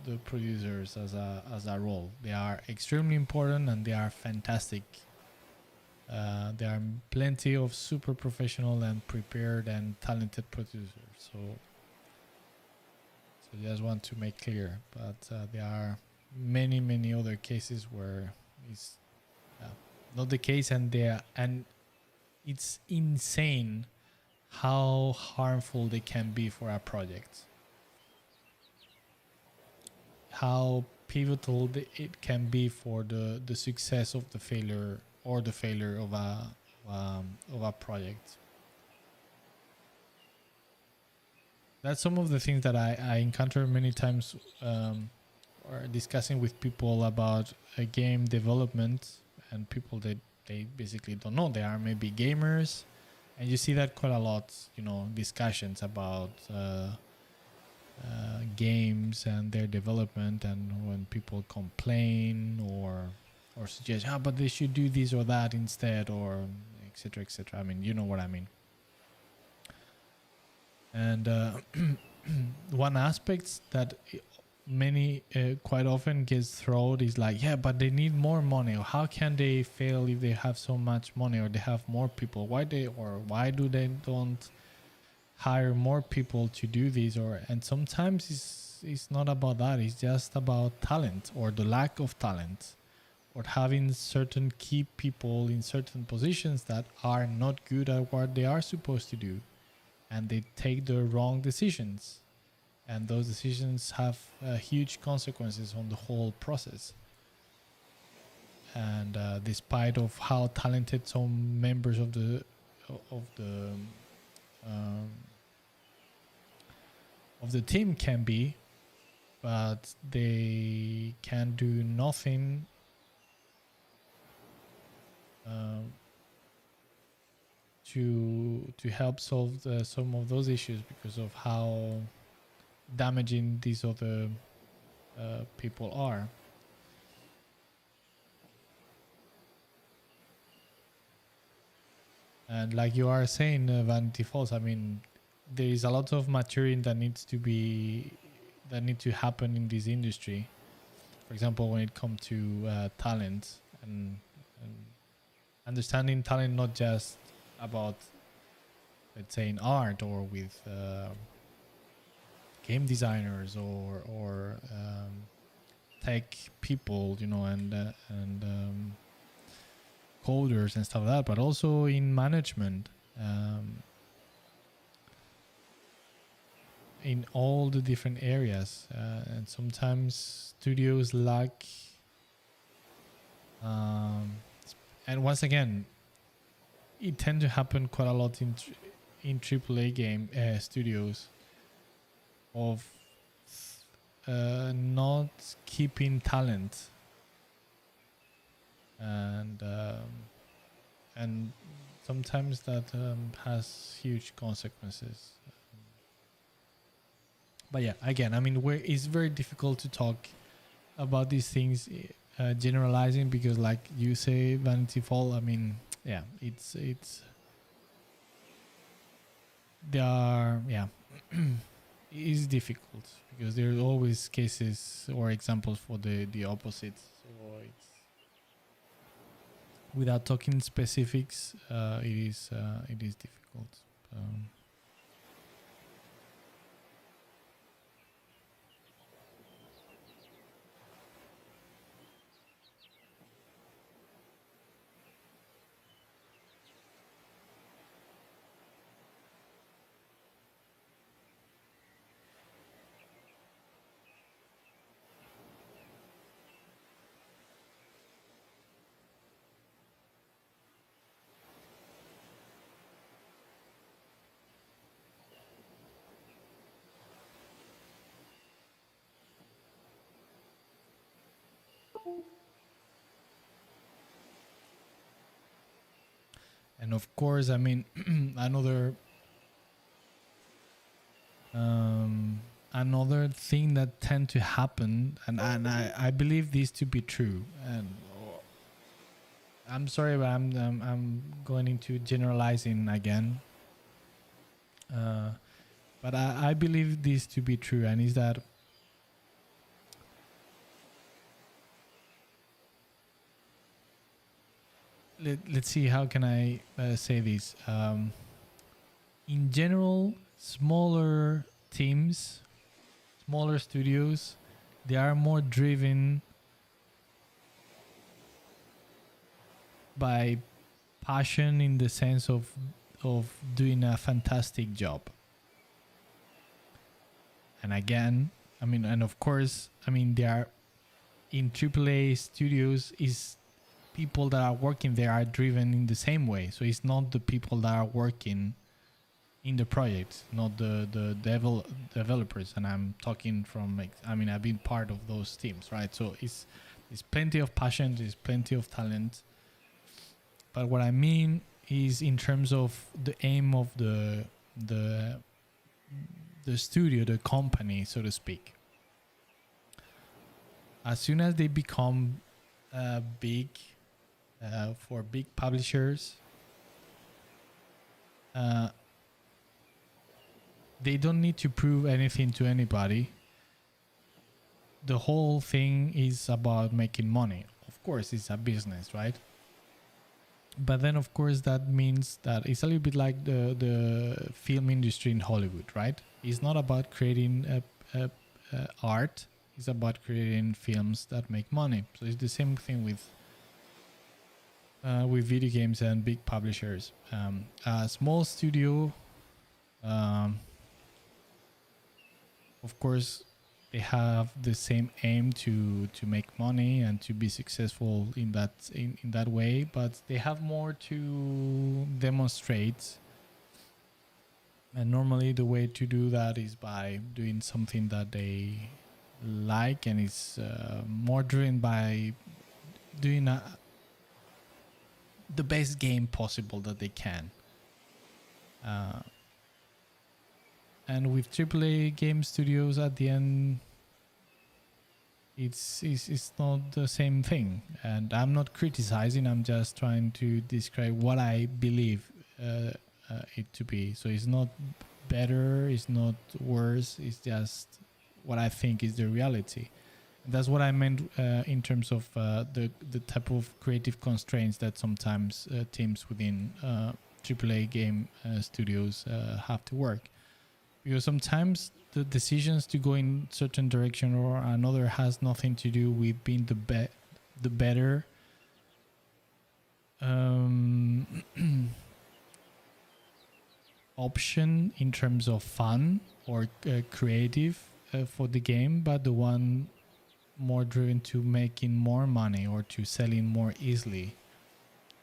the producers as a role. They are extremely important and they are fantastic. There are plenty of super professional and prepared and talented producers. So just want to make clear, but there are many other cases where it's not the case, and it's insane how harmful they can be for a project, how pivotal it can be for the success of the failure or the failure of a project. That's some of the things that I encounter many times, or discussing with people about a game development, and people that they basically don't know. They are maybe gamers, and you see that quite a lot, discussions about games and their development, and when people complain or suggest, but they should do this or that instead, or etc etc. I mean, you know what I mean. And one aspect that many quite often gets thrown is like, yeah, but they need more money, or how can they fail if they have so much money, or they have more people? Why do they don't hire more people to do this? And sometimes it's not about that. It's just about talent, or the lack of talent, or having certain key people in certain positions that are not good at what they are supposed to do, and they take the wrong decisions, and those decisions have huge consequences on the whole process. And despite of how talented some members of the um, of the team can be, but they can do nothing to help solve some of those issues, because of how damaging these other people are. And like you are saying, Vanity Falls, I mean, there is a lot of maturing that need to happen in this industry. For example, when it comes to talent, and understanding talent, not just about, let's say, in art, or with game designers, or tech people, and coders and stuff like that, but also in management, in all the different areas. And sometimes studios lack, and once again, it tends to happen quite a lot in AAA game studios, of not keeping talent, and sometimes that has huge consequences. But yeah, again, I mean, it's very difficult to talk about these things generalizing, because like you say, Vanity Fair, I mean, yeah, it's they are, yeah. It is difficult because there are always cases or examples for the opposite. So it's, without talking specifics, it is difficult. Um, and of course, I mean, another um, another thing that tend to happen, and I believe this to be true, and I'm sorry, but I'm going into generalizing again, uh, but I believe this to be true, and is that, let's see, how can I say this, in general, smaller teams, smaller studios, they are more driven by passion, in the sense of doing a fantastic job. And again, I mean, and of course, I mean, they are in AAA studios, is people that are working there are driven in the same way. So it's not the people that are working in the project, not the developers. And I'm talking from, I mean, I've been part of those teams, right? So it's plenty of passion, there's plenty of talent. But what I mean is, in terms of the aim of the studio, the company, so to speak. As soon as they become big, for big publishers, they don't need to prove anything to anybody. The whole thing is about making money. Of course, it's a business, right? But then, of course, that means that it's a little bit like the film industry in Hollywood, right? It's not about creating art. It's about creating films that make money. So it's the same thing with video games and big publishers. A small studio, of course, they have the same aim to make money and to be successful in that way, but they have more to demonstrate. And normally the way to do that is by doing something that they like, and is more driven by doing the best game possible that they can. And with AAA game studios, at the end, it's not the same thing. And I'm not criticizing, I'm just trying to describe what I believe it to be. So it's not better, it's not worse, it's just what I think is the reality. And that's what I meant in terms of the type of creative constraints that sometimes teams within AAA game studios have to work. Because sometimes the decisions to go in certain direction or another has nothing to do with being the better option in terms of fun or creative for the game, but the one more driven to making more money or to selling more easily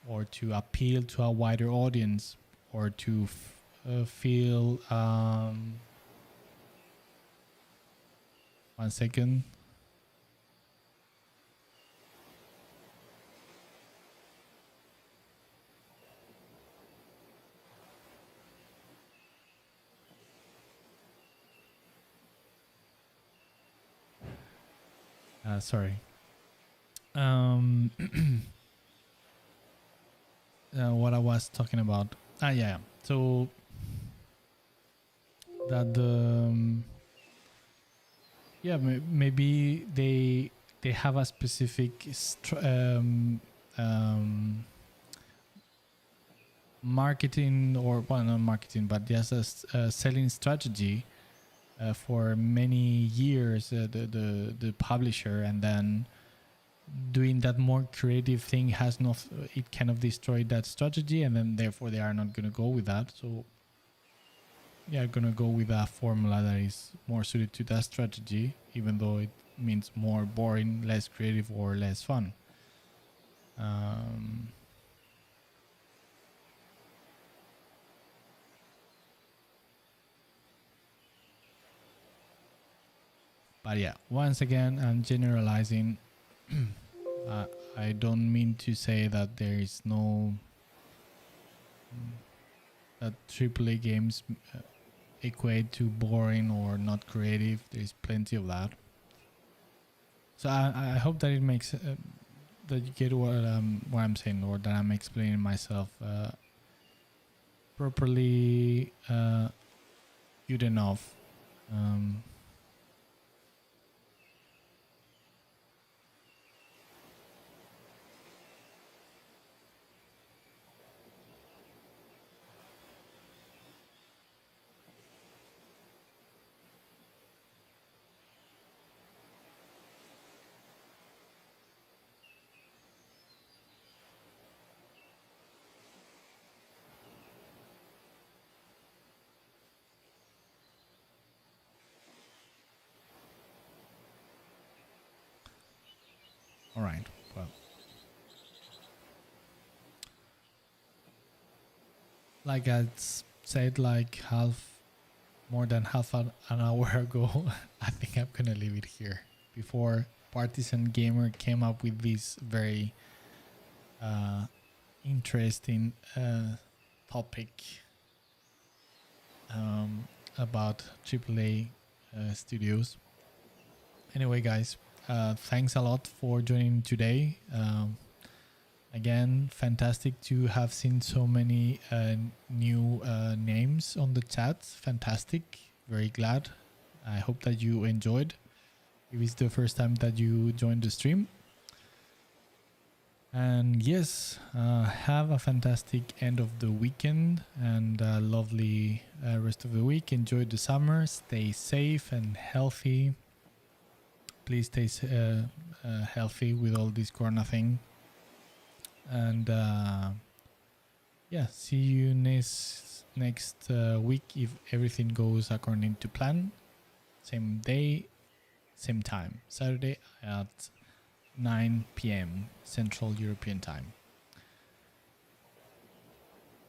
or to appeal to a wider audience or to feel 1 second. Sorry. Um, what I was talking about. Yeah. So that maybe they have a specific marketing, or well, not marketing, but just a selling strategy for many years, the publisher, and then doing that more creative thing has not, it kind of destroyed that strategy, and then therefore they are not going to go with that. So yeah, gonna go with a formula that is more suited to that strategy, even though it means more boring, less creative, or less fun. But yeah, once again, I'm generalizing. I don't mean to say that there is no that AAA games equate to boring or not creative. There's plenty of that. So I hope that it makes that you get what I'm saying, or that I'm explaining myself properly good enough. All right. Well, like I said, like more than half an hour ago, I think I'm gonna leave it here. Before Partisan Gamer came up with this very interesting topic about AAA studios. Anyway, guys, thanks a lot for joining today. Again, fantastic to have seen so many new names on the chat. Fantastic. Very glad. I hope that you enjoyed. If it's the first time that you joined the stream. And yes, have a fantastic end of the weekend and a lovely rest of the week. Enjoy the summer. Stay safe and healthy. Please stay healthy with all this corona thing. And yeah, see you next week if everything goes according to plan. Same day, same time. Saturday at 9 p.m. Central European Time.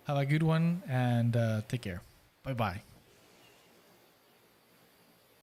Have a good one and take care. Bye bye.